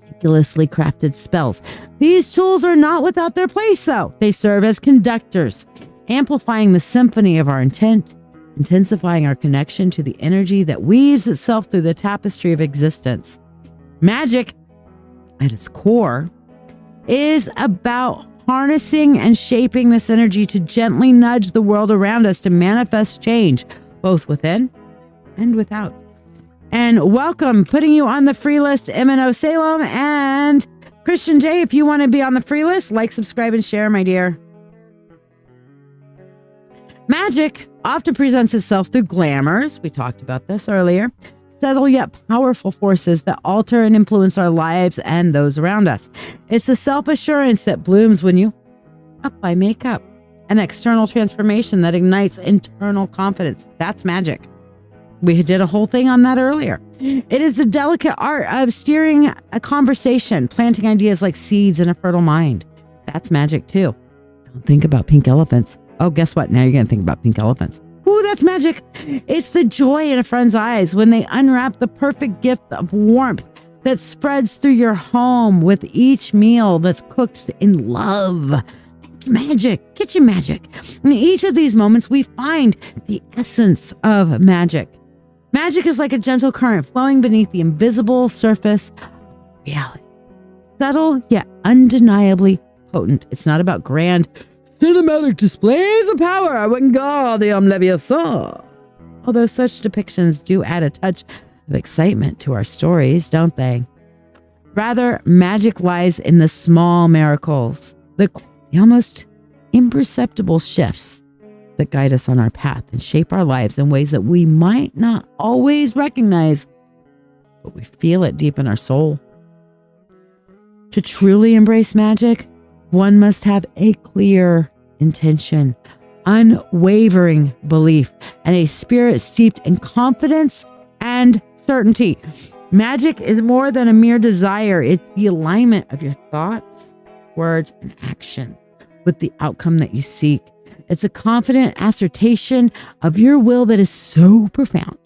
meticulously crafted spells, these tools are not without their place, though. They serve as conductors, amplifying the symphony of our intent, intensifying our connection to the energy that weaves itself through the tapestry of existence. Magic, at its core, is about harnessing and shaping this energy to gently nudge the world around us to manifest change, both within and without. And welcome, putting you on the free list, MNO Salem, and Christian J, if you want to be on the free list, like, subscribe, and share, my dear. Magic often presents itself through glamours. We talked about this earlier. Subtle yet powerful forces that alter and influence our lives and those around us. It's the self-assurance that blooms when you apply makeup. An external transformation that ignites internal confidence. That's magic. We did a whole thing on that earlier. It is the delicate art of steering a conversation, planting ideas like seeds in a fertile mind. That's magic too. Don't think about pink elephants. Oh, guess what? Now you're going to think about pink elephants. Ooh, that's magic. It's the joy in a friend's eyes when they unwrap the perfect gift of warmth that spreads through your home with each meal that's cooked in love. It's magic, kitchen magic. In each of these moments, we find the essence of magic. Magic is like a gentle current flowing beneath the invisible surface of reality. Subtle yet undeniably potent. It's not about grand cinematic displays of power, Wingardium Leviosa. Although such depictions do add a touch of excitement to our stories, don't they? Rather, magic lies in the small miracles, the almost imperceptible shifts that guide us on our path and shape our lives in ways that we might not always recognize, but we feel it deep in our soul. To truly embrace magic, one must have a clear intention, unwavering belief, and a spirit steeped in confidence and certainty. Magic is more than a mere desire. It's the alignment of your thoughts, words, and actions with the outcome that you seek. It's a confident assertion of your will that is so profound,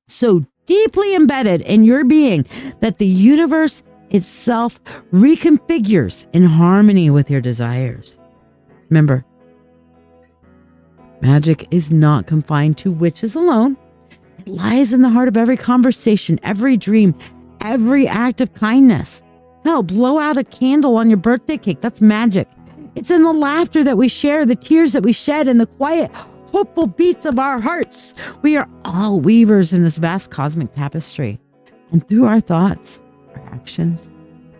so deeply embedded in your being that the universe itself reconfigures in harmony with your desires. Remember, magic is not confined to witches alone. It lies in the heart of every conversation, every dream, every act of kindness. Hell, blow out a candle on your birthday cake. That's magic. It's in the laughter that we share, the tears that we shed, and the quiet, hopeful beats of our hearts. We are all weavers in this vast cosmic tapestry. And through our thoughts, our actions,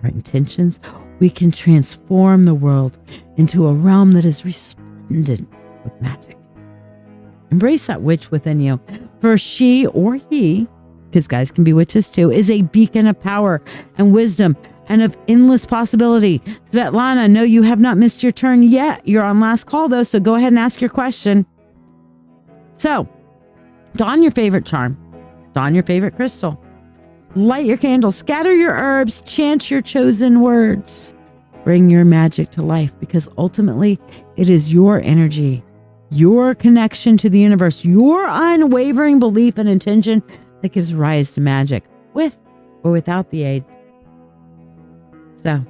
our intentions, we can transform the world into a realm that is resplendent with magic. Embrace that witch within you. For she or he, because guys can be witches too, is a beacon of power and wisdom and of endless possibility. Svetlana, no, you have not missed your turn yet. You're on last call though, so go ahead and ask your question. So, don your favorite charm. Don your favorite crystal. Light your candle. Scatter your herbs. Chant your chosen words. Bring your magic to life, because ultimately it is your energy, your connection to the universe, your unwavering belief and intention that gives rise to magic, with or without the aid. So,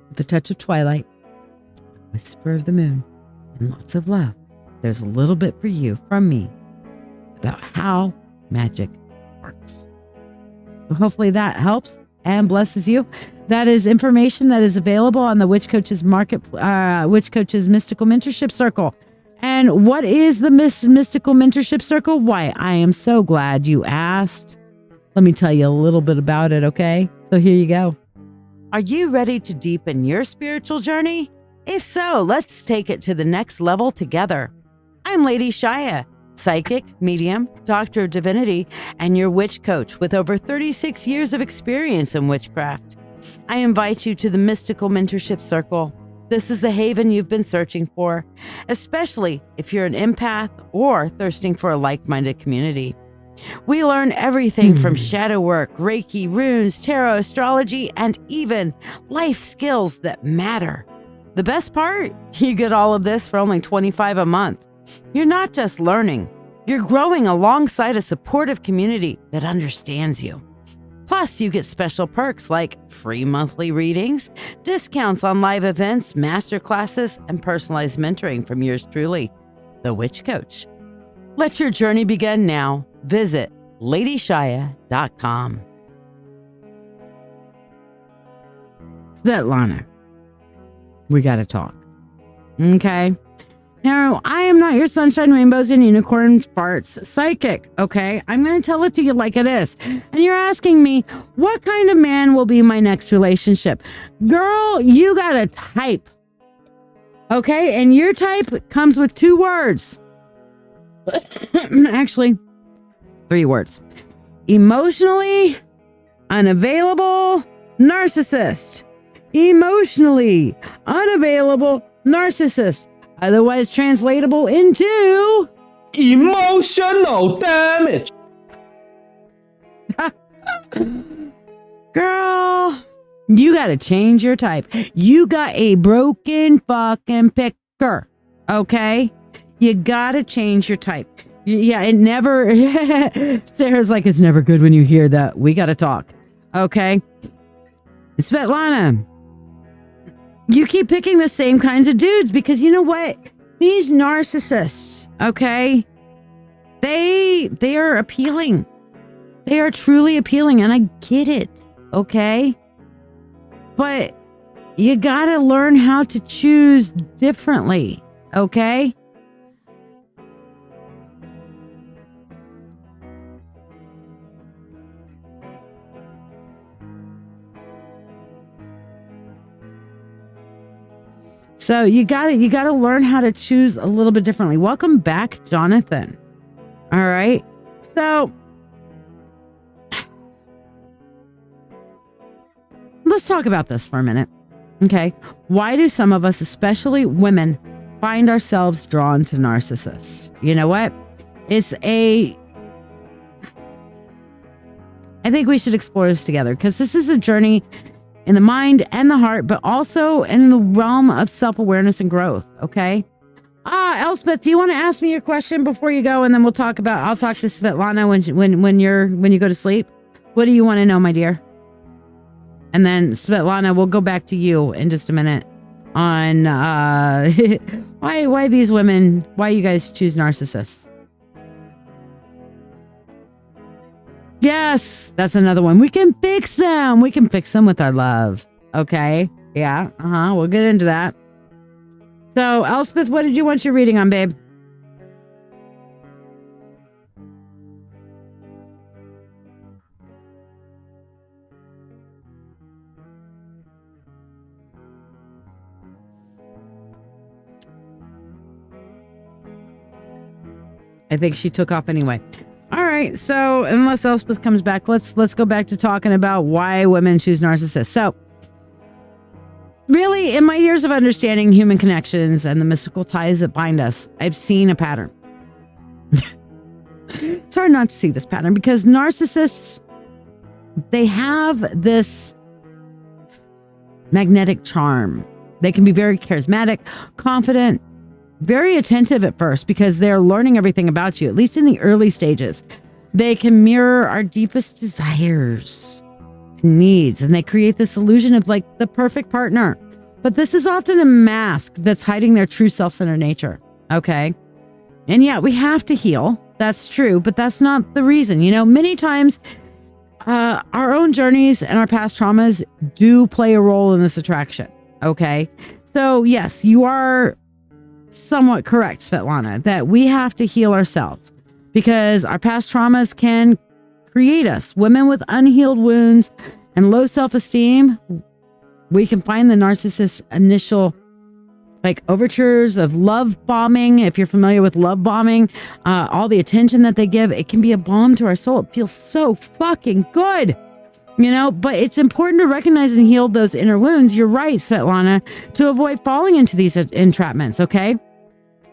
with the touch of twilight, whisper of the moon, and lots of love, there's a little bit for you from me about how magic works. So hopefully that helps and blesses you. That is information that is available on the Witch Coach's Witch Coach's Mystical Mentorship Circle. And what is the Mystical Mentorship Circle? Why, I am so glad you asked. Let me tell you a little bit about it, okay? So here you go. Are you ready to deepen your spiritual journey? If so, let's take it to the next level together. I'm Lady Shiya, psychic, medium, doctor of divinity, and your witch coach with over 36 years of experience in witchcraft. I invite you to the Mystical Mentorship Circle. This is the haven you've been searching for, especially if you're an empath or thirsting for a like-minded community. We learn everything from shadow work, Reiki, runes, tarot, astrology, and even life skills that matter. The best part? You get all of this for only $25 a month. You're not just learning, you're growing alongside a supportive community that understands you. Plus, you get special perks like free monthly readings, discounts on live events, masterclasses, and personalized mentoring from yours truly, the Witch Coach. Let your journey begin now. Visit ladyshiya.com. Svetlana, we got to talk. Okay? Now, I am not your sunshine, rainbows, and unicorn farts psychic, okay? I'm going to tell it to you like it is. And you're asking me, what kind of man will be my next relationship? Girl, you got to type, okay? And your type comes with 2 words. Actually, 3 words. Emotionally unavailable narcissist. Emotionally unavailable narcissist. Otherwise translatable into emotional damage. Girl, you got to change your type. You got a broken fucking picker, okay? You got to change your type. Yeah, it never... Sarah's like, it's never good when you hear that. We got to talk, okay? Svetlana, you keep picking the same kinds of dudes because you know what? These narcissists, okay? They are appealing. They are truly appealing, and I get it, okay? But you gotta learn how to choose differently, okay? So you gotta learn how to choose a little bit differently. Welcome back, Jonathan. All right. So let's talk about this for a minute. Okay. Why do some of us, especially women, find ourselves drawn to narcissists? You know what? I think we should explore this together because this is a journey in the mind and the heart, but also in the realm of self-awareness and growth, okay? Elspeth, do you want to ask me your question before you go, and then I'll talk to Svetlana when you go to sleep? What do you want to know, my dear? And then Svetlana, we'll go back to you in just a minute on why these women, why you guys choose narcissists. Yes, that's another one. We can fix them. We can fix them with our love. Okay. Yeah. We'll get into that. So, Elspeth, what did you want your reading on, babe? I think she took off anyway. All right. So, unless Elspeth comes back, let's go back to talking about why women choose narcissists. So, really, in my years of understanding human connections and the mystical ties that bind us, I've seen a pattern. It's hard not to see this pattern because narcissists, they have this magnetic charm. They can be very charismatic, confident, very attentive at first because they're learning everything about you, at least in the early stages. They can mirror our deepest desires, needs, and they create this illusion of like the perfect partner. But this is often a mask that's hiding their true self-centered nature. Okay. And yeah, we have to heal. That's true, but that's not the reason. You know, many times our own journeys and our past traumas do play a role in this attraction. Okay. So yes, you are somewhat correct, Svetlana, that we have to heal ourselves because our past traumas can create us. Women with unhealed wounds and low self-esteem, we can find the narcissist's initial like overtures of love bombing. If you're familiar with love bombing, all the attention that they give, it can be a balm to our soul. It feels so fucking good, you know, but it's important to recognize and heal those inner wounds. You're right, Svetlana, to avoid falling into these entrapments. Okay.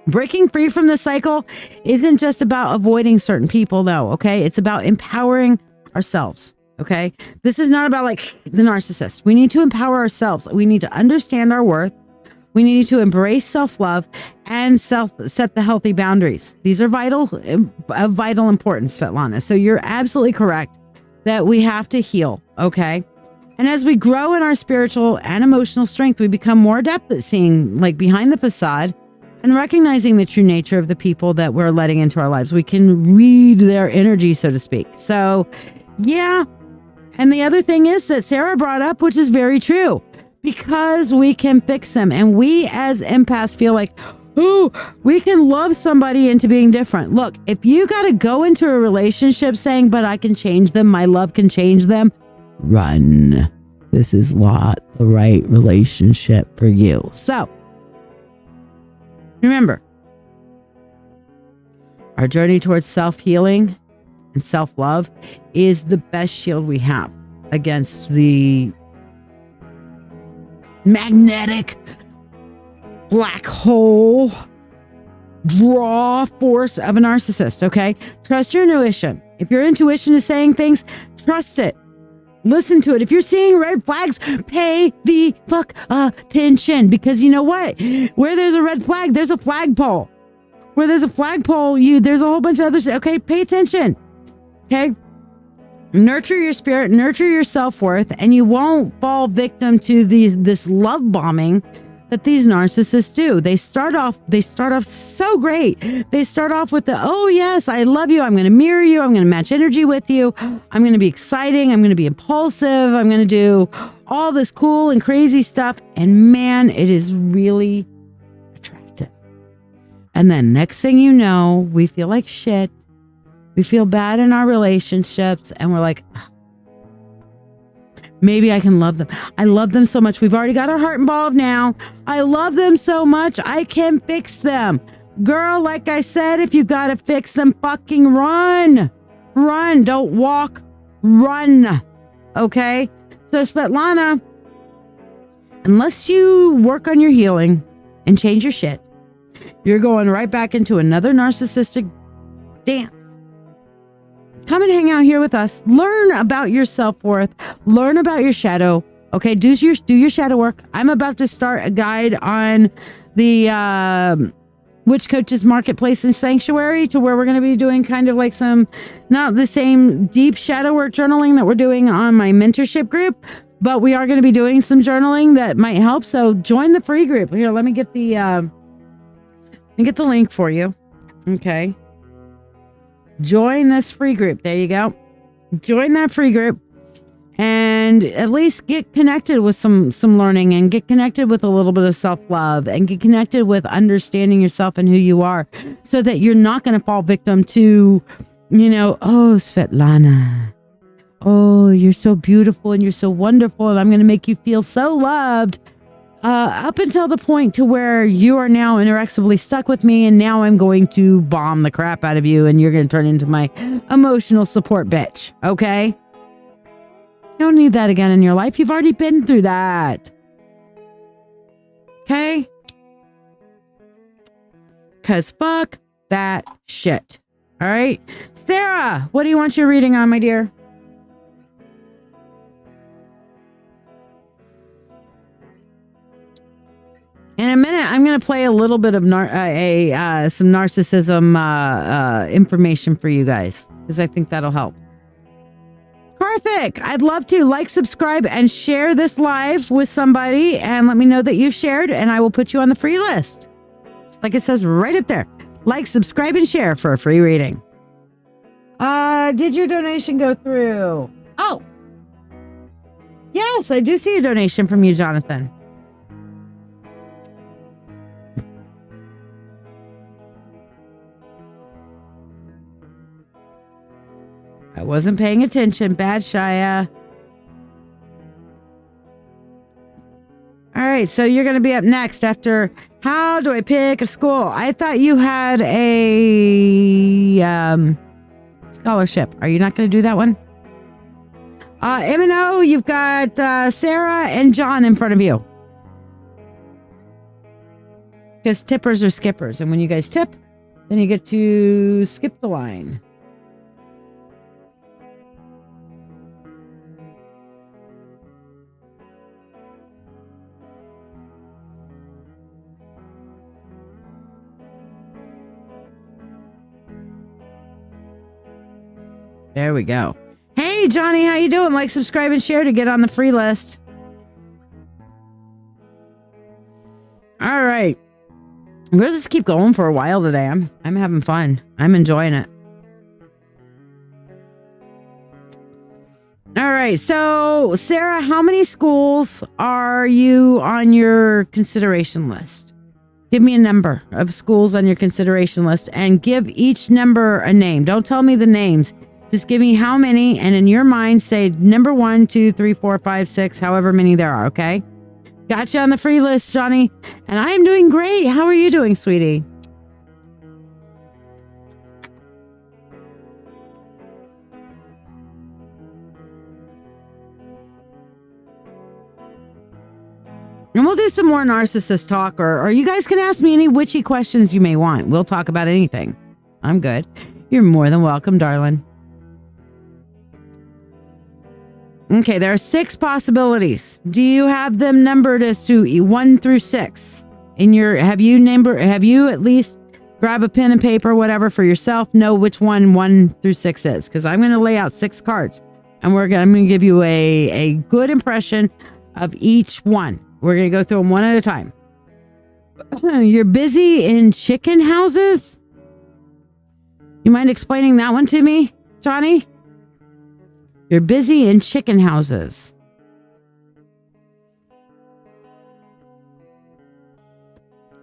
Breaking free from the cycle isn't just about avoiding certain people though. Okay. It's about empowering ourselves. Okay. This is not about like the narcissist. We need to empower ourselves. We need to understand our worth. We need to embrace self-love and set the healthy boundaries. These are of vital importance, Svetlana. So you're absolutely correct that we have to heal. Okay. And as we grow in our spiritual and emotional strength, we become more adept at seeing like behind the facade and recognizing the true nature of the people that we're letting into our lives. We can read their energy, so to speak. So yeah. And the other thing is that Sarah brought up, which is very true, because we can fix them. And we as empaths feel like, oh, we can love somebody into being different. Look, if you got to go into a relationship saying, but I can change them, my love can change them, run. This is not the right relationship for you. So remember, our journey towards self-healing and self-love is the best shield we have against the magnetic black hole draw force of a narcissist. Okay. Trust your intuition. If your intuition is saying things, trust it. Listen to it. If you're seeing red flags, pay the fuck attention, because you know what? Where there's a red flag, there's a flagpole. Where there's a flagpole, there's a whole bunch of others. Okay. Pay attention. Okay. Nurture your spirit, nurture your self-worth, and you won't fall victim to this love bombing that these narcissists do. They start off so great. They start off with the, oh yes, I love you. I'm going to mirror you. I'm going to match energy with you. I'm going to be exciting. I'm going to be impulsive. I'm going to do all this cool and crazy stuff. And man, it is really attractive. And then next thing you know, we feel like shit. We feel bad in our relationships, and we're like, maybe I can love them. I love them so much. We've already got our heart involved now. I love them so much. I can fix them. Girl, like I said, if you got to fix them, fucking run. Run. Don't walk. Run. Okay? So Svetlana, unless you work on your healing and change your shit, you're going right back into another narcissistic dance. Come and hang out here with us. Learn about your self-worth. Learn about your shadow. Okay, do your shadow work. I'm about to start a guide on the Witch Coaches Marketplace and Sanctuary, to where we're going to be doing kind of like some, not the same deep shadow work journaling that we're doing on my mentorship group, but we are going to be doing some journaling that might help. So join the free group. Here, let me get the link for you. Okay. Join this free group. There you go. Join that free group and at least get connected with some learning, and get connected with a little bit of self-love, and get connected with understanding yourself and who you are, so that you're not going to fall victim to, oh, Svetlana, oh, you're so beautiful and you're so wonderful, and I'm going to make you feel so loved, up until the point to where you are now inexorably stuck with me, and now I'm going to bomb the crap out of you, and you're going to turn into my emotional support bitch. Okay? You don't need that again in your life. You've already been through that. Okay? Because fuck that shit. All right? Sarah, what do you want your reading on, my dear? In a minute, I'm going to play a little bit of some narcissism information for you guys, because I think that'll help. Karthik, I'd love to like, subscribe, and share this live with somebody, and let me know that you've shared, and I will put you on the free list. Like it says right up there. Like, subscribe, and share for a free reading. Did your donation go through? Oh. Yes, I do see a donation from you, Jonathan. I wasn't paying attention. Bad, Shiya. All right, so you're going to be up next after how do I pick a school? I thought you had a scholarship. Are you not going to do that one? M&O, you've got Sarah and John in front of you. Because tippers are skippers. And when you guys tip, then you get to skip the line. There we go. Hey, Johnny, how you doing? Like, subscribe, and share to get on the free list. All right. We'll just keep going for a while today. I'm having fun. I'm enjoying it. All right. So, Sarah, how many schools are you on your consideration list? Give me a number of schools on your consideration list, and give each number a name. Don't tell me the names. Just give me how many, and in your mind, say number 1, 2, 3, 4, 5, 6, however many there are, okay? Gotcha on the free list, Johnny. And I am doing great. How are you doing, sweetie? And we'll do some more narcissist talk, or you guys can ask me any witchy questions you may want. We'll talk about anything. I'm good. You're more than welcome, darling. Okay, there are 6 possibilities. Do you have them numbered as to 1 through 6? Have you at least grab a pen and paper, whatever, for yourself, know which one 1 through 6 is? Because I'm going to lay out 6 cards, and I'm going to give you a good impression of each one. We're going to go through them one at a time. You're busy in chicken houses? You mind explaining that one to me, Johnny? You're busy in chicken houses.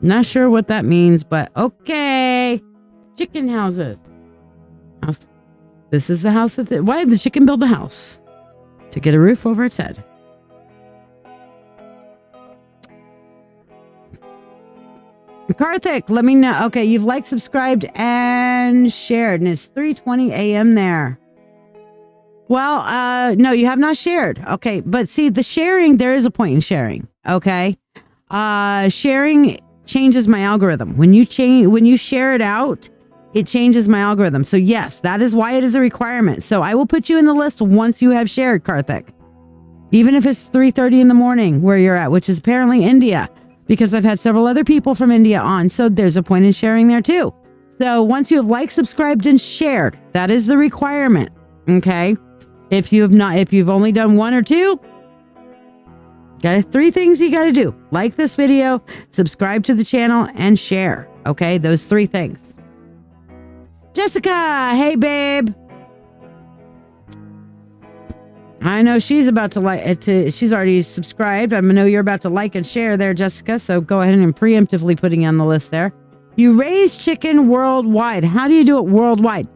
Not sure what that means, but okay. Chicken houses. This is the house why did the chicken build the house? To get a roof over its head. Karthik, let me know. Okay, you've liked, subscribed, and shared, and it's 3:20 a.m. there. Well, no, you have not shared. Okay, but see, the sharing, there is a point in sharing. Okay, sharing changes my algorithm. When you share it out, it changes my algorithm. So yes, that is why it is a requirement. So I will put you in the list once you have shared, Karthik. Even if it's 3:30 in the morning where you're at, which is apparently India. because I've had several other people from India on. So there's a point in sharing there too. So once you have liked, subscribed, and shared, that is the requirement. Okay. If you've only done one or two, got 3 things you got to do. Like this video, subscribe to the channel, and share. Okay. Those 3 things. Jessica. Hey, babe. I know she's about to she's already subscribed. I know you're about to like and share there, Jessica. So go ahead and preemptively putting you on the list there. You raise chicken worldwide. How do you do it worldwide?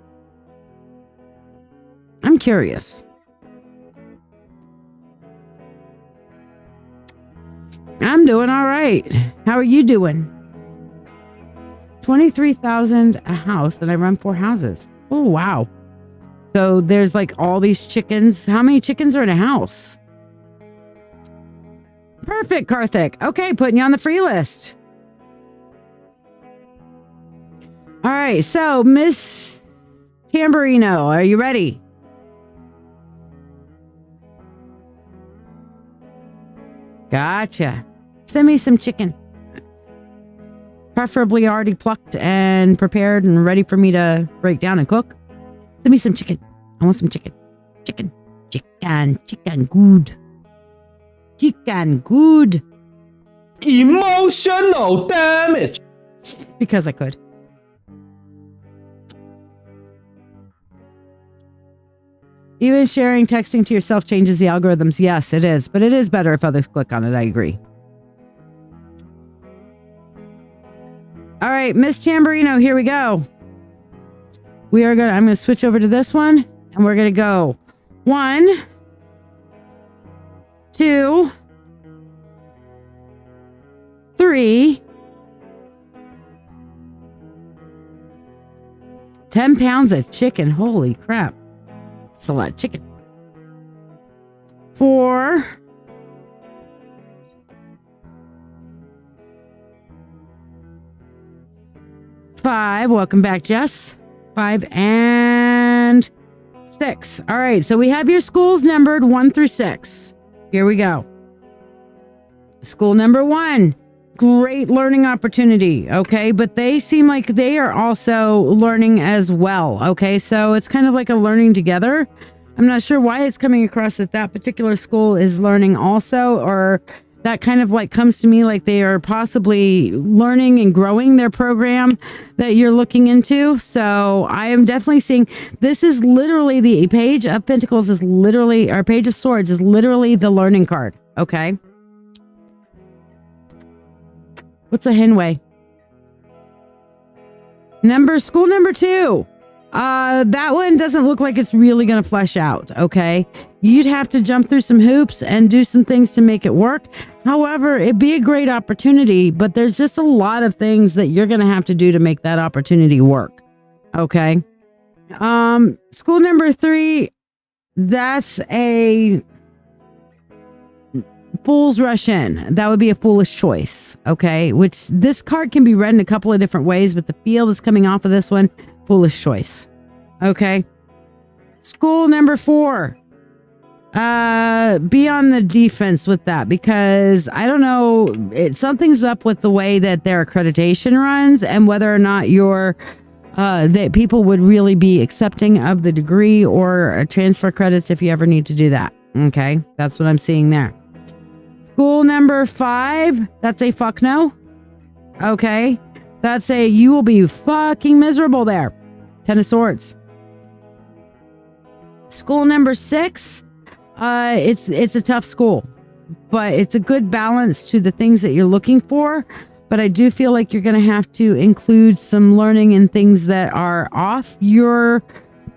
I'm curious. I'm doing all right. How are you doing? 23,000 a house, and I run 4 houses. Oh, wow. So there's like all these chickens. How many chickens are in a house? Perfect, Karthik. Okay, putting you on the free list. All right, so Miss Tamburino, are you ready? Gotcha. Send me some chicken. Preferably already plucked and prepared and ready for me to break down and cook. Send me some chicken. I want some chicken. Chicken. Chicken good. Chicken good. Emotional damage. Because I could. Even sharing, texting to yourself changes the algorithms. Yes, it is. But it is better if others click on it. I agree. All right, Miss Tamburino, here we go. I'm going to switch over to this one, and we're going to go 1, 2, 3, 10 pounds of chicken. Holy crap. That's a lot of chicken. 4, 5. Welcome back, Jess. 5 and 6. All right, so we have your schools numbered 1 through 6. Here we go. School number 1, great learning opportunity. Okay, but they seem like they are also learning as well. Okay, so it's kind of like a learning together. I'm not sure why it's coming across that particular school is learning also, or that kind of like comes to me like they are possibly learning and growing their program that you're looking into. So I am definitely seeing this is literally the Page of Pentacles is literally, or Page of Swords is literally the learning card. Okay. What's a Henway? School number 2. That one doesn't look like it's really going to flesh out. Okay. You'd have to jump through some hoops and do some things to make it work. However, it'd be a great opportunity, but there's just a lot of things that you're going to have to do to make that opportunity work. Okay. School number 3, that's a Fool's Rush In. That would be a foolish choice. Okay. Which this card can be read in a couple of different ways, but the feel that's coming off of this one, foolish choice. Okay. School number 4. Be on the defense with that, because I don't know, something's up with the way that their accreditation runs and whether or not that people would really be accepting of the degree or transfer credits if you ever need to do that. Okay. That's what I'm seeing there. School number 5. That's a fuck no. Okay. That's a you will be fucking miserable there. 10 of Swords. School number 6. It's a tough school, but it's a good balance to the things that you're looking for. But I do feel like you're going to have to include some learning and things that are off your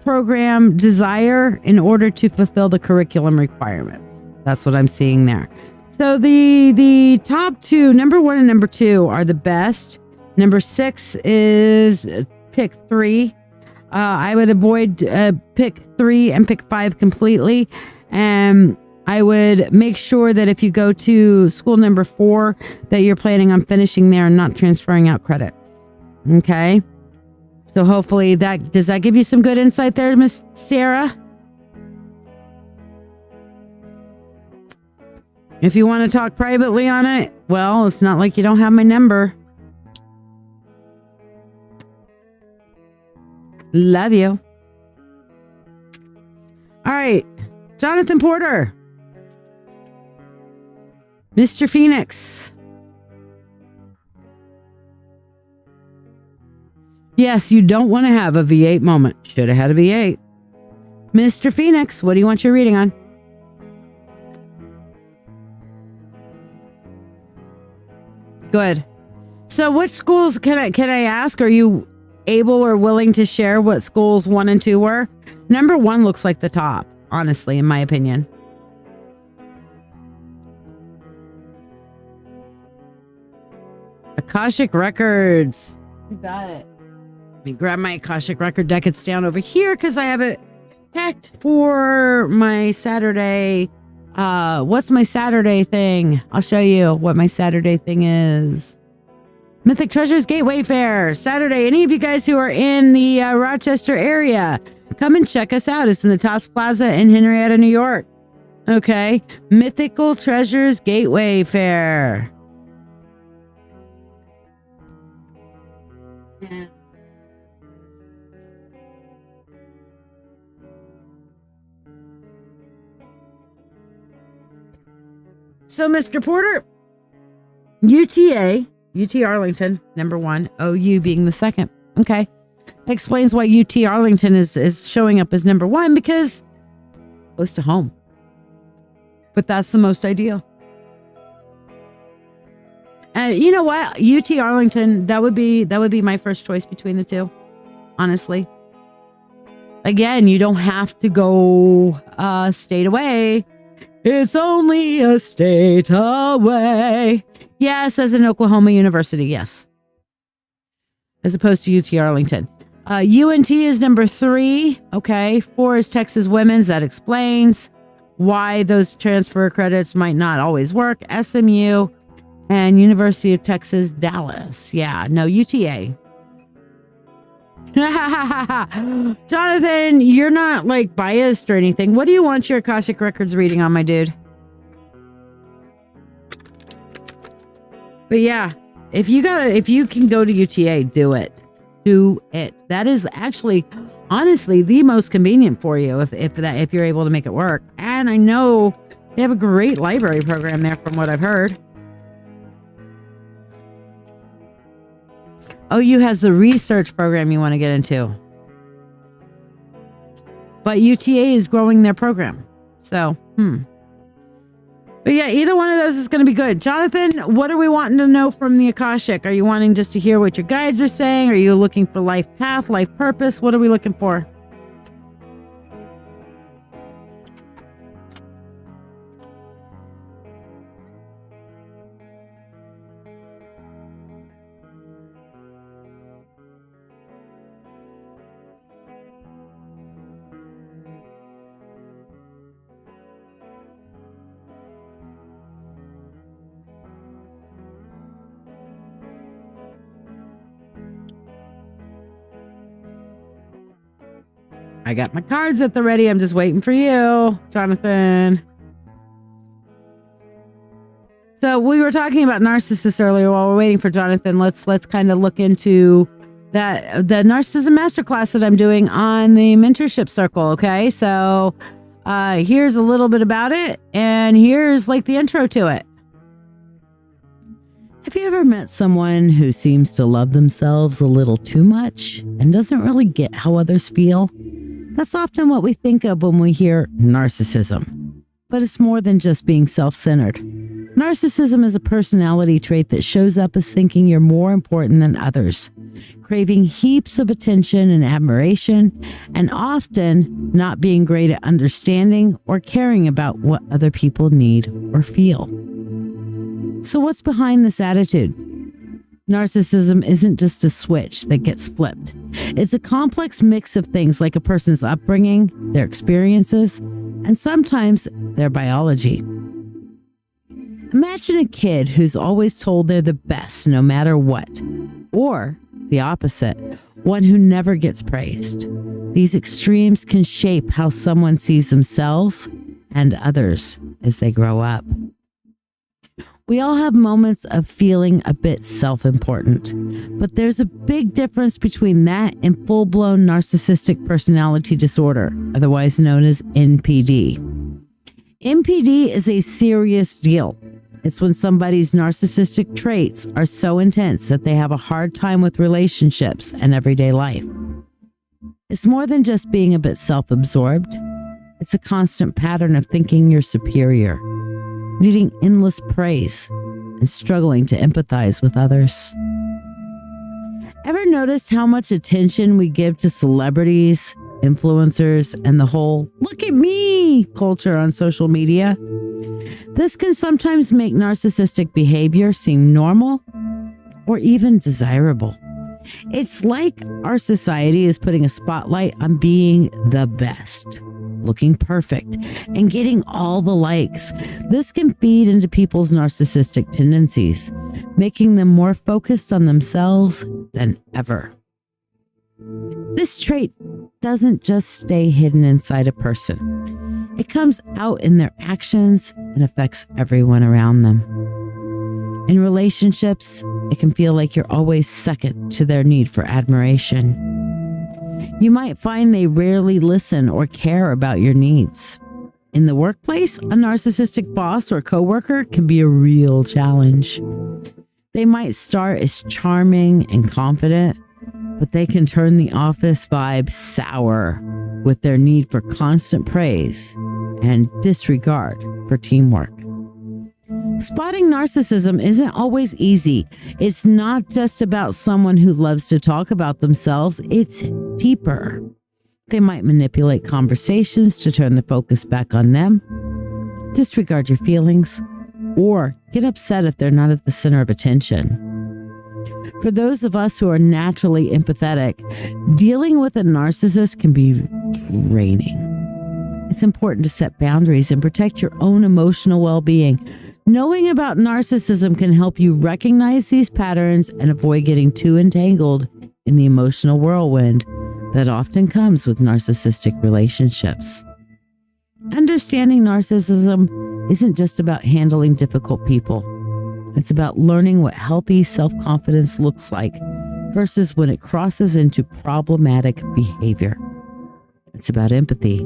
program desire in order to fulfill the curriculum requirements. That's what I'm seeing there. So the top 2, number 1 and number 2 are the best. Number 6 is pick 3. I would avoid pick 3 and pick 5 completely. And I would make sure that if you go to school number 4, that you're planning on finishing there and not transferring out credits. Okay. So hopefully does that give you some good insight there, Miss Sarah? If you want to talk privately on it, Well, it's not like you don't have my number. Love you. All right. Jonathan Porter. Mr. Phoenix. Yes, you don't want to have a V8 moment. Should have had a V8. Mr. Phoenix, what do you want your reading on? Good. So which schools can I ask? Are you able or willing to share what schools 1 and 2 were? Number 1 looks like the top, honestly, in my opinion. Akashic Records. You got it. Let me grab my Akashic Record deck. It's down over here because I have it packed for my Saturday. What's my Saturday thing? I'll show you what my Saturday thing is. Mythic Treasures Gateway Fair, Saturday. Any of you guys who are in the Rochester area, come and check us out. It's in the Tops Plaza in Henrietta, New York. Okay. Mythical Treasures Gateway Fair. So, Mr. Porter, UT Arlington, number 1, OU being the second. Okay. Explains why UT Arlington is showing up as number 1, because close to home. But that's the most ideal. And you know what? UT Arlington, that would be my first choice between the two. Honestly. Again, you don't have to go state away. It's only a state away. Yes, as in Oklahoma University, yes. As opposed to UT Arlington. UNT is number 3. Okay. 4 is Texas Women's. That explains why those transfer credits might not always work. SMU and University of Texas, Dallas. Yeah, no, UTA. Jonathan, you're not like biased or anything. What do you want your Akashic Records reading on, my dude? But yeah, if you can go to UTA, do it. Do it. That is actually, honestly, the most convenient for you if you're able to make it work. And I know they have a great library program there from what I've heard. OU has the research program you want to get into. But UTA is growing their program. So, But yeah, either one of those is going to be good. Jonathan, what are we wanting to know from the Akashic? Are you wanting just to hear what your guides are saying? Are you looking for life path, life purpose? What are we looking for? I got my cards at the ready. I'm just waiting for you, Jonathan. So we were talking about narcissists earlier while we're waiting for Jonathan. Let's kind of look into that, the narcissism masterclass that I'm doing on the mentorship circle. Okay. So here's a little bit about it. And here's like the intro to it. Have you ever met someone who seems to love themselves a little too much and doesn't really get how others feel? That's often what we think of when we hear narcissism. But it's more than just being self-centered. Narcissism is a personality trait that shows up as thinking you're more important than others, craving heaps of attention and admiration, and often not being great at understanding or caring about what other people need or feel. So what's behind this attitude? Narcissism isn't just a switch that gets flipped. It's a complex mix of things like a person's upbringing, their experiences, and sometimes their biology. Imagine a kid who's always told they're the best no matter what, or the opposite, one who never gets praised. These extremes can shape how someone sees themselves and others as they grow up. We all have moments of feeling a bit self-important, but there's a big difference between that and full-blown narcissistic personality disorder, otherwise known as NPD. NPD is a serious deal. It's when somebody's narcissistic traits are so intense that they have a hard time with relationships and everyday life. It's more than just being a bit self-absorbed. It's a constant pattern of thinking you're superior, needing endless praise, and struggling to empathize with others. Ever noticed how much attention we give to celebrities, influencers, and the whole "look at me" culture on social media? This can sometimes make narcissistic behavior seem normal or even desirable. It's like our society is putting a spotlight on being the best, looking perfect, and getting all the likes. This can feed into people's narcissistic tendencies, making them more focused on themselves than ever. This trait doesn't just stay hidden inside a person. It comes out in their actions and affects everyone around them. In relationships, it can feel like you're always second to their need for admiration. You might find they rarely listen or care about your needs. In the workplace, a narcissistic boss or coworker can be a real challenge. They might start as charming and confident, but they can turn the office vibe sour with their need for constant praise and disregard for teamwork. Spotting narcissism isn't always easy. It's not just about someone who loves to talk about themselves. It's deeper. They might manipulate conversations to turn the focus back on them, disregard your feelings, or get upset if they're not at the center of attention. For those of us who are naturally empathetic, dealing with a narcissist can be draining. It's important to set boundaries and protect your own emotional well-being. Knowing about narcissism can help you recognize these patterns and avoid getting too entangled in the emotional whirlwind that often comes with narcissistic relationships. Understanding narcissism isn't just about handling difficult people. It's about learning what healthy self-confidence looks like versus when it crosses into problematic behavior. It's about empathy,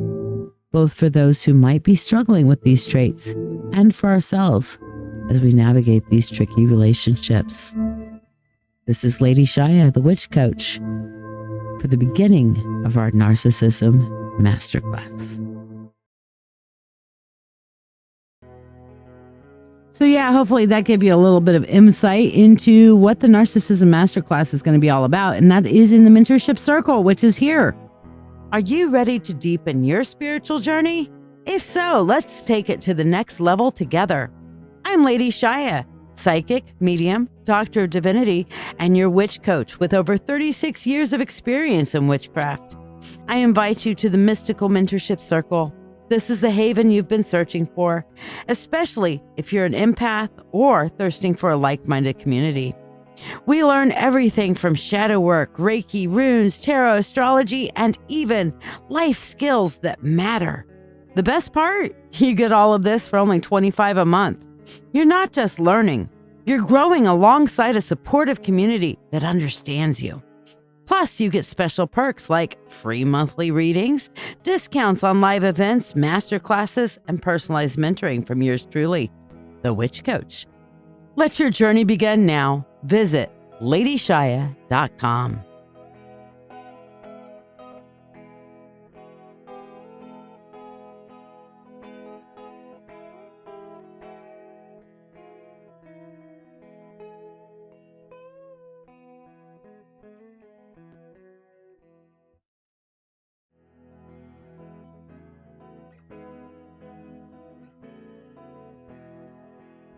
both for those who might be struggling with these traits and for ourselves as we navigate these tricky relationships. This is Lady Shiya, the Witch Coach, for the beginning of our Narcissism Masterclass. So yeah, hopefully that gave you a little bit of insight into what the Narcissism Masterclass is going to be all about, and that is in the Mentorship Circle, which is here. Are you ready to deepen your spiritual journey? If so, let's take it to the next level together. I'm Lady Shiya, psychic, medium, doctor of divinity, and your witch coach with over 36 years of experience in witchcraft. I invite you to the Mystical Mentorship Circle. This is the haven you've been searching for, especially if you're an empath or thirsting for a like-minded community. We learn everything from shadow work, Reiki, runes, tarot, astrology, and even life skills that matter. The best part? You get all of this for only $25 a month. You're not just learning, you're growing alongside a supportive community that understands you. Plus, you get special perks like free monthly readings, discounts on live events, masterclasses, and personalized mentoring from yours truly, the Witch Coach. Let your journey begin now. Visit ladyshiya.com.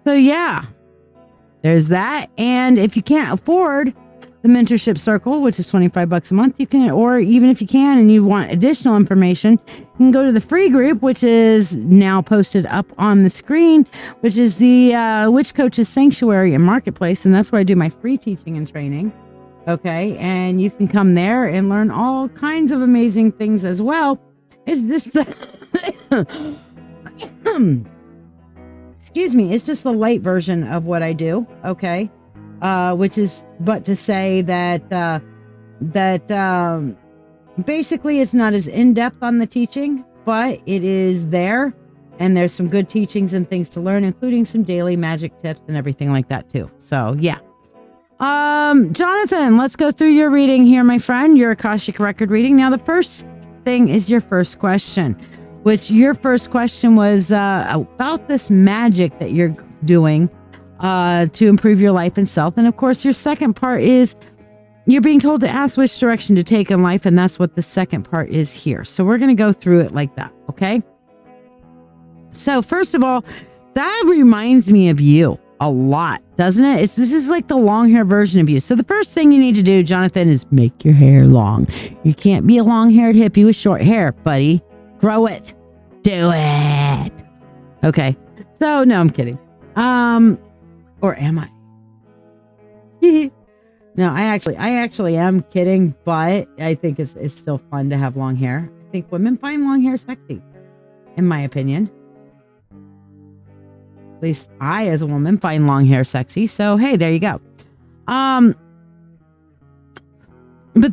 So yeah, there's that. And if you can't afford the Mentorship Circle, which is $25 a month, you can, or even if you can and you want additional information, you can go to the free group, which is now posted up on the screen, which is the Witch Coach's Sanctuary and Marketplace. And that's where I do my free teaching and training. Okay. And you can come there and learn all kinds of amazing things as well. It's just the excuse me, it's just the light version of what I do. Okay. Which is, but to say that, basically it's not as in-depth on the teaching, but it is there. And there's some good teachings and things to learn, including some daily magic tips and everything like that too. So yeah. Jonathan, let's go through your reading here, my friend, your Akashic record reading. Now, the first thing is your first question, which your first question was about this magic that you're doing to improve your life and self. And of course, your second part is you're being told to ask which direction to take in life. And that's what the second part is here. So we're going to go through it like that. Okay. So first of all, that reminds me of you a lot, doesn't it? This is like the long hair version of you. So the first thing you need to do, Jonathan, is make your hair long. You can't be a long-haired hippie with short hair, buddy. Grow it. Do it. Okay. So no, I'm kidding. Or am I? No, I actually am kidding, but I think it's still fun to have long hair. I think women find long hair sexy, in my opinion. At least I, as a woman, find long hair sexy. So, hey, there you go. But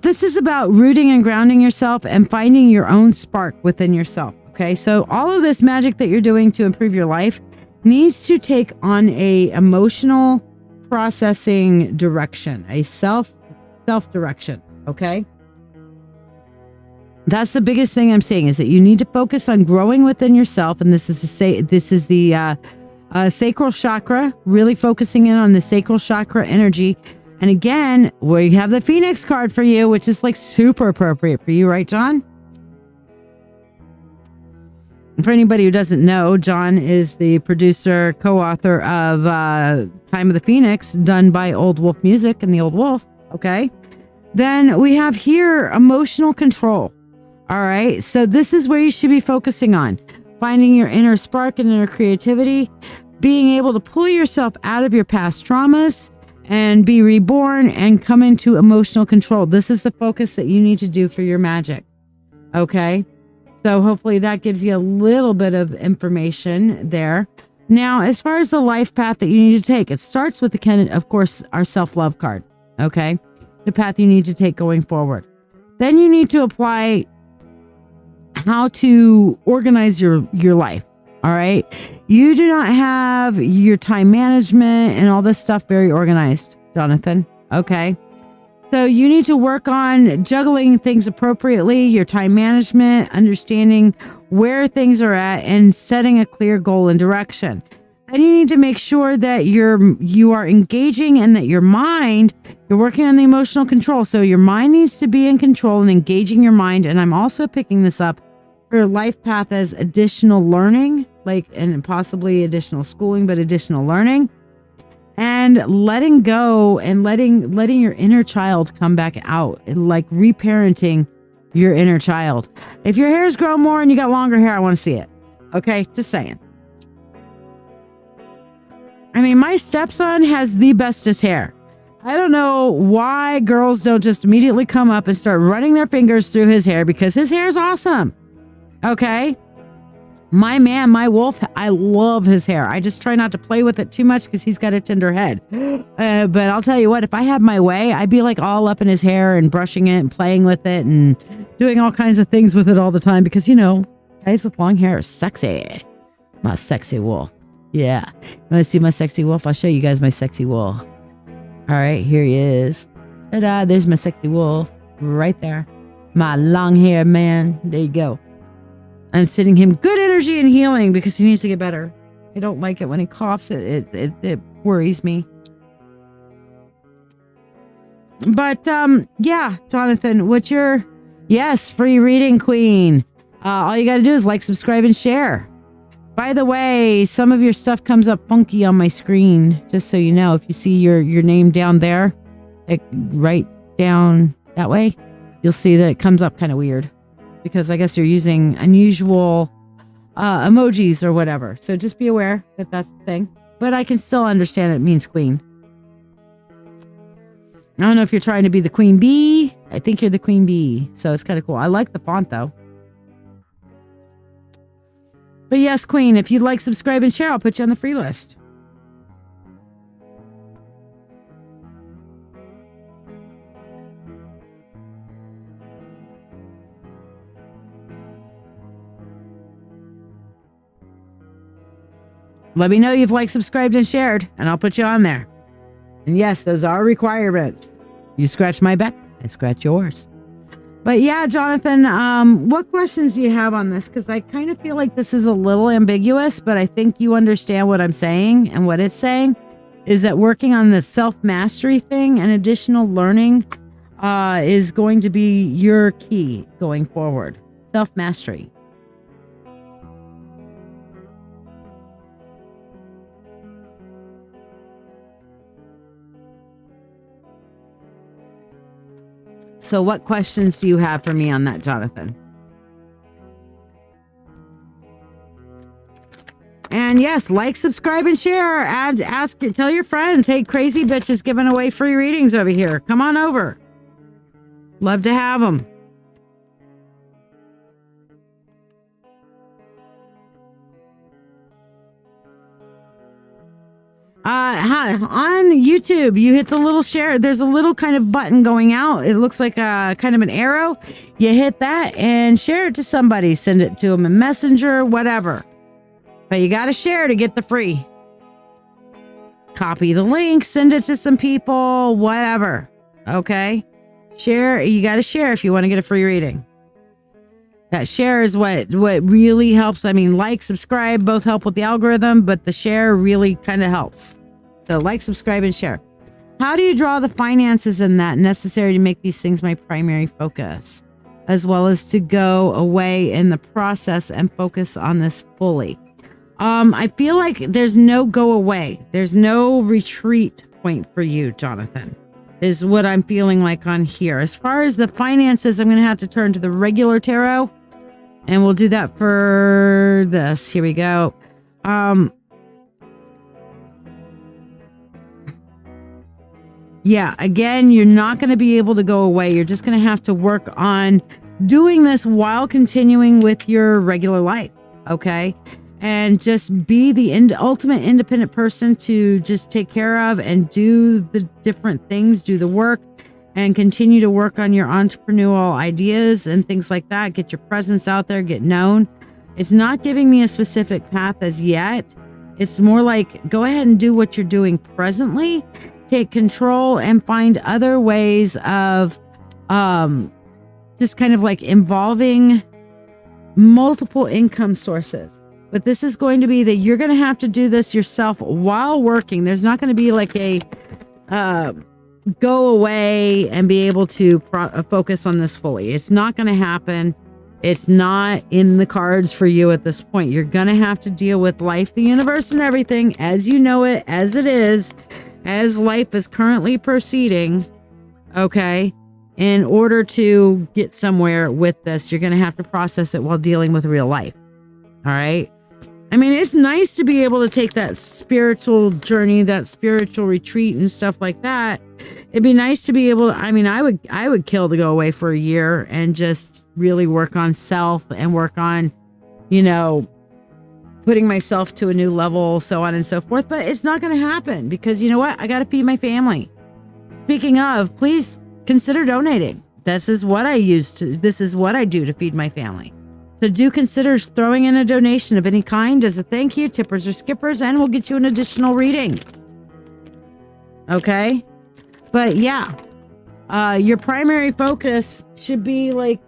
this is about rooting and grounding yourself and finding your own spark within yourself. Okay. So all of this magic that you're doing to improve your life needs to take on a emotional processing direction, a self direction. Okay. That's the biggest thing I'm saying, is that you need to focus on growing within yourself. And this is the sacral chakra, really focusing in on the sacral chakra energy. And again, we have the Phoenix card for you, which is like super appropriate for you, right, John? And for anybody who doesn't know, John is the producer, co-author of Time of the Phoenix, done by Old Wolf Music and the Old Wolf. Okay. Then we have here emotional control. All right. So this is where you should be focusing on finding your inner spark and inner creativity, being able to pull yourself out of your past traumas and be reborn and come into emotional control. This is the focus that you need to do for your magic. Okay. So hopefully that gives you a little bit of information there. Now, as far as the life path that you need to take, it starts with of course, our self-love card. Okay. The path you need to take going forward. Then you need to apply how to organize your life. All right. You do not have your time management and all this stuff very organized, Jonathan. Okay. So you need to work on juggling things appropriately, your time management, understanding where things are at, and setting a clear goal and direction. And you need to make sure that you are engaging and that your mind, you're working on the emotional control. So your mind needs to be in control and engaging your mind. And I'm also picking this up for life path as additional learning, and possibly additional schooling, but additional learning. And letting go and letting your inner child come back out, like reparenting your inner child. If your hair's grown more and you got longer hair, I want to see it. Okay, just saying. I mean, my stepson has the bestest hair. I don't know why girls don't just immediately come up and start running their fingers through his hair, because his hair is awesome. Okay. My man, my wolf, I love his hair. I just try not to play with it too much because he's got a tender head. But I'll tell you what, if I had my way, I'd be like all up in his hair and brushing it and playing with it and doing all kinds of things with it all the time because, guys with long hair are sexy. My sexy wolf. Yeah. You want to see my sexy wolf? I'll show you guys my sexy wolf. All right, here he is. Ta-da, there's my sexy wolf right there. My long hair man. There you go. I'm sending him good energy and healing because he needs to get better. I don't like it when he coughs. It worries me. But yeah, Jonathan, yes, free reading queen. All you got to do is like, subscribe, and share. By the way, some of your stuff comes up funky on my screen, just so you know. If you see your name down there, like right down that way, you'll see that it comes up kind of weird. Because I guess you're using unusual emojis or whatever. So just be aware that that's the thing. But I can still understand it means queen. I don't know if you're trying to be the queen bee. I think you're the queen bee. So it's kind of cool. I like the font though. But yes, Queen, if you'd like, subscribe, and share, I'll put you on the free list. Let me know you've liked, subscribed, and shared, and I'll put you on there. And yes, those are requirements. You scratch my back, I scratch yours. But yeah, Jonathan, what questions do you have on this? Because I kind of feel like this is a little ambiguous, but I think you understand what I'm saying. And what it's saying is that working on the self-mastery thing and additional learning is going to be your key going forward. Self-mastery. So what questions do you have for me on that, Jonathan? And yes, like, subscribe, and share. Tell your friends, hey, Crazy Bitch is giving away free readings over here. Come on over. Love to have them. On YouTube, you hit the little share. There's a little kind of button going out. It looks like a kind of an arrow. You hit that and share it to somebody. Send it to them in Messenger, whatever. But you got to share to get the free. Copy the link, send it to some people, whatever. Okay? Share. You got to share if you want to get a free reading. That share is what really helps. I mean, like, subscribe, both help with the algorithm, but the share really kind of helps. So like, subscribe, and share. How do you draw the finances in that necessary to make these things my primary focus, as well as to go away in the process and focus on this fully? I feel like there's no go away. There's no retreat point for you, Jonathan, is what I'm feeling like on here. As far as the finances, I'm going to have to turn to the regular tarot. And we'll do that for this. Here we go. Yeah, again, you're not going to be able to go away. You're just going to have to work on doing this while continuing with your regular life. Okay? And just be the ultimate independent person to just take care of and do the different things, do the work, and continue to work on your entrepreneurial ideas and things like that. Get your presence out there, get known. It's not giving me a specific path as yet. It's more like, go ahead and do what you're doing presently. Take control and find other ways of just kind of like involving multiple income sources. But this is going to be that you're going to have to do this yourself while working. There's not going to be like a go away and be able to focus on this fully. It's not going to happen. It's not in the cards for you at this point. You're going to have to deal with life, the universe, and everything as you know it, as it is, as life is currently proceeding. Okay. In order to get somewhere with this, you're going to have to process it while dealing with real life. All right. I mean, it's nice to be able to take that spiritual journey, that spiritual retreat and stuff like that. It'd be nice to be able to, I mean, I would kill to go away for a year and just really work on self and work on, you know, putting myself to a new level, so on and so forth. But it's not going to happen because you know what? I got to feed my family. Speaking of, please consider donating. This is what I do to feed my family. So do consider throwing in a donation of any kind as a thank you, tippers or skippers, and we'll get you an additional reading. Okay? But yeah, your primary focus should be like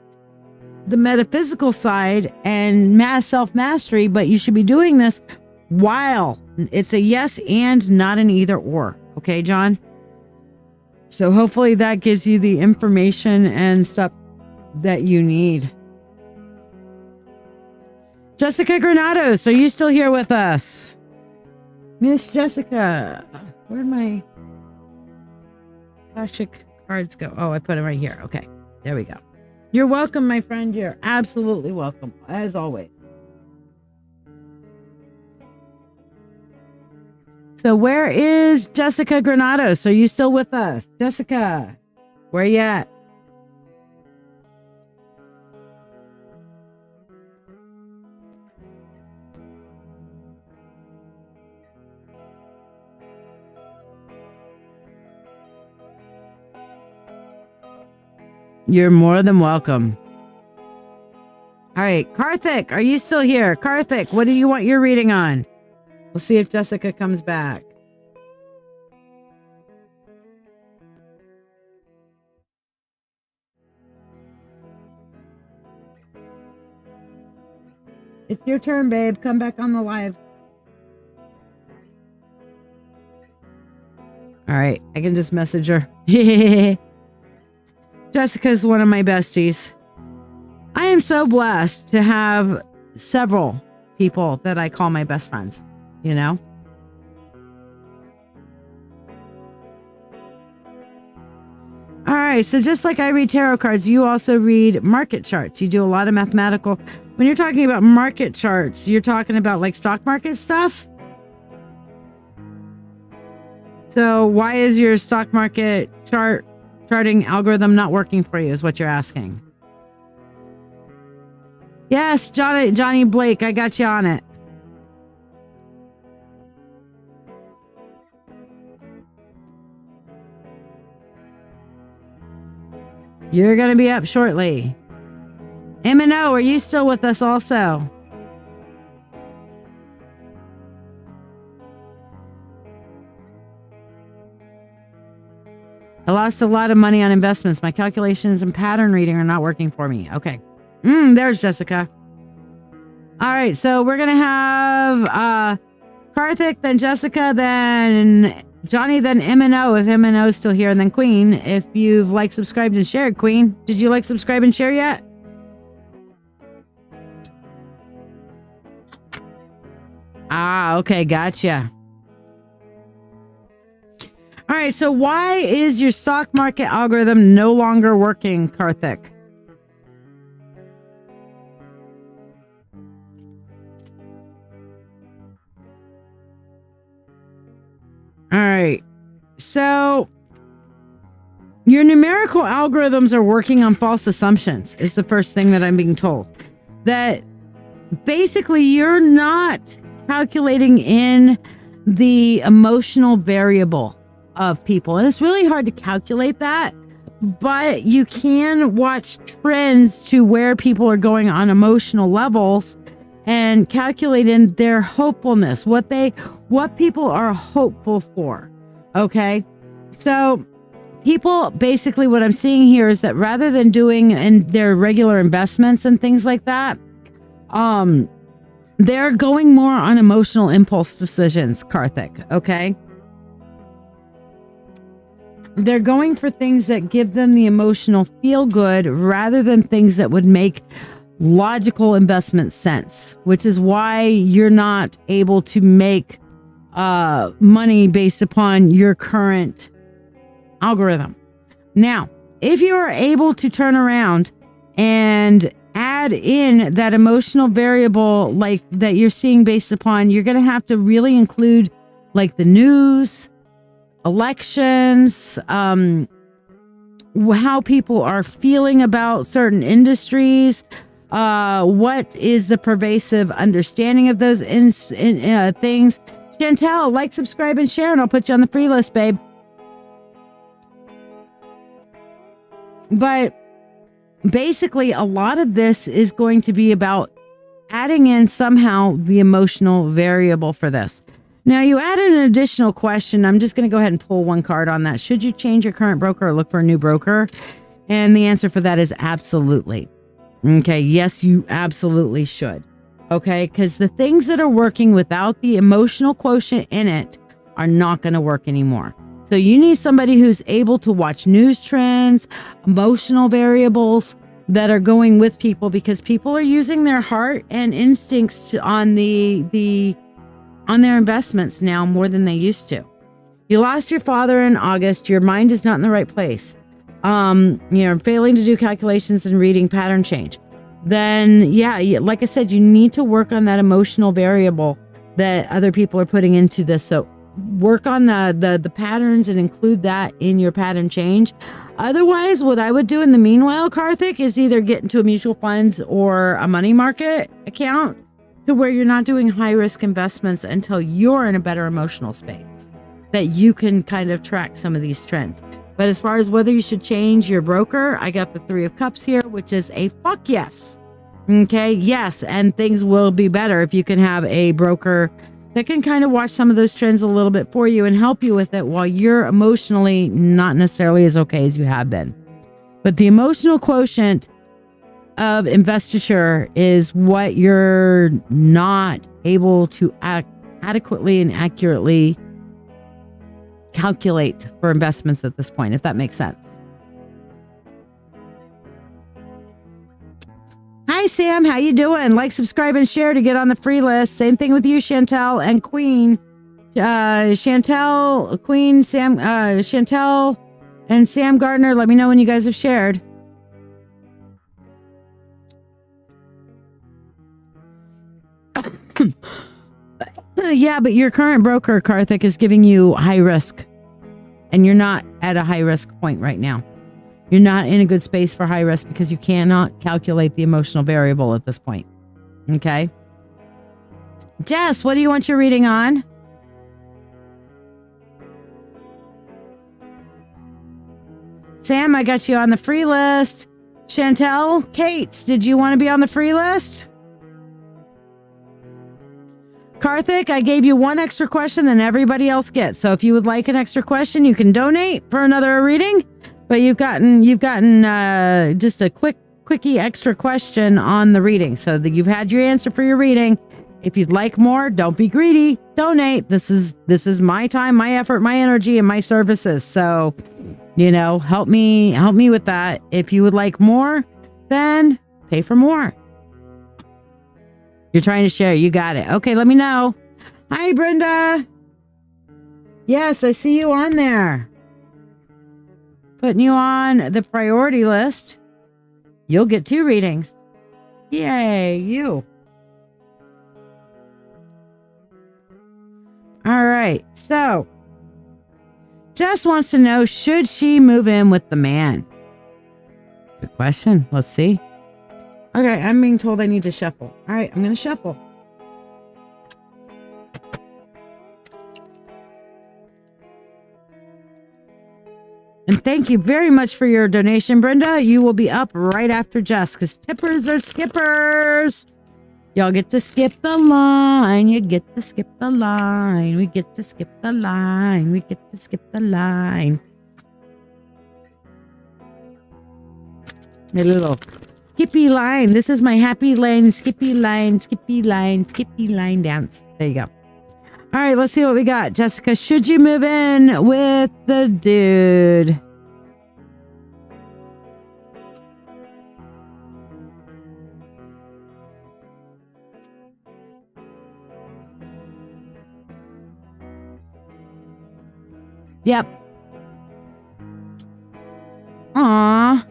the metaphysical side and self-mastery, but you should be doing this while it's a yes and not an either or. Okay, John? So hopefully that gives you the information and stuff that you need. Jessica Granados, are you still here with us? Miss Jessica, where'd my Akashic cards go? Oh, I put them right here. Okay, there we go. You're welcome, my friend. You're absolutely welcome, as always. So where is Jessica Granados? Are you still with us? Jessica, where you at? You're more than welcome. All right, Karthik, are you still here? Karthik, what do you want your reading on? We'll see if Jessica comes back. It's your turn, babe. Come back on the live. All right, I can just message her. Jessica's one of my besties. I am so blessed to have several people that I call my best friends, you know? All right, so just like I read tarot cards, you also read market charts. You do a lot of mathematical. When you're talking about market charts, you're talking about like stock market stuff? So why is your stock market charting algorithm not working for you is what you're asking. Yes, Johnny Blake, I got you on it. You're going to be up shortly. M&O, are you still with us also? I lost a lot of money on investments. My calculations and pattern reading are not working for me. Okay. There's Jessica. All right. So we're going to have Karthik, then Jessica, then Johnny, then M&O, if M&O is still here, and then Queen. If you've liked, subscribed, and shared, Queen. Did you like, subscribe, and share yet? Ah, okay. Gotcha. All right, so why is your stock market algorithm no longer working, Karthik? All right, so your numerical algorithms are working on false assumptions, is the first thing that I'm being told. That basically you're not calculating in the emotional variable of people. And it's really hard to calculate that, but you can watch trends to where people are going on emotional levels and calculate in their hopefulness, what people are hopeful for. Okay. So people, basically what I'm seeing here is that rather than doing in their regular investments and things like that, they're going more on emotional impulse decisions, Karthik. Okay. They're going for things that give them the emotional feel good rather than things that would make logical investment sense, which is why you're not able to make money based upon your current algorithm. Now, if you are able to turn around and add in that emotional variable like that you're seeing based upon, you're going to have to really include like the news, elections, how people are feeling about certain industries, what is the pervasive understanding of those things. Chantel, like, subscribe, and share, and I'll put you on the free list, babe. But basically, a lot of this is going to be about adding in somehow the emotional variable for this. Now, you added an additional question. I'm just going to go ahead and pull one card on that. Should you change your current broker or look for a new broker? And the answer for that is absolutely. Okay, yes, you absolutely should. Okay, because the things that are working without the emotional quotient in it are not going to work anymore. So you need somebody who's able to watch news trends, emotional variables that are going with people, because people are using their heart and instincts on on their investments now more than they used to. You lost your father in August. Your mind is not in the right place. You're failing to do calculations and reading pattern change. Then, yeah, like I said, you need to work on that emotional variable that other people are putting into this. So work on the patterns and include that in your pattern change. Otherwise, what I would do in the meanwhile, Karthik, is either get into a mutual funds or a money market account to where you're not doing high risk investments until you're in a better emotional space that you can kind of track some of these trends. But as far as whether you should change your broker, I got the 3 of Cups here, which is a fuck yes. Okay, yes, and things will be better if you can have a broker that can kind of watch some of those trends a little bit for you and help you with it while you're emotionally not necessarily as okay as you have been. But the emotional quotient of investiture is what you're not able to adequately and accurately calculate for investments at this point, if that makes sense. Hi, Sam. How you doing? Like, subscribe, and share to get on the free list. Same thing with you, Chantel and Queen. Chantel, Queen, Sam, Chantel, and Sam Gardner. Let me know when you guys have shared. Yeah, but your current broker, Karthik, is giving you high risk. And you're not at a high risk point right now. You're not in a good space for high risk because you cannot calculate the emotional variable at this point. Okay? Jess, what do you want your reading on? Sam, I got you on the free list. Chantel, Kate, did you want to be on the free list? Karthik, I gave you 1 extra question than everybody else gets. So if you would like an extra question, you can donate for another reading. But you've gotten just a quickie extra question on the reading. So that you've had your answer for your reading. If you'd like more, don't be greedy. Donate. This is my time, my effort, my energy, and my services. So, help me with that. If you would like more, then pay for more. You're trying to share. You got it. Okay, let me know. Hi, Brenda. Yes, I see you on there. Putting you on the priority list. You'll get 2 readings. Yay, you. All right. So, Jess wants to know, should she move in with the man? Good question. Let's see. Okay, I'm being told I need to shuffle. All right, I'm going to shuffle. And thank you very much for your donation, Brenda. You will be up right after Jess because tippers are skippers. Y'all get to skip the line. You get to skip the line. We get to skip the line. We get to skip the line. A little skippy line. This is my happy lane, skippy line, skippy line, skippy line dance. There you go. All right, let's see what we got. Jessica, should you move in with the dude? Yep. Aw.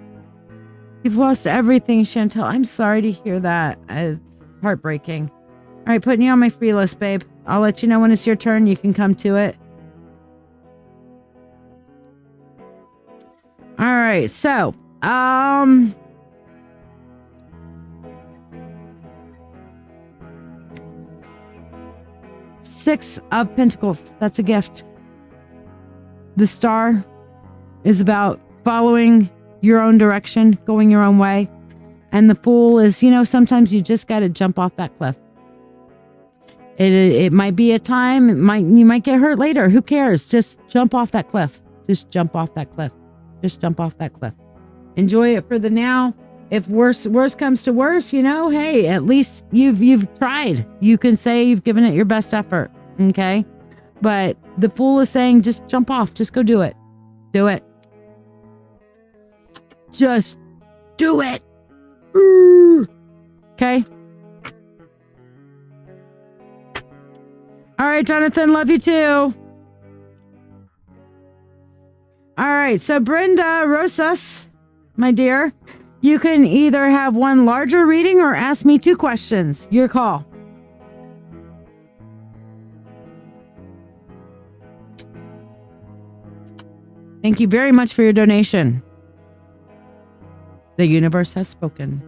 You've lost everything, Chantel. I'm sorry to hear that. It's heartbreaking. All right, putting you on my free list, babe. I'll let you know when it's your turn. You can come to it. All right, so, 6 of Pentacles. That's a gift. The Star is about following your own direction, going your own way. And the Fool is, sometimes you just got to jump off that cliff. It might be a time, you might get hurt later. Who cares? Just jump off that cliff. Just jump off that cliff. Just jump off that cliff. Enjoy it for the now. If worse comes to worse, hey, at least you've tried. You can say you've given it your best effort. Okay? But the Fool is saying, just jump off. Just go do it. Do it. Just do it. Okay? All right, Jonathan, love you too. All right, so Brenda Rosas, my dear, you can either have one larger reading or ask me 2 questions. Your call. Thank you very much for your donation. The universe has spoken.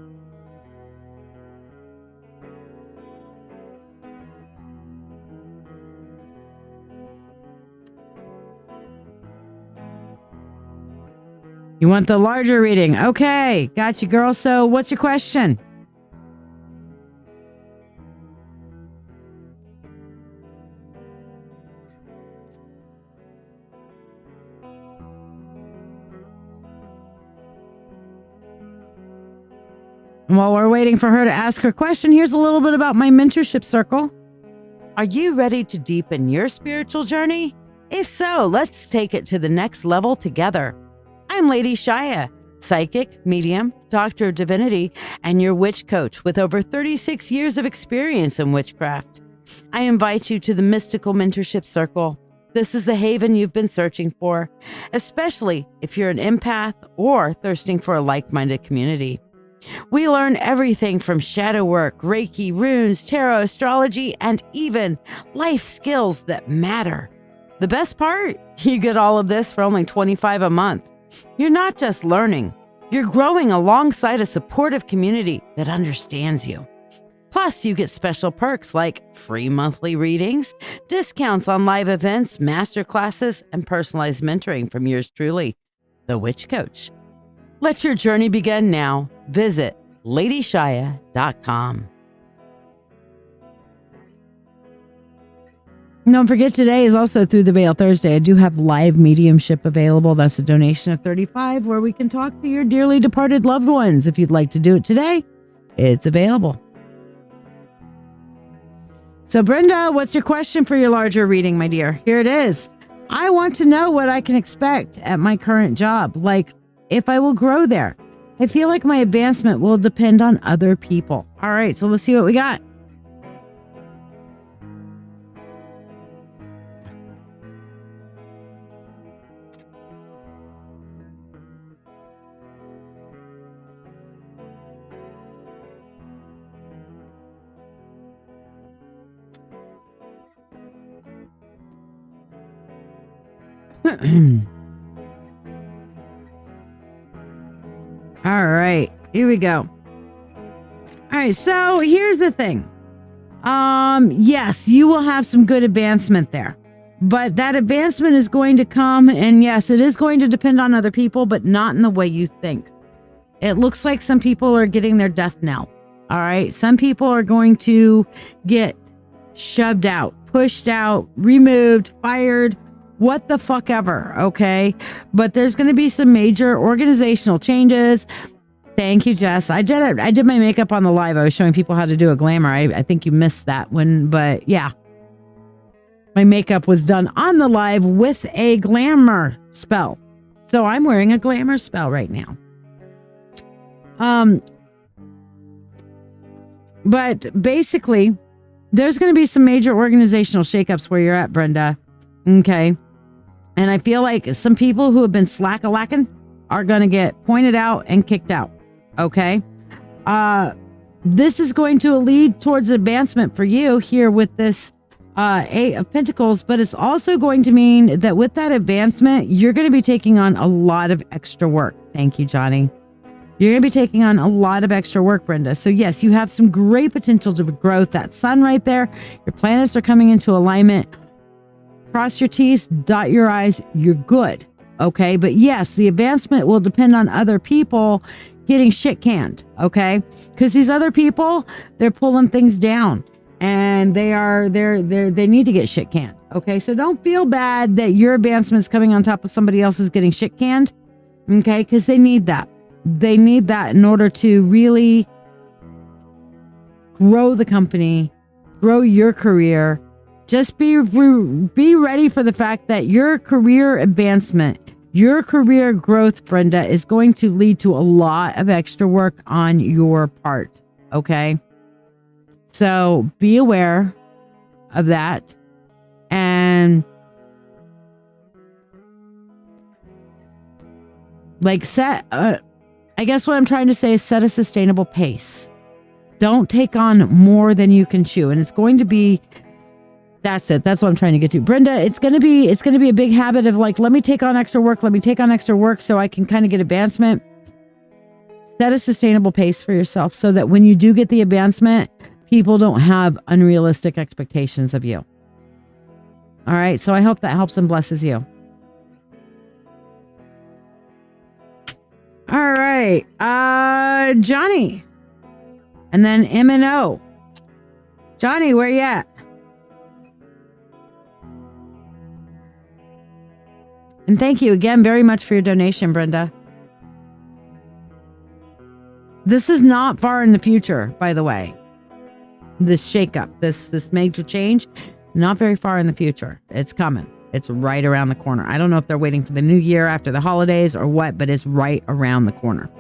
You want the larger reading. Okay. Got you, girl. So what's your question? And while we're waiting for her to ask her question, here's a little bit about my mentorship circle. Are you ready to deepen your spiritual journey? If so, let's take it to the next level together. I'm Lady Shiya, psychic, medium, doctor of divinity, and your witch coach with over 36 years of experience in witchcraft. I invite you to the Mystical Mentorship Circle. This is the haven you've been searching for, especially if you're an empath or thirsting for a like-minded community. We learn everything from shadow work, Reiki, runes, tarot, astrology, and even life skills that matter. The best part? You get all of this for only $25 a month. You're not just learning, you're growing alongside a supportive community that understands you. Plus, you get special perks like free monthly readings, discounts on live events, masterclasses, and personalized mentoring from yours truly, the Witch Coach. Let your journey begin now. Visit ladyshiya.com. Don't forget, today is also Through the Veil Thursday. I do have live mediumship available. That's a donation of $35 where we can talk to your dearly departed loved ones. If you'd like to do it today, it's available. So Brenda, what's your question for your larger reading, my dear? Here it is. I want to know what I can expect at my current job, like if I will grow there. I feel like my advancement will depend on other people. All right, so let's see what we got. All right, here we go. All right, so here's the thing. Yes, you will have some good advancement there, but that advancement is going to come, and yes, it is going to depend on other people, but not in the way you think. It looks like some people are getting their death knell. All right, some people are going to get shoved out, pushed out, removed, fired, what the fuck ever, okay? But there's going to be some major organizational changes. Thank you, Jess. I did my makeup on the live. I was showing people how to do a glamour. I think you missed that one, but yeah. My makeup was done on the live with a glamour spell. So I'm wearing a glamour spell right now. But basically, there's going to be some major organizational shakeups where you're at, Brenda. Okay. And I feel like some people who have been slack-a-lacking are going to get pointed out and kicked out. Okay. This is going to lead towards advancement for you here with this Eight of Pentacles, but it's also going to mean that with that advancement, you're going to be taking on a lot of extra work. Thank you, Johnny. You're going to be taking on a lot of extra work, Brenda. So yes, you have some great potential to growth. That sun right there, your planets are coming into alignment. Cross your T's, dot your I's, you're good. Okay. But yes, the advancement will depend on other people getting shit canned. Okay. Because these other people, they're pulling things down and they need to get shit canned. Okay. So don't feel bad that your advancement's coming on top of somebody else's getting shit canned. Okay. Because they need that. They need that in order to really grow the company, grow your career. Just be ready for the fact that your career advancement, your career growth, Brenda, is going to lead to a lot of extra work on your part. Okay. So be aware of that. And like I guess what I'm trying to say is set a sustainable pace. Don't take on more than you can chew. And it's going to be, that's it. That's what I'm trying to get to. Brenda, it's going to be a big habit of like, let me take on extra work. Let me take on extra work so I can kind of get advancement. Set a sustainable pace for yourself so that when you do get the advancement, people don't have unrealistic expectations of you. All right. So I hope that helps and blesses you. All right. Johnny. And then M and O. Johnny, where you at? And thank you again very much for your donation, Brenda. This is not far in the future, by the way. This shakeup, this major change, not very far in the future. It's coming. It's right around the corner. I don't know if they're waiting for the new year after the holidays or what, but it's right around the corner.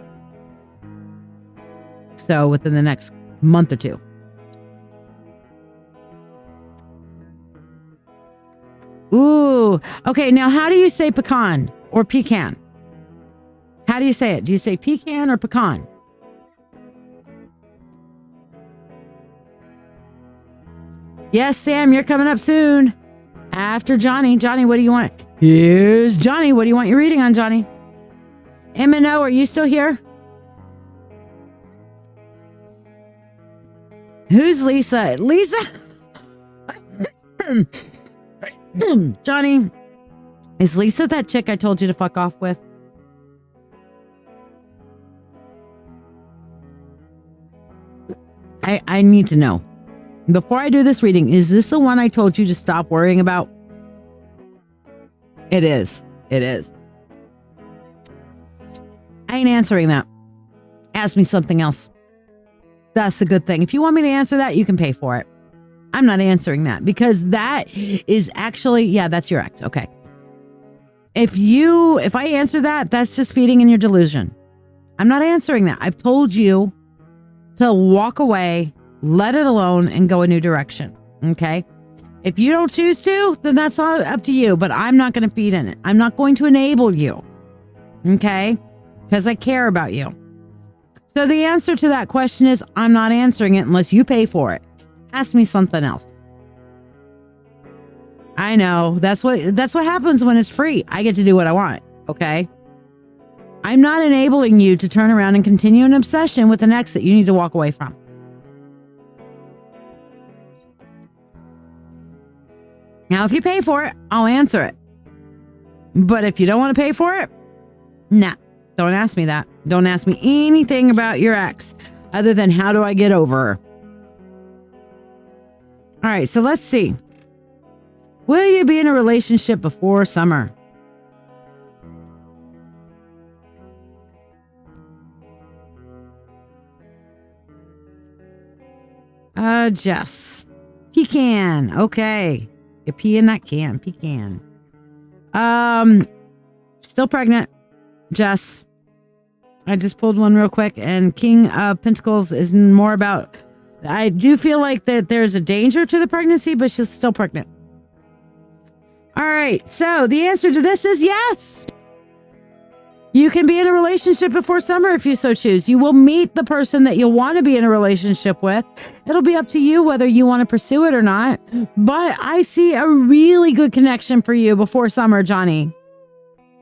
So within the next month or two. Ooh. Okay, now how do you say pecan or pecan? How do you say it? Do you say pecan or pecan? Yes, Sam, you're coming up soon. After Johnny. Johnny, what do you want? Here's Johnny. What do you want your reading on, Johnny? M&O, are you still here? Who's Lisa? Lisa? Johnny, is Lisa that chick I told you to fuck off with? I need to know. Before I do this reading, is this the one I told you to stop worrying about? It is. It is. I ain't answering that. Ask me something else. That's a good thing. If you want me to answer that, you can pay for it. I'm not answering that because that is actually, yeah, that's your ex. Okay. If I answer that, that's just feeding in your delusion. I'm not answering that. I've told you to walk away, let it alone, and go a new direction. Okay. If you don't choose to, then that's all up to you, but I'm not going to feed in it. I'm not going to enable you. Okay. Because I care about you. So the answer to that question is I'm not answering it unless you pay for it. Ask me something else. I know. That's what happens when it's free. I get to do what I want. Okay. I'm not enabling you to turn around and continue an obsession with an ex that you need to walk away from. Now, if you pay for it, I'll answer it. But if you don't want to pay for it, nah, don't ask me that. Don't ask me anything about your ex other than how do I get over her. All right, so let's see. Will you be in a relationship before summer? Jess. Pecan. Okay. You pee in that can. Pecan. Still pregnant. Jess. I just pulled one real quick, and King of Pentacles is more about, I do feel like that there's a danger to the pregnancy, but she's still pregnant. All right. So the answer to this is yes. You can be in a relationship before summer if you so choose. You will meet the person that you'll want to be in a relationship with. It'll be up to you whether you want to pursue it or not. But I see a really good connection for you before summer, Johnny.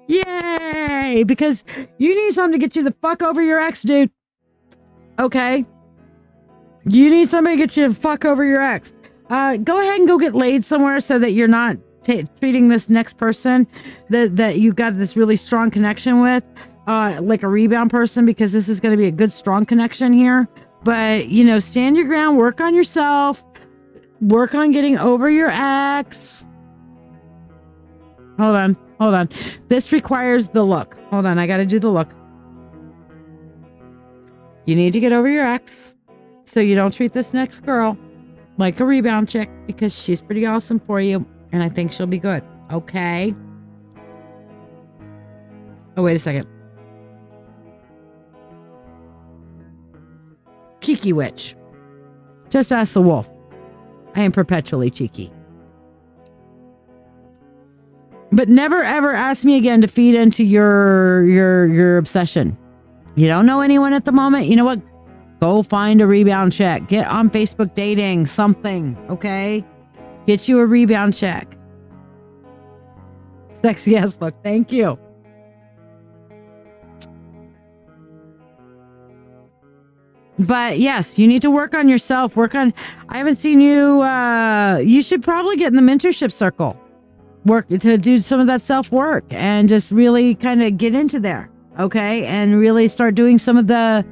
Yay! Because you need something to get you the fuck over your ex, dude. Okay? You need somebody to get you the fuck over your ex. Go ahead and go get laid somewhere so that you're not treating this next person that you've got this really strong connection with like a rebound person, because this is going to be a good strong connection here. But you know, stand your ground, work on yourself, work on getting over your ex. Hold on, this requires the look. Hold on, I got to do the look. You need to get over your ex so you don't treat this next girl like a rebound chick, because she's pretty awesome for you. And I think she'll be good. Okay. Oh, wait a second. Cheeky witch. Just ask the wolf. I am perpetually cheeky. But never ever ask me again to feed into your obsession. You don't know anyone at the moment. You know what? Go find a rebound check. Get on Facebook dating. Something. Okay? Get you a rebound check. Sexy ass look. Thank you. But yes, you need to work on yourself. I haven't seen you. You should probably get in the mentorship circle. Work to do some of that self-work and just really kind of get into there. okay? And really start doing some of the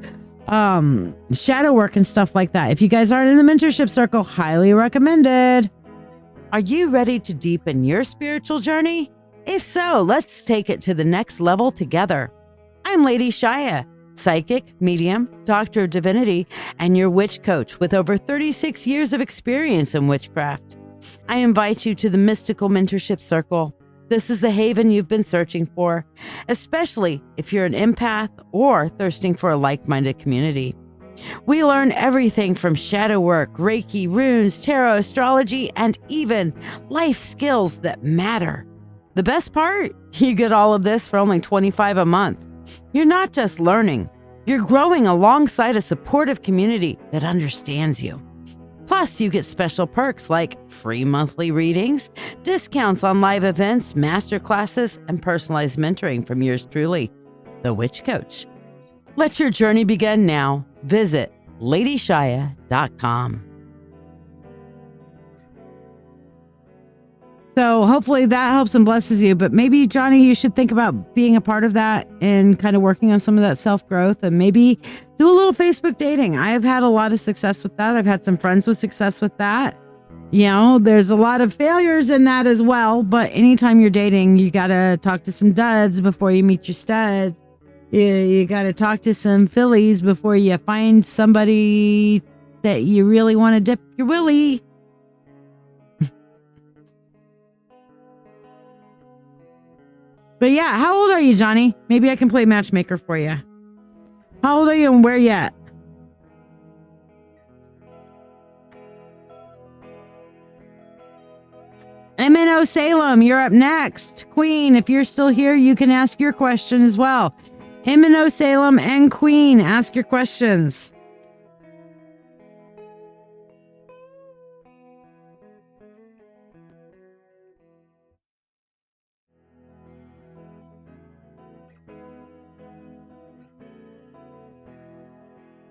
shadow work and stuff like that. If you guys aren't in the mentorship circle, highly recommended. Are you ready to deepen your spiritual journey? If so, let's take it to the next level together. I'm Lady Shiya, psychic, medium, doctor of divinity, and your witch coach with over 36 years of experience in witchcraft. I invite you to the Mystical Mentorship Circle. This is the haven you've been searching for, especially if you're an empath or thirsting for a like-minded community. We learn everything from shadow work, Reiki, runes, tarot, astrology, and even life skills that matter. The best part? You get all of this for only $25 a month. You're not just learning, you're growing alongside a supportive community that understands you. Plus, you get special perks like free monthly readings, discounts on live events, masterclasses, and personalized mentoring from yours truly, the Witch Coach. Let your journey begin now. Visit ladyshiya.com. So hopefully that helps and blesses you. But maybe, Johnny, you should think about being a part of that and kind of working on some of that self-growth and maybe do a little Facebook dating. I've had a lot of success with that. I've had some friends with success with that. You know, there's a lot of failures in that as well. But anytime you're dating, you got to talk to some duds before you meet your studs. You got to talk to some fillies before you find somebody that you really want to dip your willy. But yeah, how old are you, Johnny? Maybe I can play matchmaker for you. How old are you and where you at? MNO Salem, you're up next. Queen, if you're still here, you can ask your question as well. MNO Salem and Queen, ask your questions.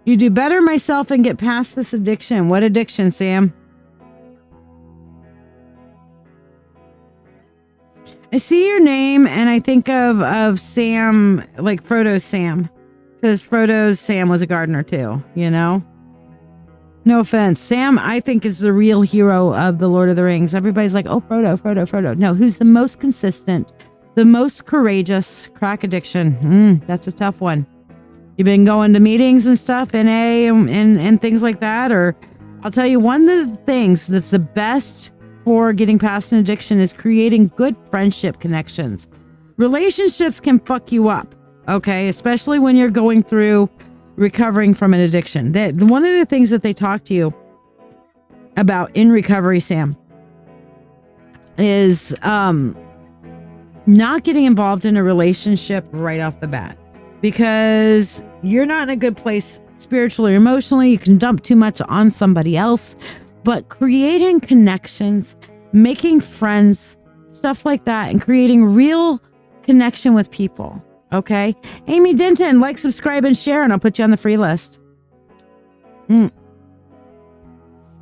You do better myself and get past this addiction. What addiction, Sam? I see your name and I think of Sam, like Frodo's Sam, because Frodo's Sam was a gardener too, you know? No offense. Sam, I think, is the real hero of the Lord of the Rings. Everybody's like, oh, Frodo. No, who's the most consistent, the most courageous? Crack addiction. That's a tough one. You've been going to meetings and stuff, NA and things like that? Or I'll tell you, one of the things that's the best for getting past an addiction is creating good friendship connections. Relationships can fuck you up, okay? Especially when you're going through recovering from an addiction. One of the things that they talk to you about in recovery, Sam, is not getting involved in a relationship right off the bat. Because you're not in a good place spiritually or emotionally. You can dump too much on somebody else. But creating connections, making friends, stuff like that, and creating real connection with people. Okay? Amy Denton, like, subscribe, and share, and I'll put you on the free list.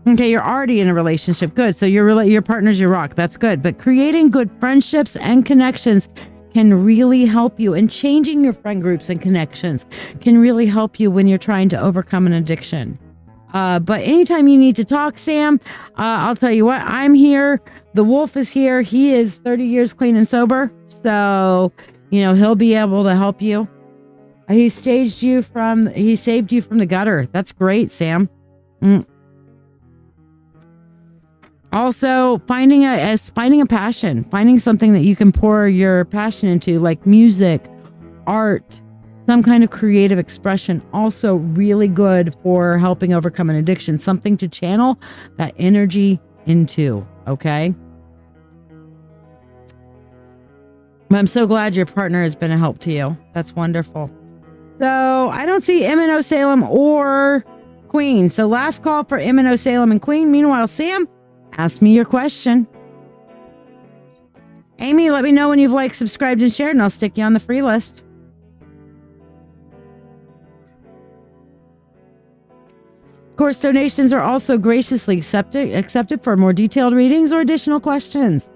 Okay, you're already in a relationship. Good. So your partner's your rock. That's good. But creating good friendships and connections can really help you, and changing your friend groups and connections can really help you when you're trying to overcome an addiction. But anytime you need to talk, Sam, I'll tell you what, I'm here. The wolf is here. He is 30 years clean and sober. So, you know, he'll be able to help you. He saved you from the gutter. That's great, Sam. Also, finding a passion, finding something that you can pour your passion into, like music, art, some kind of creative expression. Also really good for helping overcome an addiction, something to channel that energy into, okay? I'm so glad your partner has been a help to you. That's wonderful. So I don't see MNO Salem or Queen. So last call for MNO Salem and Queen. Meanwhile, Sam, ask me your question. Amy, let me know when you've liked, subscribed, and shared, and I'll stick you on the free list. Of course, donations are also graciously accepted for more detailed readings or additional questions.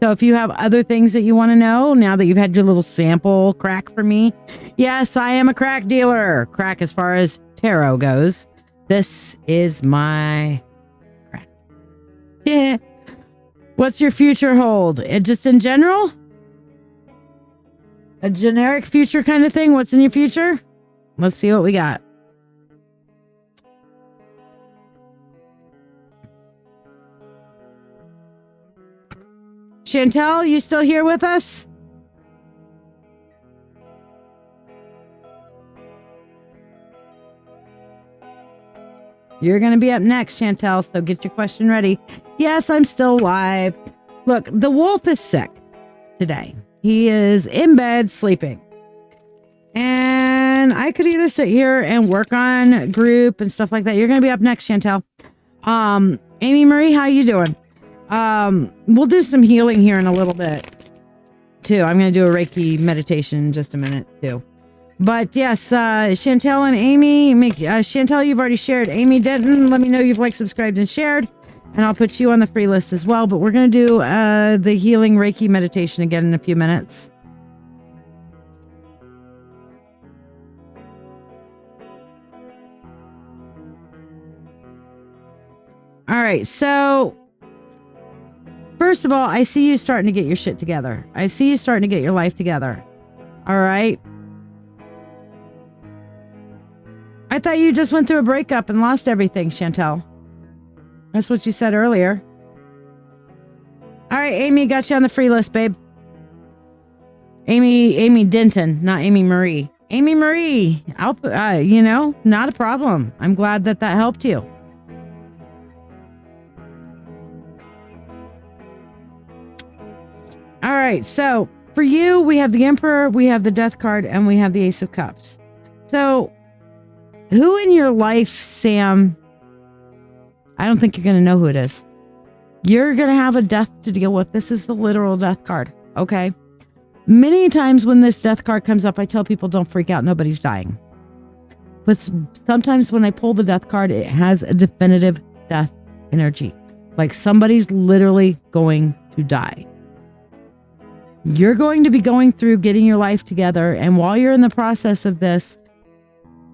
So if you have other things that you want to know, now that you've had your little sample crack from me, yes, I am a crack dealer. Crack as far as tarot goes. This is my crack. Yeah. What's your future hold? Just in general? A generic future kind of thing? What's in your future? Let's see what we got. Chantel, you still here with us? You're going to be up next, Chantel, so get your question ready. Yes, I'm still live. Look, the wolf is sick today. He is in bed sleeping. And I could either sit here and work on group and stuff like that. You're going to be up next, Chantel. Amy Marie, how you doing? We'll do some healing here in a little bit too. I'm going to do a Reiki meditation in just a minute too. But yes, Chantel and Amy, Chantel, you've already shared. Amy Denton, let me know you've liked, subscribed, and shared. And I'll put you on the free list as well. But we're going to do the healing Reiki meditation again in a few minutes. All right, so first of all, I see you starting to get your shit together. I see you starting to get your life together. All right. I thought you just went through a breakup and lost everything, Chantel. That's what you said earlier. All right, Amy, got you on the free list, babe. Amy Denton, not Amy Marie. Amy Marie, not a problem. I'm glad that helped you. All right, so for you, we have the Emperor, we have the Death card, and we have the Ace of Cups. So who in your life, Sam, I don't think you're going to know who it is. You're going to have a death to deal with. This is the literal death card, okay? Many times when this death card comes up, I tell people don't freak out. Nobody's dying. But sometimes when I pull the death card, it has a definitive death energy. Like somebody's literally going to die. You're going to be going through getting your life together. And while you're in the process of this,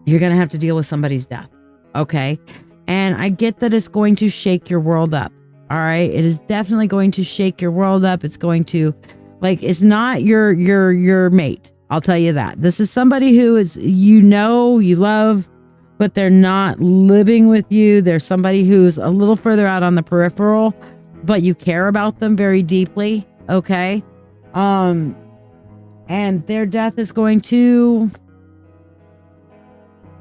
you're going to have to deal with somebody's death. Okay. And I get that it's going to shake your world up. All right. It is definitely going to shake your world up. It's going to, it's not your mate. I'll tell you that. This is somebody who is, you love, but they're not living with you. They're somebody who's a little further out on the peripheral, but you care about them very deeply. Okay. And their death is going to,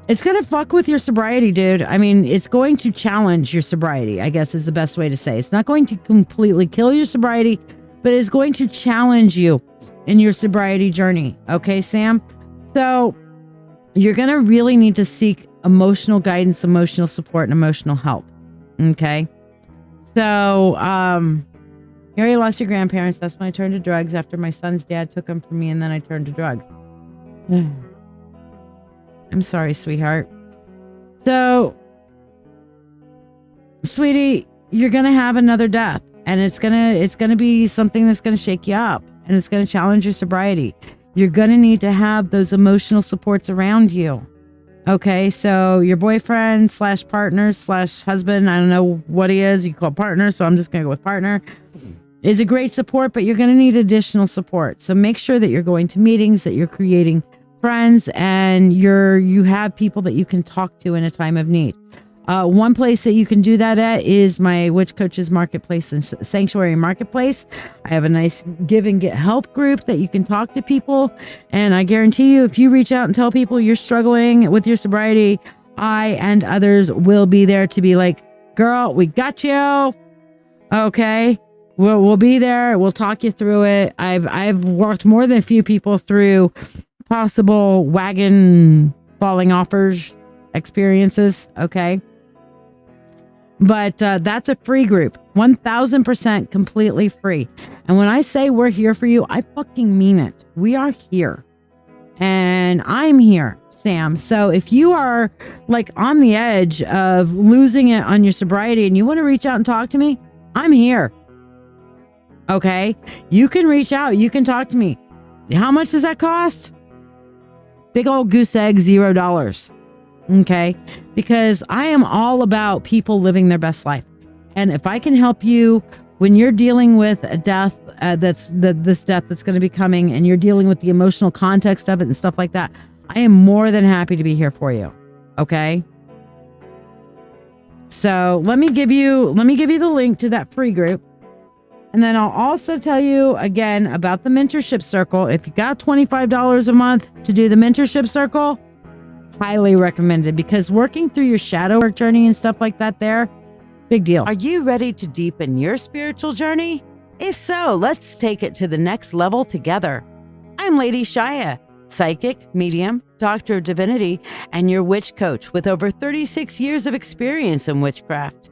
it's going to fuck with your sobriety, dude. I mean, it's going to challenge your sobriety, I guess is the best way to say. It's not going to completely kill your sobriety, but it's going to challenge you in your sobriety journey. Okay, Sam? So you're going to really need to seek emotional guidance, emotional support, and emotional help. Okay? So, you already lost your grandparents. That's when I turned to drugs after my son's dad took them from me, and then I turned to drugs. I'm sorry, sweetheart. So, sweetie, you're going to have another death, and it's going to be something that's going to shake you up, and it's going to challenge your sobriety. You're going to need to have those emotional supports around you. Okay, so your boyfriend / partner / husband, I don't know what he is. You call partner, so I'm just going to go with partner. Is a great support, but you're going to need additional support. So make sure that you're going to meetings, that you're creating friends, and you have people that you can talk to in a time of need. One place that you can do that at is my Witch Coaches Marketplace and Sanctuary Marketplace. I have a nice give and get help group that you can talk to people. And I guarantee you, if you reach out and tell people you're struggling with your sobriety, I and others will be there to be like, girl, we got you. Okay. We'll be there. We'll talk you through it. I've walked more than a few people through possible wagon falling offers experiences. Okay. But that's a free group, 1000% completely free. And when I say we're here for you, I fucking mean it. We are here. And I'm here, Sam. So if you are on the edge of losing it on your sobriety and you want to reach out and talk to me, I'm here. Okay. You can reach out. You can talk to me. How much does that cost? Big old goose egg, $0. Okay. Because I am all about people living their best life. And if I can help you when you're dealing with a death, this death that's going to be coming, and you're dealing with the emotional context of it and stuff like that, I am more than happy to be here for you. Okay. So let me give you the link to that free group. And then I'll also tell you again about the mentorship circle. If you got $25 a month to do the mentorship circle, highly recommended, because working through your shadow work journey and stuff like that there, big deal. Are you ready to deepen your spiritual journey? If so, let's take it to the next level together. I'm Lady Shiya, psychic, medium, doctor of divinity, and your witch coach with over 36 years of experience in witchcraft.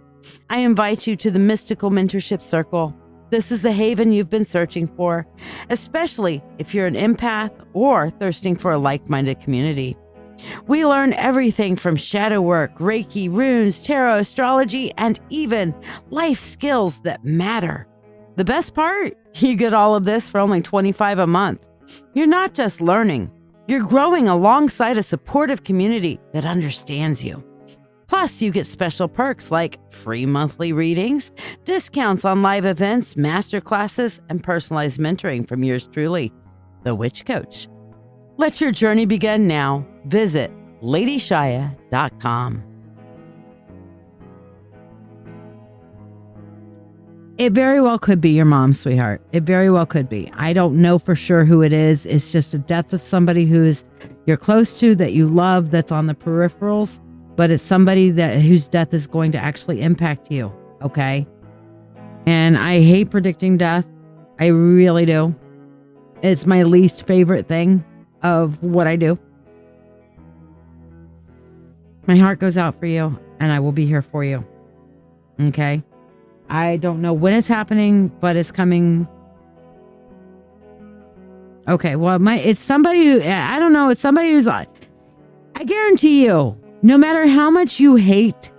I invite you to the Mystical Mentorship Circle. This is the haven you've been searching for, especially if you're an empath or thirsting for a like-minded community. We learn everything from shadow work, Reiki, runes, tarot, astrology, and even life skills that matter. The best part? You get all of this for only $25 a month. You're not just learning, you're growing alongside a supportive community that understands you. Plus, you get special perks like free monthly readings, discounts on live events, masterclasses, and personalized mentoring from yours truly, the Witch Coach. Let your journey begin now. Visit ladyshiya.com. It very well could be your mom, sweetheart. It very well could be. I don't know for sure who it is. It's just a death of somebody you're close to, that you love, that's on the peripherals, but it's somebody whose death is going to actually impact you. Okay. And I hate predicting death. I really do. It's my least favorite thing of what I do. My heart goes out for you, and I will be here for you. Okay. I don't know when it's happening, but it's coming. Okay. Well, it's somebody who, I don't know. It's somebody who's, I guarantee you, no matter how much you hate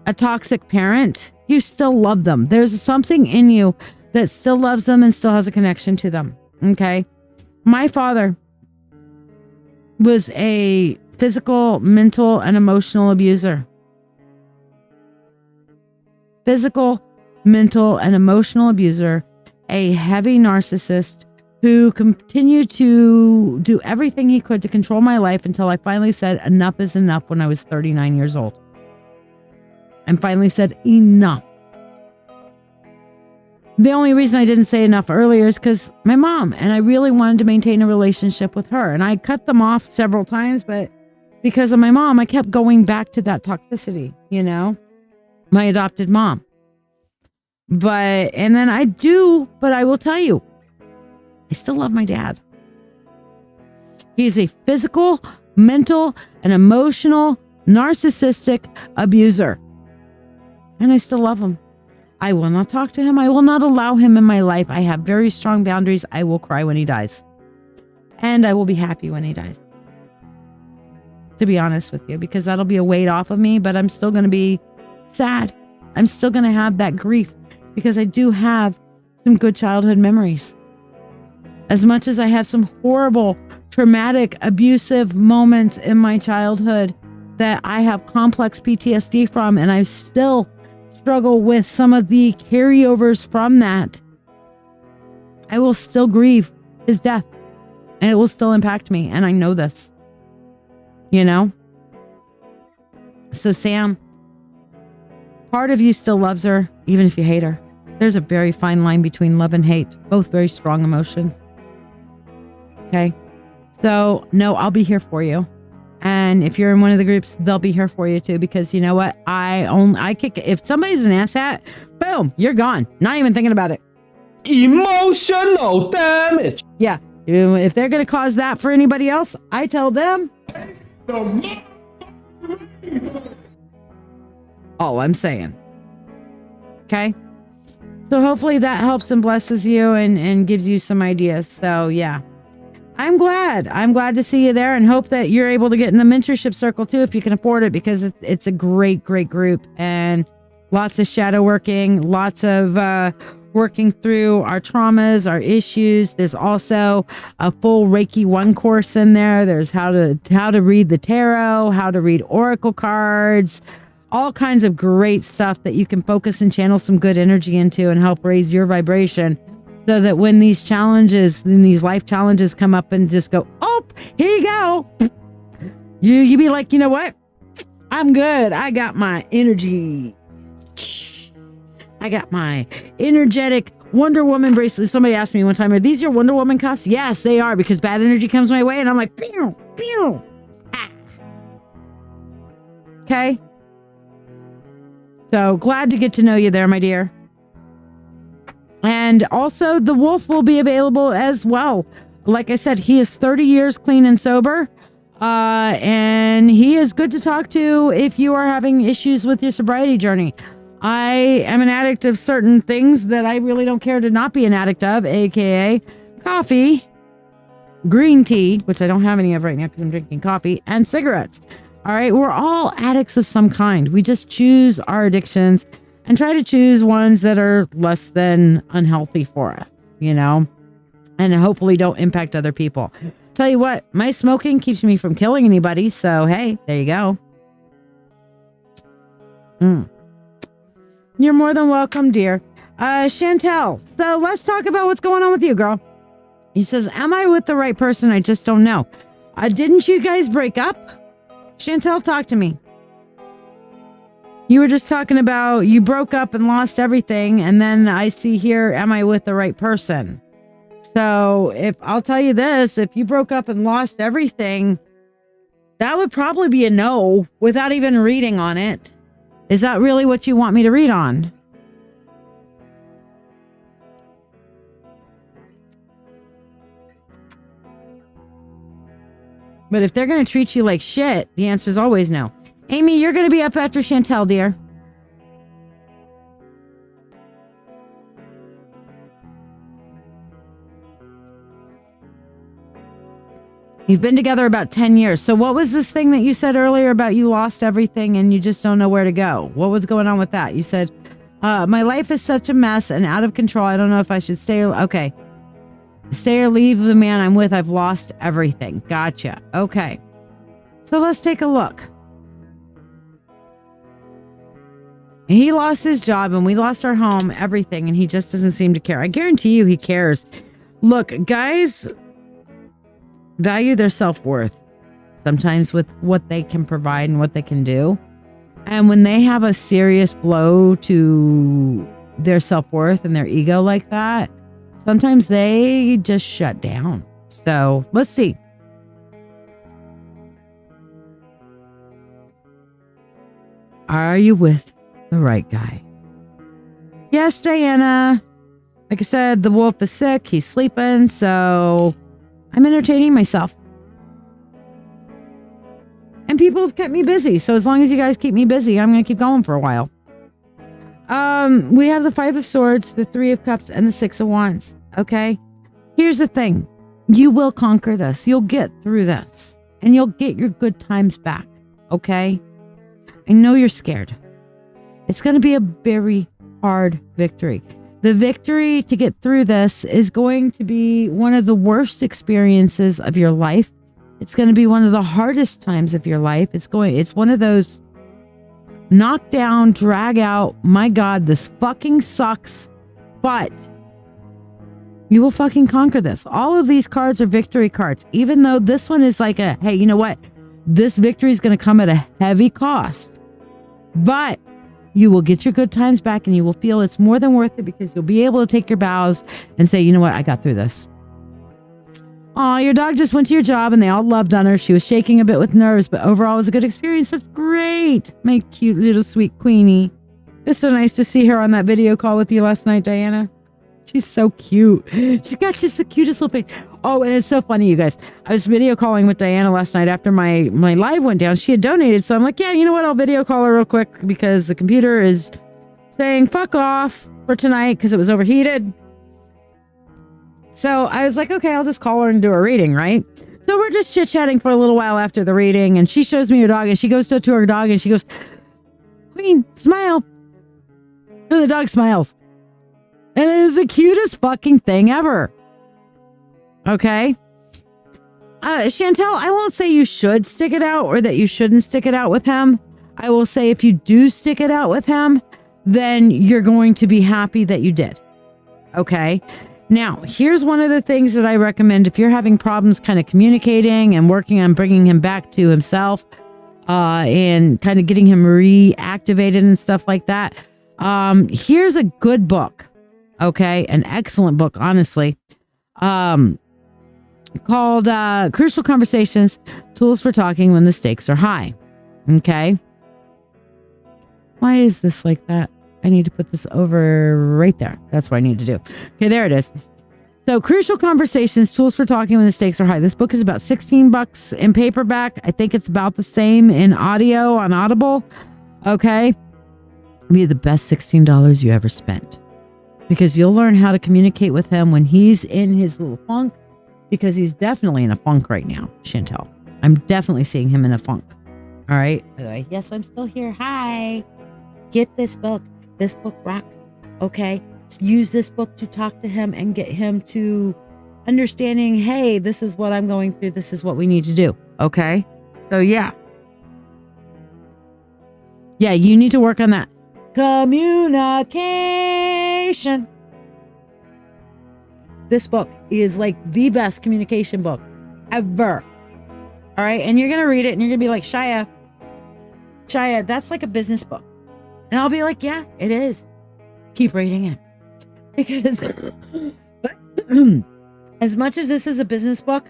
a toxic parent, you still love them. There's something in you that still loves them and still has a connection to them. Okay. My father was a physical, mental, and emotional abuser. Physical, mental, and emotional abuser, a heavy narcissist who continued to do everything he could to control my life until I finally said enough is enough when I was 39 years old. And finally said enough. The only reason I didn't say enough earlier is because my mom, and I really wanted to maintain a relationship with her. And I cut them off several times, but because of my mom, I kept going back to that toxicity, my adopted mom. But I will tell you, I still love my dad. He's a physical, mental, and emotional, narcissistic abuser. And I still love him. I will not talk to him. I will not allow him in my life. I have very strong boundaries. I will cry when he dies. And I will be happy when he dies. To be honest with you, because that'll be a weight off of me, but I'm still going to be sad. I'm still going to have that grief because I do have some good childhood memories. As much as I have some horrible, traumatic, abusive moments in my childhood that I have complex PTSD from, and I still struggle with some of the carryovers from that, I will still grieve his death, and it will still impact me. And I know this, So Sam, part of you still loves her, even if you hate her. There's a very fine line between love and hate, both very strong emotions. Okay. So no, I'll be here for you. And if you're in one of the groups, they'll be here for you too, because you know what? If somebody's an asshat, boom, you're gone. Not even thinking about it. Emotional damage. Yeah. If they're going to cause that for anybody else, I tell them. All I'm saying. Okay. So hopefully that helps and blesses you and gives you some ideas. So yeah. I'm glad to see you there, and hope that you're able to get in the mentorship circle too, if you can afford it, because it's a great, great group, and lots of shadow working, lots of working through our traumas, our issues. There's also a full Reiki 1 course in there. There's how to read the tarot, how to read oracle cards, all kinds of great stuff that you can focus and channel some good energy into and help raise your vibration, so that when these challenges and these life challenges come up and just go, oh, here you go. You be like, you know what? I'm good. I got my energy. I got my energetic Wonder Woman bracelet. Somebody asked me one time, are these your Wonder Woman cuffs? Yes, they are, because bad energy comes my way and I'm like, pew, pew. Ah. Okay. So glad to get to know you there, my dear. And also the wolf will be available as well. Like I said, he is 30 years clean and sober. And he is good to talk to if you are having issues with your sobriety journey. I am an addict of certain things that I really don't care to not be an addict of, aka coffee, green tea, which I don't have any of right now because I'm drinking coffee, and cigarettes. All right, we're all addicts of some kind. We just choose our addictions and try to choose ones that are less than unhealthy for us, you know, and hopefully don't impact other people. Tell you what, my smoking keeps me from killing anybody. So, hey, there you go. You're more than welcome, dear. Chantel, so let's talk about what's going on with you, girl. He says, am I with the right person? I just don't know. Didn't you guys break up? Chantel, talk to me. You were just talking about you broke up and lost everything. And then I see here, am I with the right person? So if I'll tell you this, if you broke up and lost everything, that would probably be a no without even reading on it. Is that really what you want me to read on? But if they're going to treat you like shit, the answer is always no. Amy, you're going to be up after Chantel, dear. You've been together about 10 years. So what was this thing that you said earlier about you lost everything and you just don't know where to go? What was going on with that? You said, my life is such a mess and out of control. I don't know if I should stay or... Okay. Stay or leave the man I'm with. I've lost everything. Gotcha. Okay. So let's take a look. He lost his job and we lost our home, everything, and he just doesn't seem to care. I guarantee you he cares. Look, guys value their self-worth sometimes with what they can provide and what they can do. And when they have a serious blow to their self-worth and their ego like that, sometimes they just shut down. So let's see. Are you with the right guy? Yes, Diana. Like I said, the wolf is sick. He's sleeping. So I'm entertaining myself. And people have kept me busy. So as long as you guys keep me busy, I'm going to keep going for a while. We have the 5 of Swords, the 3 of Cups, and the 6 of Wands. Okay? Here's the thing. You will conquer this. You'll get through this. And you'll get your good times back. Okay? I know you're scared. It's going to be a very hard victory. The victory to get through this is going to be one of the worst experiences of your life. It's going to be one of the hardest times of your life. It's one of those knock down, drag out, my God, this fucking sucks, but you will fucking conquer this. All of these cards are victory cards, even though this one is like a, hey, you know what? This victory is going to come at a heavy cost, but you will get your good times back and you will feel it's more than worth it because you'll be able to take your bows and say, you know what? I got through this. Aw, your dog just went to your job and they all loved on her. She was shaking a bit with nerves, but overall it was a good experience. That's great. My cute little sweet Queenie. It's so nice to see her on that video call with you last night, Diana. She's so cute. She's got just the cutest little face. Oh, and it's so funny, you guys. I was video calling with Diana last night after my live went down. She had donated, so I'm like, yeah, you know what? I'll video call her real quick because the computer is saying fuck off for tonight because it was overheated. So I was like, okay, I'll just call her and do a reading, right? So we're just chit-chatting for a little while after the reading, and she shows me her dog, and she goes to her dog, and she goes, Queen, smile. And the dog smiles. And it is the cutest fucking thing ever. Okay? Chantel, I won't say you should stick it out or that you shouldn't stick it out with him. I will say if you do stick it out with him, then you're going to be happy that you did. Okay? Now, here's one of the things that I recommend if you're having problems kind of communicating and working on bringing him back to himself and kind of getting him reactivated and stuff like that. Here's a good book. Okay? An excellent book, honestly. Called Crucial Conversations, Tools for Talking When the Stakes Are High. Okay? Why is this like that? I need to put this over right there. That's what I need to do. Okay, there it is. So Crucial Conversations, Tools for Talking When the Stakes Are High. This book is about $16 in paperback. I think it's about the same in audio on Audible. Okay? Be the best $16 you ever spent. Because you'll learn how to communicate with him when he's in his little funk. Because he's definitely in a funk right now, Chantel. I'm definitely seeing him in a funk. All right? Yes, I'm still here. Hi. Get this book. This book rocks. Okay? Use this book to talk to him and get him to understanding, hey, this is what I'm going through. This is what we need to do. Okay? So, yeah. Yeah, you need to work on that. Communication. This book is like the best communication book ever. All right. And you're going to read it and you're going to be like, Shiya, that's like a business book. And I'll be like, yeah, it is. Keep reading it. Because as much as this is a business book,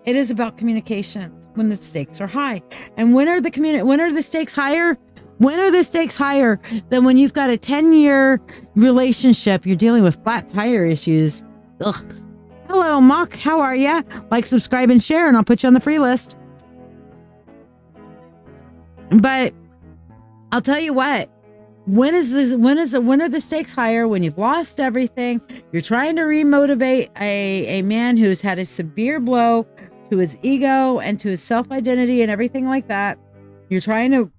it is about communications when the stakes are high. And when are the stakes higher? When are the stakes higher than when you've got a 10-year relationship, you're dealing with flat tire issues? Ugh. Hello, Mock. How are ya? Like, subscribe, and share, and I'll put you on the free list. But I'll tell you what. When are the stakes higher? When you've lost everything, you're trying to remotivate a man who's had a severe blow to his ego and to his self-identity and everything like that. You're trying to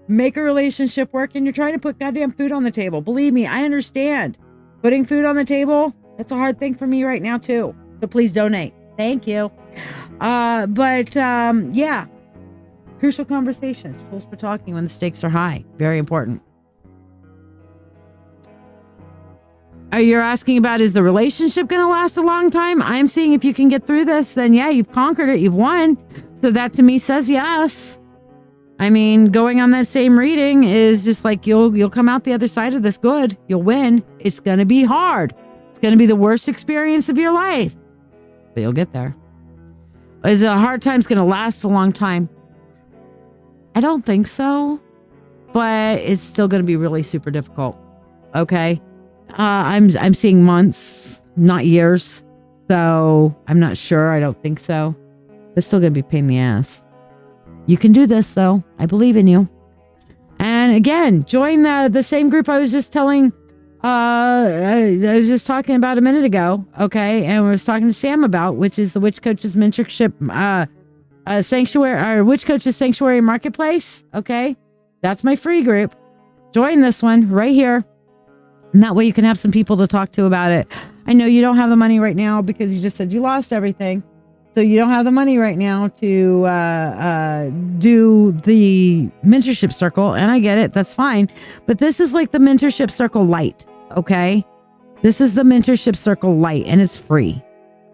make a relationship work and you're trying to put goddamn food on the table. Believe me, I understand. Putting food on the table, that's a hard thing for me right now too. So please donate. Thank you. Yeah. Crucial Conversations, Tools for Talking When the Stakes Are High. Very important. You're asking about, is the relationship going to last a long time? I'm seeing if you can get through this, then yeah, you've conquered it. You've won. So that to me says yes. I mean, going on that same reading is just like you'll come out the other side of this good. You'll win. It's going to be hard. It's going to be the worst experience of your life. But you'll get there. Is a hard time's going to last a long time? I don't think so. But it's still going to be really super difficult. Okay? I'm seeing months, not years. So I'm not sure. I don't think so. It's still going to be a pain in the ass. You can do this, though. I believe in you. And again, join the same group I was just telling. I was just talking about a minute ago. Okay, and I was talking to Sam about, which is the Witch Coaches Mentorship Sanctuary, or Witch Coaches Sanctuary Marketplace. Okay, that's my free group. Join this one right here, and that way you can have some people to talk to about it. I know you don't have the money right now because you just said you lost everything. So you don't have the money right now to do the mentorship circle. And I get it. That's fine. But this is like the mentorship circle light. Okay. This is the mentorship circle light and it's free.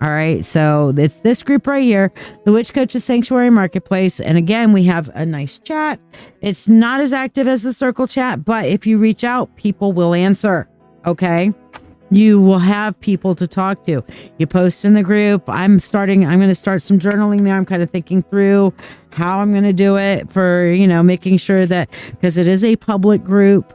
All right. So it's this group right here, the Witch Coaches Sanctuary Marketplace. And again, we have a nice chat. It's not as active as the circle chat, but if you reach out, people will answer. Okay. You will have people to talk to. You post in the group. I'm going to start some journaling there. I'm kind of thinking through how I'm going to do it for, making sure that, because it is a public group,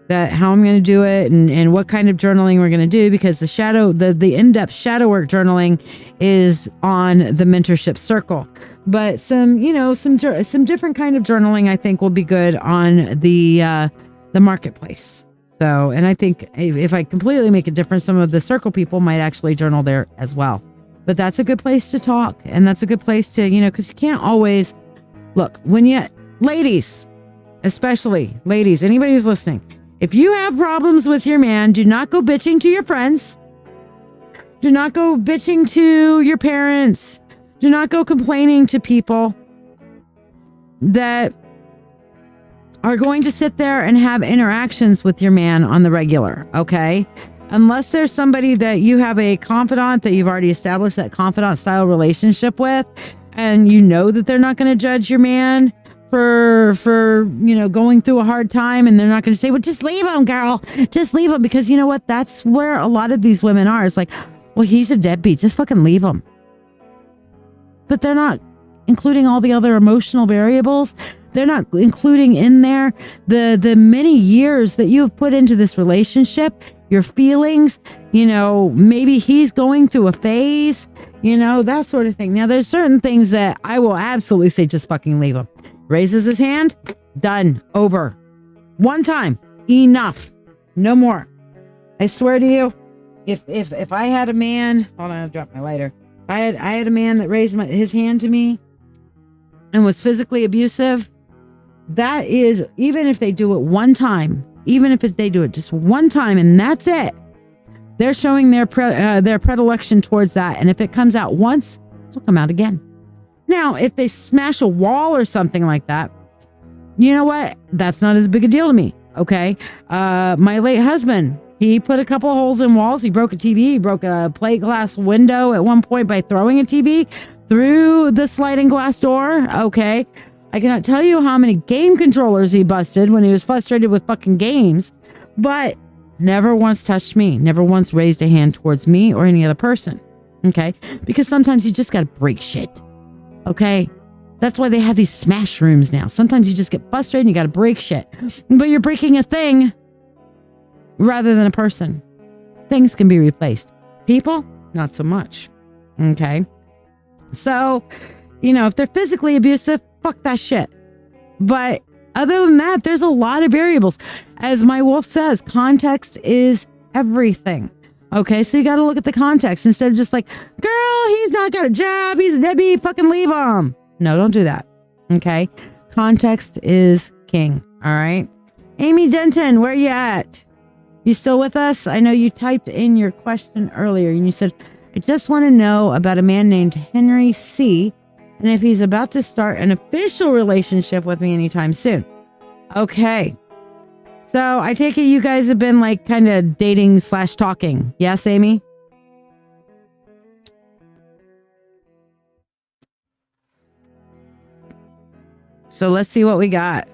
that how I'm going to do it and what kind of journaling we're going to do, because the in-depth shadow work journaling is on the mentorship circle. But some different kind of journaling I think will be good on the marketplace. So, and I think if I completely make a difference, some of the circle people might actually journal there as well. But that's a good place to talk. And that's a good place to, because you can't always look ladies, especially ladies, anybody who's listening, If you have problems with your man, do not go bitching to your friends. Do not go bitching to your parents. Do not go complaining to people that are going to sit there and have interactions with your man on the regular, okay? Unless there's somebody that you have a confidant that you've already established that confidant style relationship with, and you know that they're not going to judge your man for going through a hard time, and they're not going to say, well, just leave him, girl. Just leave him, because you know what? That's where a lot of these women are. It's like, well, he's a deadbeat. Just fucking leave him. But they're not including all the other emotional variables. They're not including in there the many years that you have put into this relationship, your feelings, maybe he's going through a phase, that sort of thing. Now, there's certain things that I will absolutely say, just fucking leave him. Raises his hand, done, over. One time, enough, no more. I swear to you, if I had a man, hold on, I dropped my lighter. I had a man that raised his hand to me and was physically abusive. That is, even if they do it one time, even if they do it just one time and that's it, they're showing their predilection towards that. And if it comes out once, it'll come out again. Now, if they smash a wall or something like that, you know what? That's not as big a deal to me. Okay. My late husband, he put a couple of holes in walls. He broke a TV. He broke a plate glass window at one point by throwing a TV through the sliding glass door. Okay. I cannot tell you how many game controllers he busted when he was frustrated with fucking games, but never once touched me, never once raised a hand towards me or any other person. Okay. Because sometimes you just got to break shit. Okay. That's why they have these smash rooms now. Sometimes you just get frustrated and you got to break shit, but you're breaking a thing rather than a person. Things can be replaced. People, not so much. Okay. So, if they're physically abusive, fuck that shit. But other than that, there's a lot of variables. As my wolf says, context is everything. Okay, so you got to look at the context instead of just like, girl, he's not got a job, he's a deadbeat, fucking leave him. No, don't do that. Okay, context is king. All right, Amy Denton, where you at? You still with us? I know you typed in your question earlier and you said, I just want to know about a man named Henry C. and if he's about to start an official relationship with me anytime soon. Okay. So I take it you guys have been like kind of dating / talking. Yes, Amy? So let's see what we got.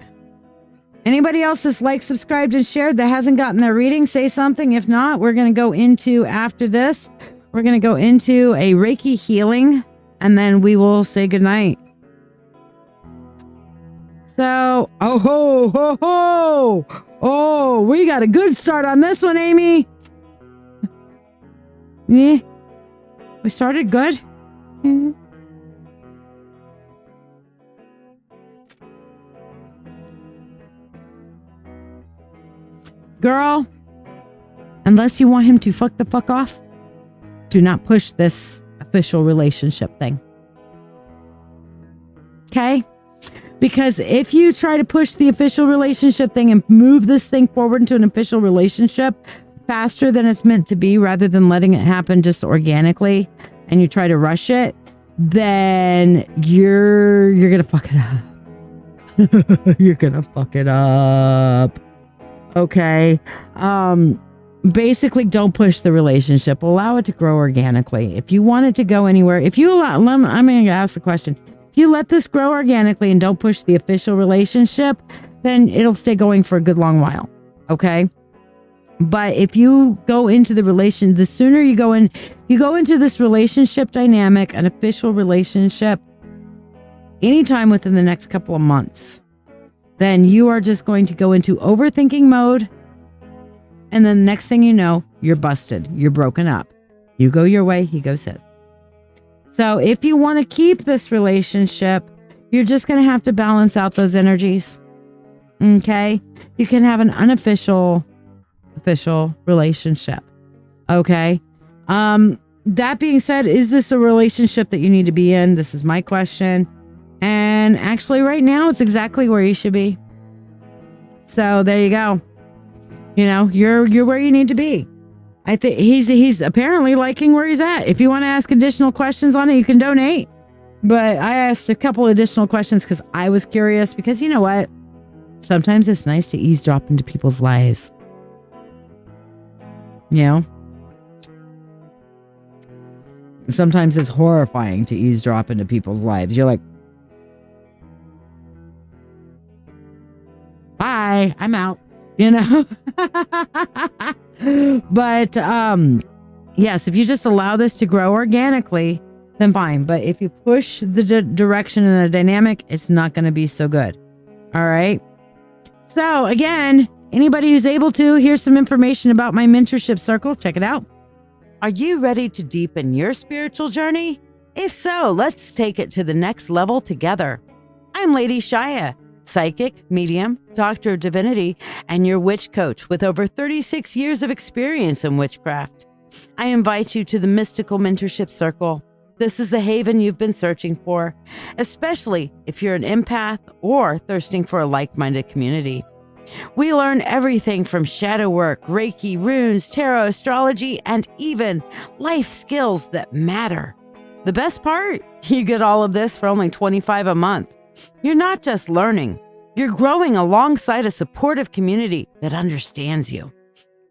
Anybody else that's liked, subscribed, and shared that hasn't gotten their reading, say something. If not, we're going to go into, after this, we're going to go into a Reiki healing, and then we will say goodnight. So, oh, we got a good start on this one, Amy. Yeah, we started good. Mm-hmm. Girl, unless you want him to fuck the fuck off, do not push this official relationship thing. Okay? Because if you try to push the official relationship thing and move this thing forward into an official relationship faster than it's meant to be, rather than letting it happen just organically, and you try to rush it, then you're gonna fuck it up. You're gonna fuck it up. Okay. Basically, don't push the relationship. Allow it to grow organically. If you want it to go anywhere, I'm going to ask the question. If you let this grow organically and don't push the official relationship, then it'll stay going for a good long while. Okay. But if you go into the sooner you go into this relationship dynamic, an official relationship, anytime within the next couple of months, then you are just going to go into overthinking mode. And then the next thing you know, you're busted. You're broken up. You go your way, he goes his. So if you want to keep this relationship, you're just going to have to balance out those energies. Okay? You can have an official relationship. Okay? That being said, is this a relationship that you need to be in? This is my question. And actually right now it's exactly where you should be. So there you go. You know, you're where you need to be. I think he's apparently liking where he's at. If you want to ask additional questions on it, you can donate. But I asked a couple additional questions because I was curious, because you know what? Sometimes it's nice to eavesdrop into people's lives. You know? Sometimes it's horrifying to eavesdrop into people's lives. You're like, bye, I'm out. You know? But yes, if you just allow this to grow organically, then fine. But if you push the direction and the dynamic, it's not going to be so good. All right. So again, anybody who's able to, here's some information about my mentorship circle. Check it out. Are you ready to deepen your spiritual journey? If so, let's take it to the next level together. I'm Lady Shiya, psychic, medium, doctor of divinity, and your witch coach with over 36 years of experience in witchcraft. I invite you to the Mystical Mentorship Circle. This is the haven you've been searching for, especially if you're an empath or thirsting for a like-minded community. We learn everything from shadow work, Reiki, runes, tarot, astrology, and even life skills that matter. The best part? You get all of this for only $25 a month. You're not just learning, you're growing alongside a supportive community that understands you.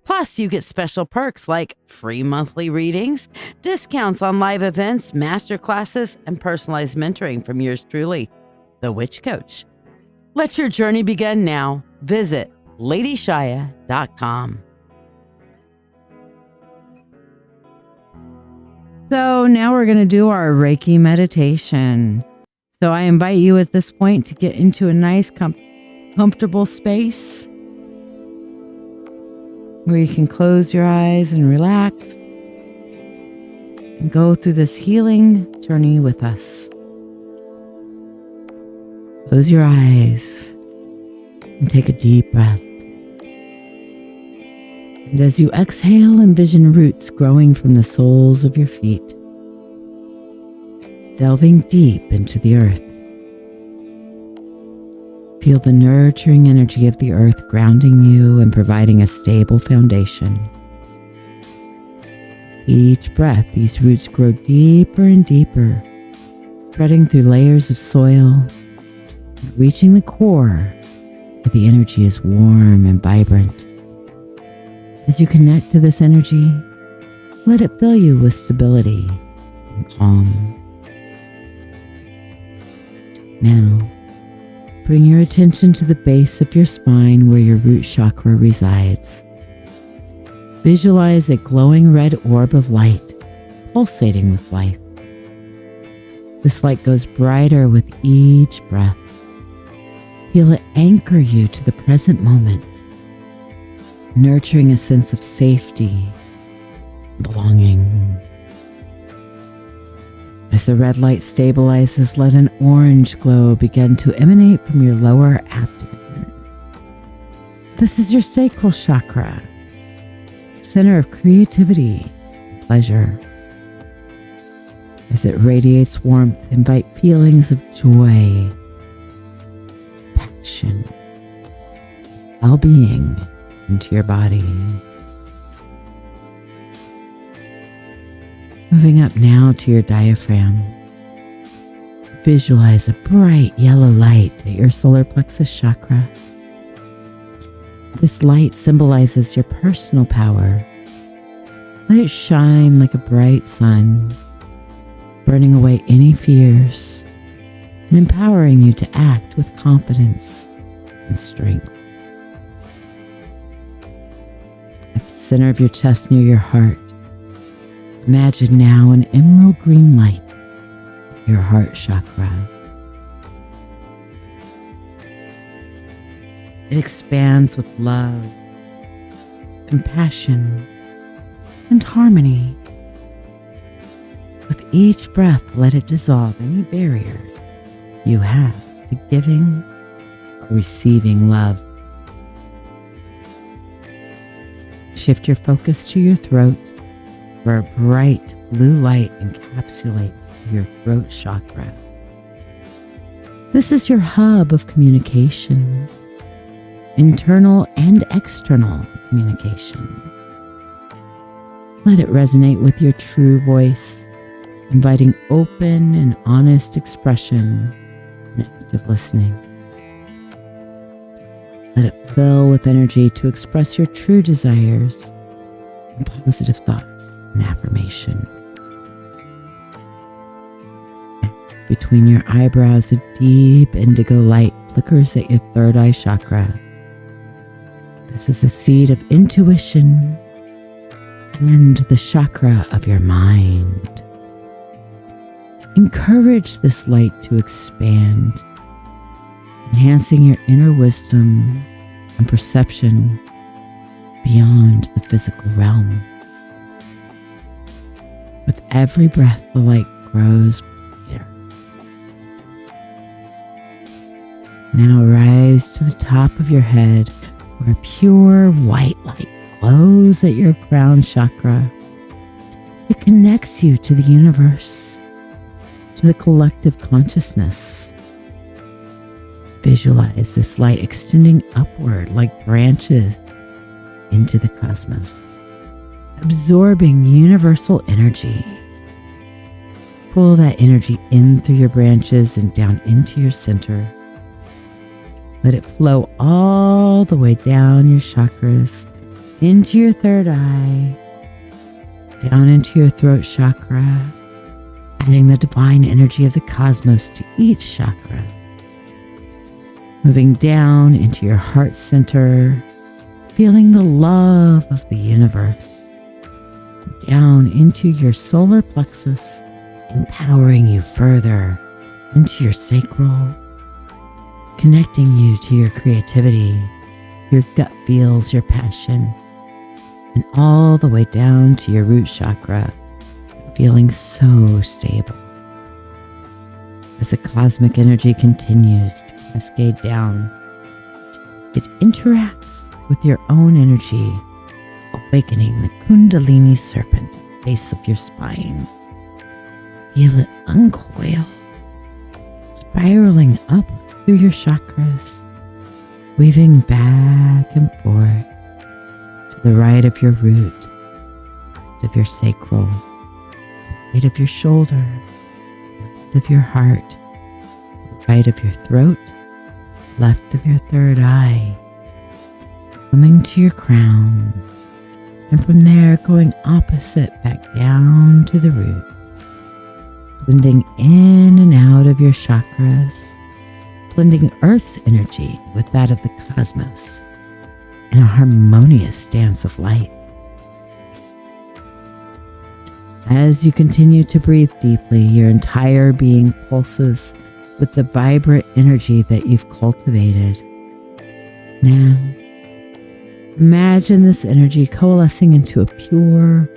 Plus, you get special perks like free monthly readings, discounts on live events, masterclasses, and personalized mentoring from yours truly, the Witch Coach. Let your journey begin now. Visit ladyshiya.com. So now we're going to do our Reiki meditation. So I invite you at this point to get into a nice, comfortable space where you can close your eyes and relax and go through this healing journey with us. Close your eyes and take a deep breath. And as you exhale, envision roots growing from the soles of your feet, delving deep into the earth. Feel the nurturing energy of the earth grounding you and providing a stable foundation. Each breath, these roots grow deeper and deeper, spreading through layers of soil, reaching the core where the energy is warm and vibrant. As you connect to this energy, let it fill you with stability and calm. Now, bring your attention to the base of your spine where your root chakra resides. Visualize a glowing red orb of light, pulsating with life. This light goes brighter with each breath. Feel it anchor you to the present moment, nurturing a sense of safety and belonging. As the red light stabilizes, let an orange glow begin to emanate from your lower abdomen. This is your sacral chakra, center of creativity and pleasure. As it radiates warmth, invite feelings of joy, passion, well-being into your body. Moving up now to your diaphragm. Visualize a bright yellow light at your solar plexus chakra. This light symbolizes your personal power. Let it shine like a bright sun, burning away any fears and empowering you to act with confidence and strength. At the center of your chest near your heart, imagine now an emerald green light at your heart chakra. It expands with love, compassion, and harmony. With each breath, let it dissolve any barrier you have to giving or receiving love. Shift your focus to your throat, where a bright blue light encapsulates your throat chakra. This is your hub of communication. internal and external communication. Let it resonate with your true voice, inviting open and honest expression and active listening. Let it fill with energy to express your true desires and positive thoughts and affirmation. Between your eyebrows, a deep indigo light flickers at your third eye chakra. This is a seed of intuition and the chakra of your mind. Encourage this light to expand, enhancing your inner wisdom and perception beyond the physical realm. With every breath, the light grows brighter. Now rise to the top of your head, where pure white light glows at your crown chakra. It connects you to the universe, to the collective consciousness. Visualize this light extending upward like branches into the cosmos, absorbing universal energy. Pull that energy in through your branches and down into your center. Let it flow all the way down your chakras, into your third eye, down into your throat chakra, adding the divine energy of the cosmos to each chakra. Moving down into your heart center, feeling the love of the universe. Down into your solar plexus, empowering you further into your sacral, connecting you to your creativity, your gut feels, your passion, and all the way down to your root chakra, feeling so stable. As the cosmic energy continues to cascade down, it interacts with your own energy, awakening the Kundalini serpent at the base of your spine. Feel it uncoil, spiraling up through your chakras, weaving back and forth to the right of your root, left of your sacral, right of your shoulder, left of your heart, right of your throat, left of your third eye, coming to your crown, and from there going opposite back down to the root, blending in and out of your chakras, blending Earth's energy with that of the cosmos in a harmonious dance of light. As you continue to breathe deeply, your entire being pulses with the vibrant energy that you've cultivated. Now, imagine this energy coalescing into a pure,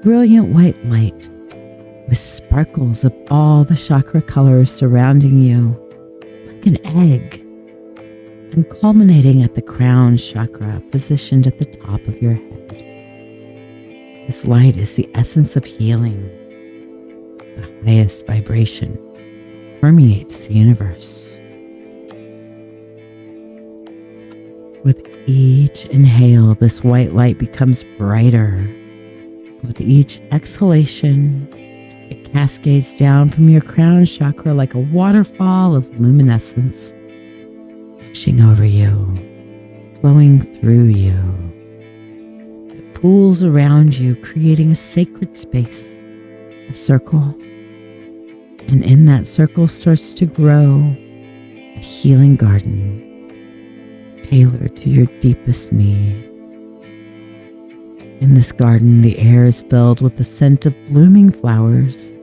brilliant white light with sparkles of all the chakra colors surrounding you, like an egg, and culminating at the crown chakra positioned at the top of your head. This light is the essence of healing, the highest vibration permeates the universe. With each inhale, this white light becomes brighter. With each exhalation, it cascades down from your crown chakra like a waterfall of luminescence, washing over you, flowing through you. It pools around you, creating a sacred space, a circle. And in that circle starts to grow a healing garden, tailored to your deepest needs. In this garden, the air is filled with the scent of blooming flowers,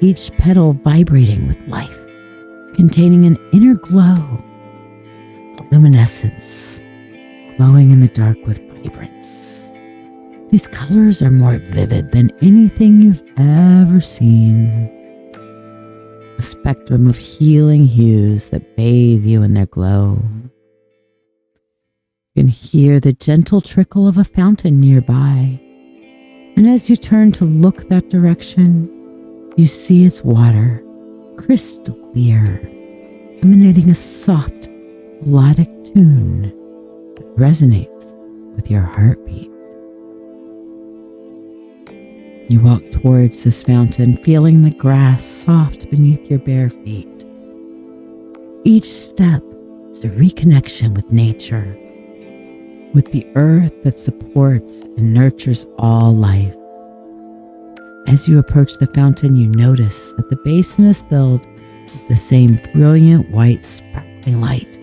each petal vibrating with life, containing an inner glow, a luminescence, glowing in the dark with vibrance. These colors are more vivid than anything you've ever seen. A spectrum of healing hues that bathe you in their glow. You can hear the gentle trickle of a fountain nearby, and as you turn to look that direction, you see its water, crystal clear, emanating a soft, melodic tune that resonates with your heartbeat. You walk towards this fountain, feeling the grass soft beneath your bare feet. Each step is a reconnection with nature, with the earth that supports and nurtures all life. As you approach the fountain, you notice that the basin is filled with the same brilliant white sparkling light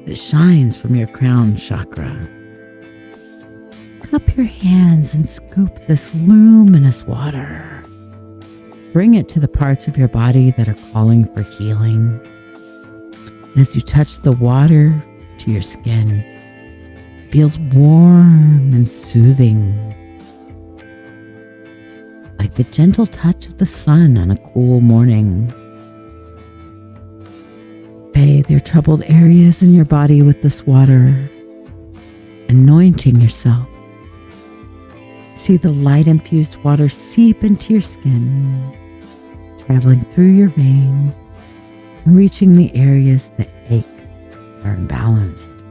that shines from your crown chakra. Cup your hands and scoop this luminous water. Bring it to the parts of your body that are calling for healing. As you touch the water to your skin, it feels warm and soothing, like the gentle touch of the sun on a cool morning. Bathe your troubled areas in your body with this water, anointing yourself. See the light-infused water seep into your skin, traveling through your veins and reaching the areas that ache, are imbalanced,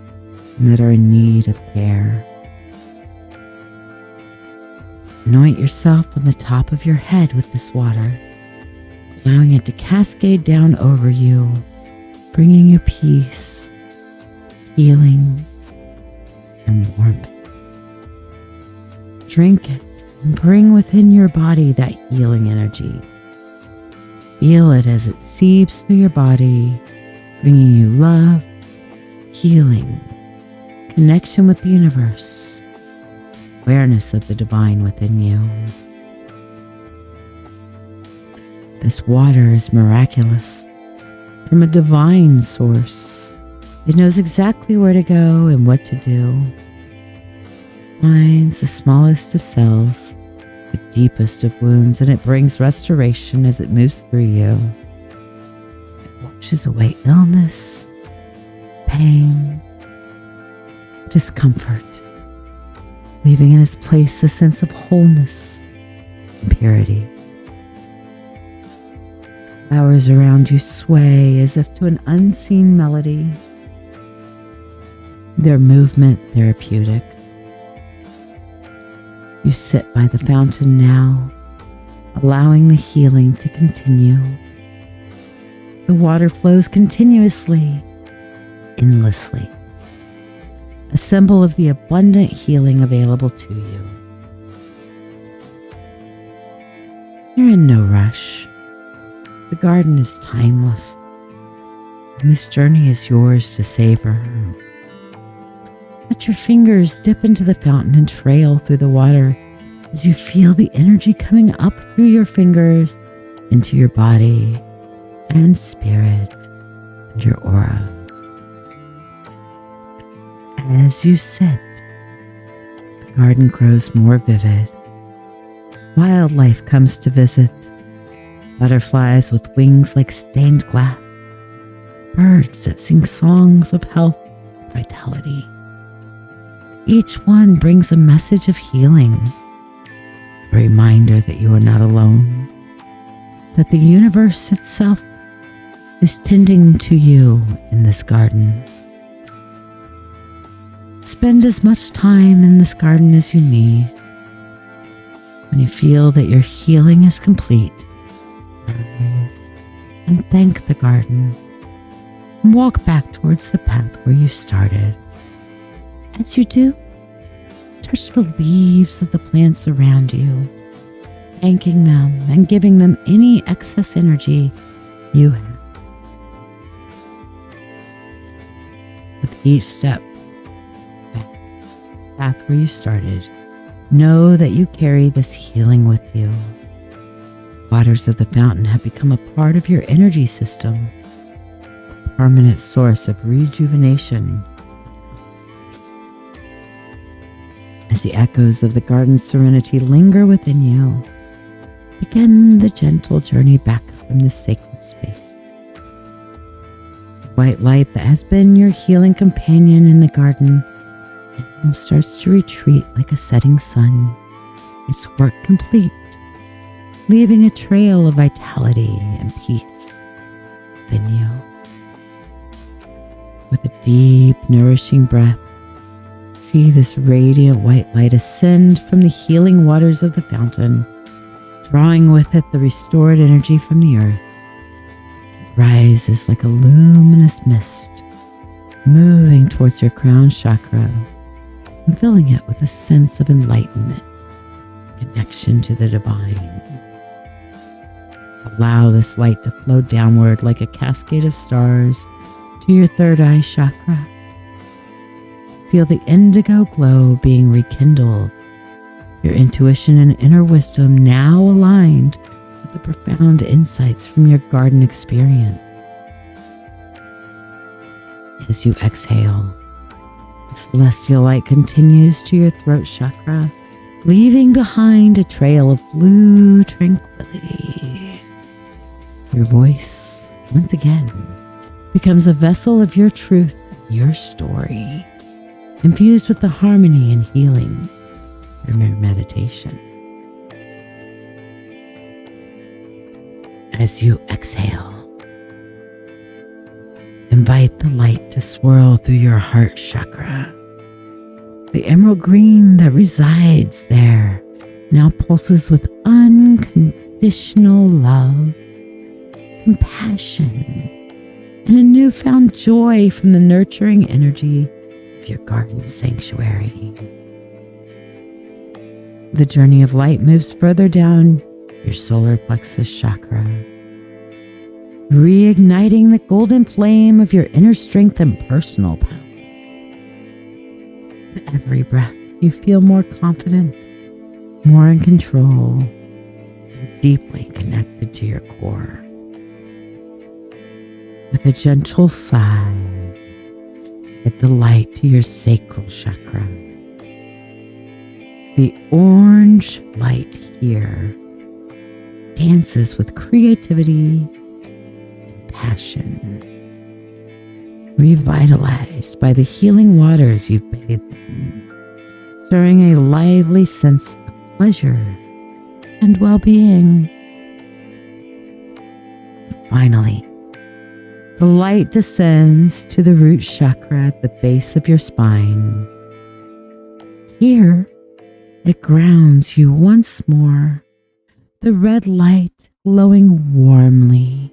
and that are in need of care. Anoint yourself on the top of your head with this water, allowing it to cascade down over you, bringing you peace, healing, and warmth. Drink it and bring within your body that healing energy. Feel it as it seeps through your body, bringing you love, healing, connection with the universe, awareness of the divine within you. This water is miraculous, from a divine source. It knows exactly where to go and what to do. Finds the smallest of cells, the deepest of wounds, and it brings restoration as it moves through you. It washes away illness, pain, discomfort, leaving in its place a sense of wholeness and purity. Flowers around you sway as if to an unseen melody, their movement therapeutic. You sit by the fountain now, allowing the healing to continue. The water flows continuously, endlessly, a symbol of the abundant healing available to you. You're in no rush. The garden is timeless, and this journey is yours to savor. Let your fingers dip into the fountain and trail through the water as you feel the energy coming up through your fingers into your body and spirit and your aura. As you sit, the garden grows more vivid. Wildlife comes to visit. Butterflies with wings like stained glass. Birds that sing songs of health and vitality. Each one brings a message of healing, a reminder that you are not alone, that the universe itself is tending to you in this garden. Spend as much time in this garden as you need. When you feel that your healing is complete, and thank the garden, and walk back towards the path where you started. As you do, touch the leaves of the plants around you, thanking them and giving them any excess energy you have. With each step back to the path where you started, know that you carry this healing with you. The waters of the fountain have become a part of your energy system, a permanent source of rejuvenation. As the echoes of the garden's serenity linger within you, begin the gentle journey back from this sacred space. The white light that has been your healing companion in the garden now starts to retreat like a setting sun, its work complete, leaving a trail of vitality and peace within you. With a deep, nourishing breath, see this radiant white light ascend from the healing waters of the fountain, drawing with it the restored energy from the earth. It rises like a luminous mist, moving towards your crown chakra and filling it with a sense of enlightenment, connection to the divine. Allow this light to flow downward like a cascade of stars to your third eye chakra. Feel the indigo glow being rekindled, your intuition and inner wisdom now aligned with the profound insights from your garden experience. As you exhale, the celestial light continues to your throat chakra, leaving behind a trail of blue tranquility. Your voice, once again, becomes a vessel of your truth, your story, infused with the harmony and healing from your meditation. As you exhale, invite the light to swirl through your heart chakra. The emerald green that resides there now pulses with unconditional love, compassion, and a newfound joy from the nurturing energy of your garden sanctuary. The journey of light moves further down your solar plexus chakra, reigniting the golden flame of your inner strength and personal power. With every breath, you feel more confident, more in control, and deeply connected to your core. With a gentle sigh, add the light to your sacral chakra. The orange light here dances with creativity and passion, revitalized by the healing waters you've bathed in, stirring a lively sense of pleasure and well-being. Finally, the light descends to the root chakra at the base of your spine. Here, it grounds you once more, the red light glowing warmly,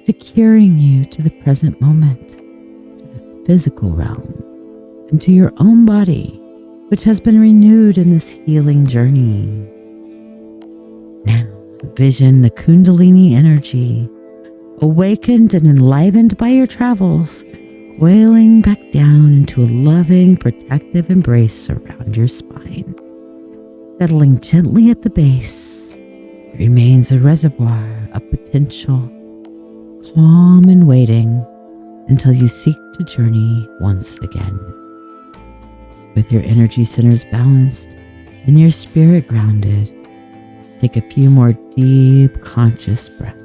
securing you to the present moment, to the physical realm, and to your own body, which has been renewed in this healing journey. Now, envision the Kundalini energy, awakened and enlivened by your travels, coiling back down into a loving, protective embrace around your spine. Settling gently at the base, it remains a reservoir of potential, calm and waiting until you seek to journey once again. With your energy centers balanced and your spirit grounded, take a few more deep, conscious breaths.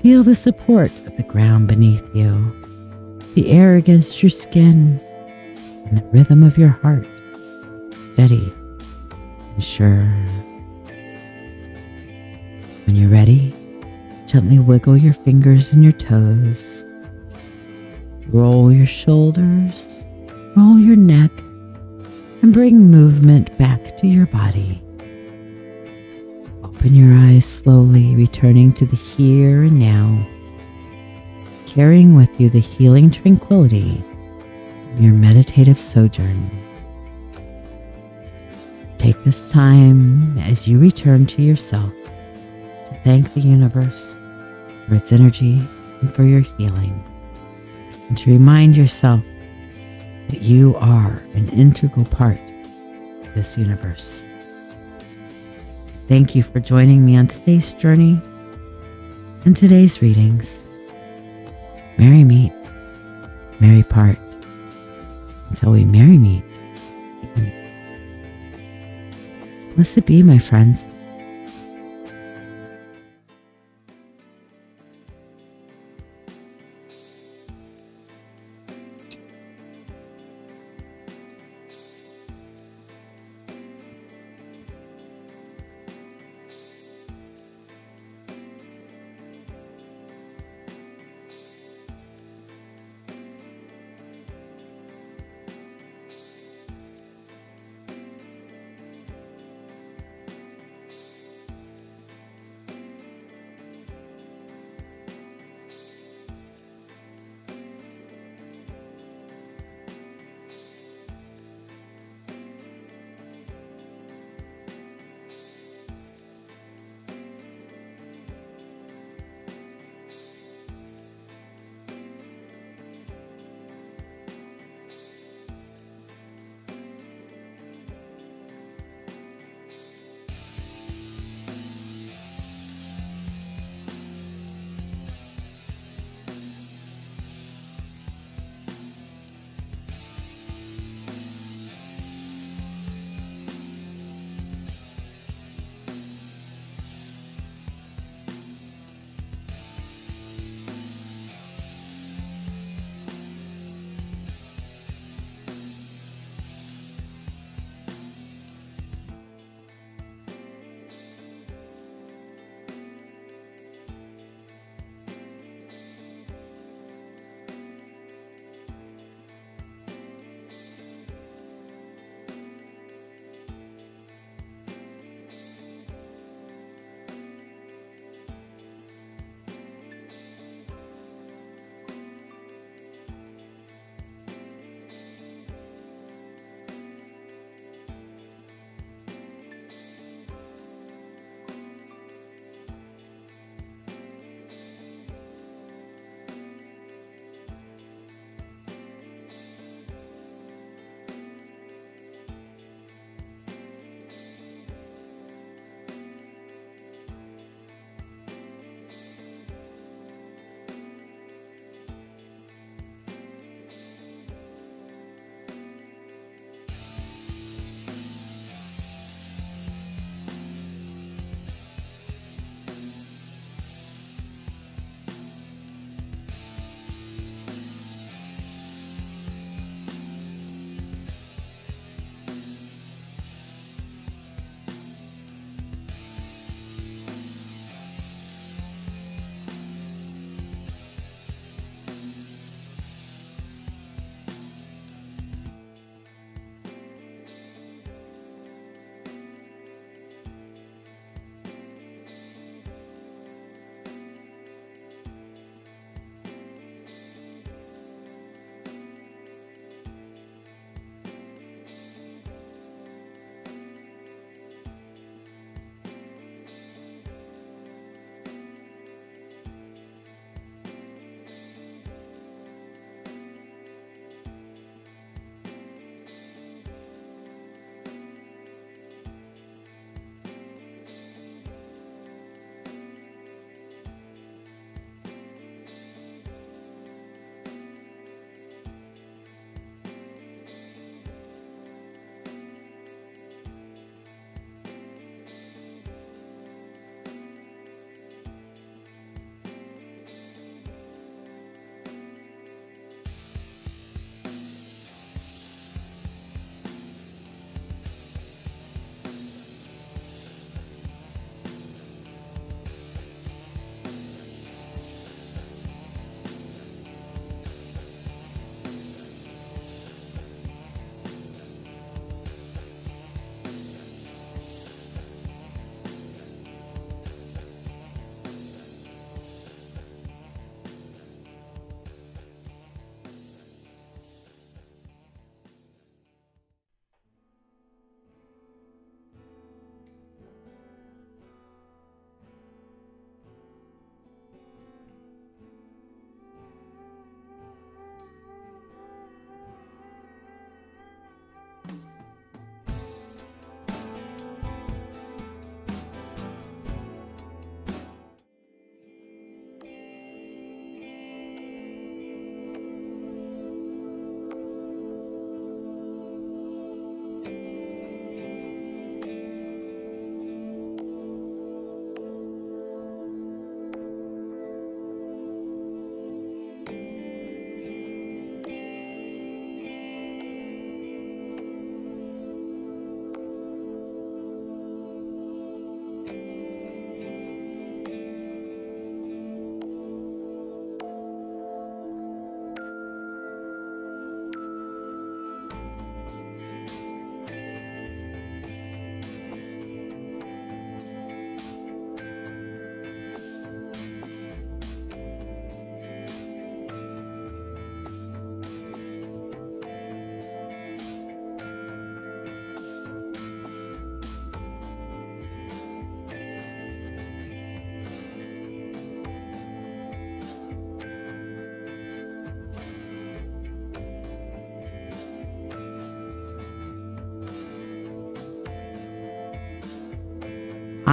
Feel the support of the ground beneath you, the air against your skin, and the rhythm of your heart, steady and sure. When you're ready, gently wiggle your fingers and your toes. Roll your shoulders, roll your neck, and bring movement back to your body. Open your eyes slowly, returning to the here and now, carrying with you the healing tranquility from your meditative sojourn. Take this time as you return to yourself to thank the universe for its energy and for your healing, and to remind yourself that you are an integral part of this universe. Thank you for joining me on today's journey and today's readings. Merry meet, merry part, until we merry meet again. Blessed be, my friends.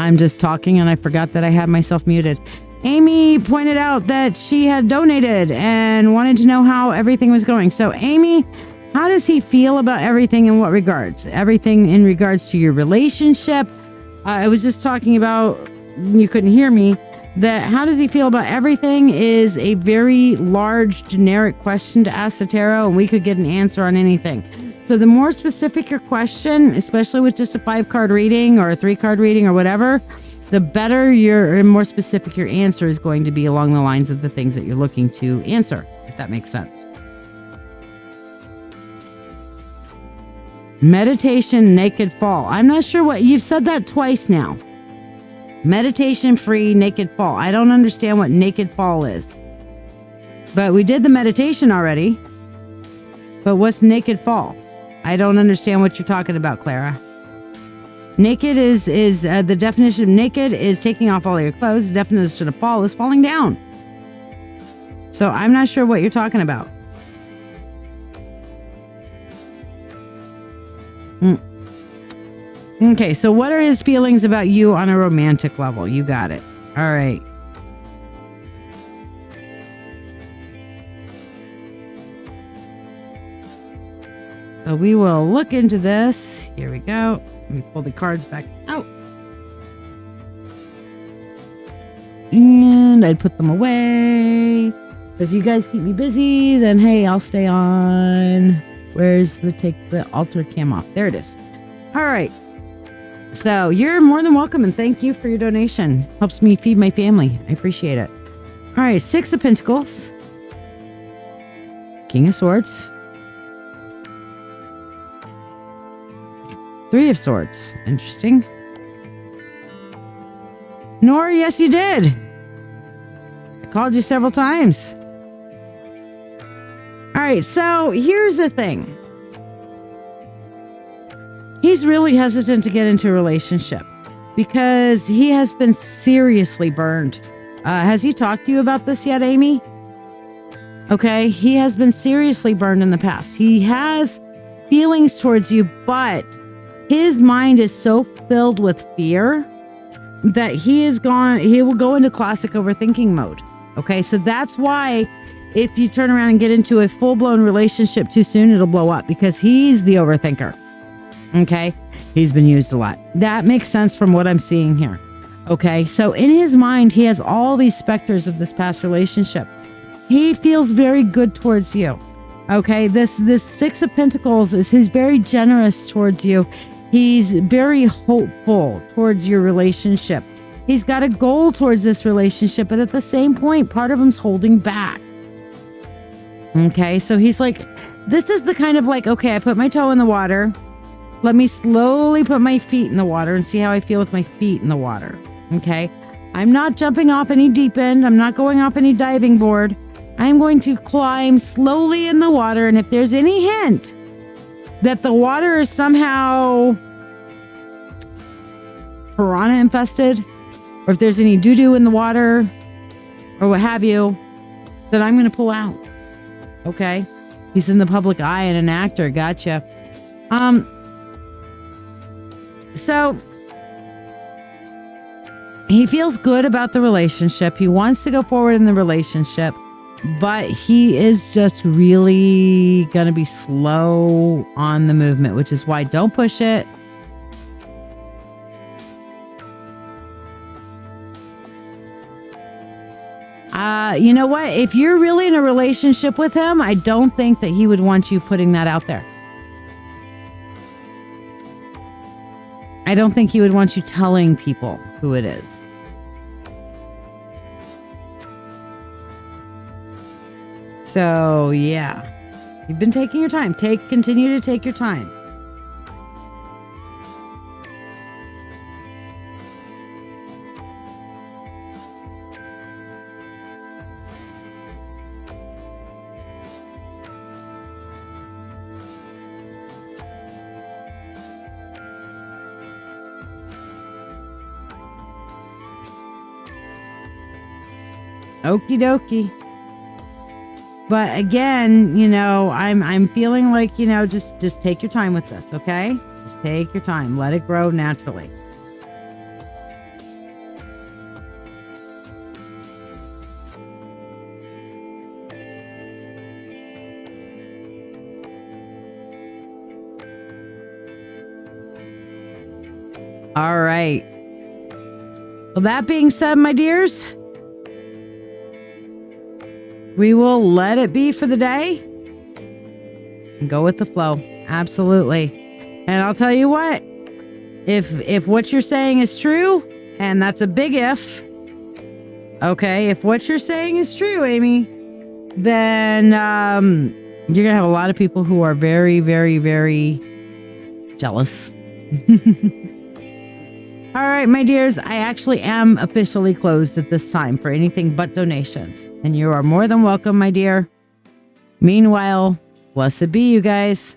I'm just talking and I forgot that I had myself muted. Amy pointed out that she had donated and wanted to know how everything was going. So Amy, how does he feel about everything in what regards? Everything in regards to your relationship. I was just talking about, you couldn't hear me, that how does he feel about everything is a very large generic question to ask the tarot, and we could get an answer on anything. So the more specific your question, especially with just a 5-card reading or a 3-card reading or whatever, the better and more specific your answer is going to be along the lines of the things that you're looking to answer, if that makes sense. Meditation, naked fall. I'm not sure what you've said that twice now. Meditation free, naked fall. I don't understand what naked fall is. But we did the meditation already. But what's naked fall? I don't understand what you're talking about, Clara. Naked is the definition of naked is taking off all your clothes. The definition of fall is falling down. So I'm not sure what you're talking about. Okay, so what are his feelings about you on a romantic level? You got it. All right. So we will look into this. Here we go. Let me pull the cards back out. And I'd put them away. If you guys keep me busy, then hey, I'll stay on. Where's take the altar cam off? There it is. All right. So you're more than welcome, and thank you for your donation. Helps me feed my family. I appreciate it. All right, 6 of Pentacles. King of Swords. 3 of Swords. Interesting. Nora, yes, you did. I called you several times. All right, so here's the thing. He's really hesitant to get into a relationship because he has been seriously burned. Has he talked to you about this yet, Amy? Okay, he has been seriously burned in the past. He has feelings towards you, but his mind is so filled with fear that he will go into classic overthinking mode. Okay, so that's why if you turn around and get into a full-blown relationship too soon, it'll blow up because he's the overthinker. Okay, he's been used a lot. That makes sense from what I'm seeing here. Okay, so in his mind, he has all these specters of this past relationship. He feels very good towards you. Okay, this 6 of Pentacles he's very generous towards you. He's very hopeful towards your relationship. He's got a goal towards this relationship, but at the same point, part of him's holding back. Okay, so he's like, this is the kind of like, okay, I put my toe in the water. Let me slowly put my feet in the water and see how I feel with my feet in the water. Okay, I'm not jumping off any deep end. I'm not going off any diving board. I'm going to climb slowly in the water, and if there's any hint that the water is somehow piranha infested, or if there's any doo-doo in the water, or what have you, then I'm going to pull out. Okay? He's in the public eye and an actor. Gotcha. So he feels good about the relationship. He wants to go forward in the relationship, but he is just really going to be slow on the movement, which is why don't push it. You know what? If you're really in a relationship with him, I don't think that he would want you putting that out there. I don't think he would want you telling people who it is. So, yeah. You've been taking your time. Continue to take your time. Okie dokie. But again, you know, I'm feeling like, you know, just take your time with this, okay? Just take your time. Let it grow naturally. All right. Well, that being said, my dears, we will let it be for the day and go with the flow. Absolutely. And I'll tell you what, if what you're saying is true, and that's a big if, okay, if what you're saying is true, Amy, then you're going to have a lot of people who are very, very, very jealous. All right, my dears, I actually am officially closed at this time for anything but donations. And you are more than welcome, my dear. Meanwhile, blessed be you guys.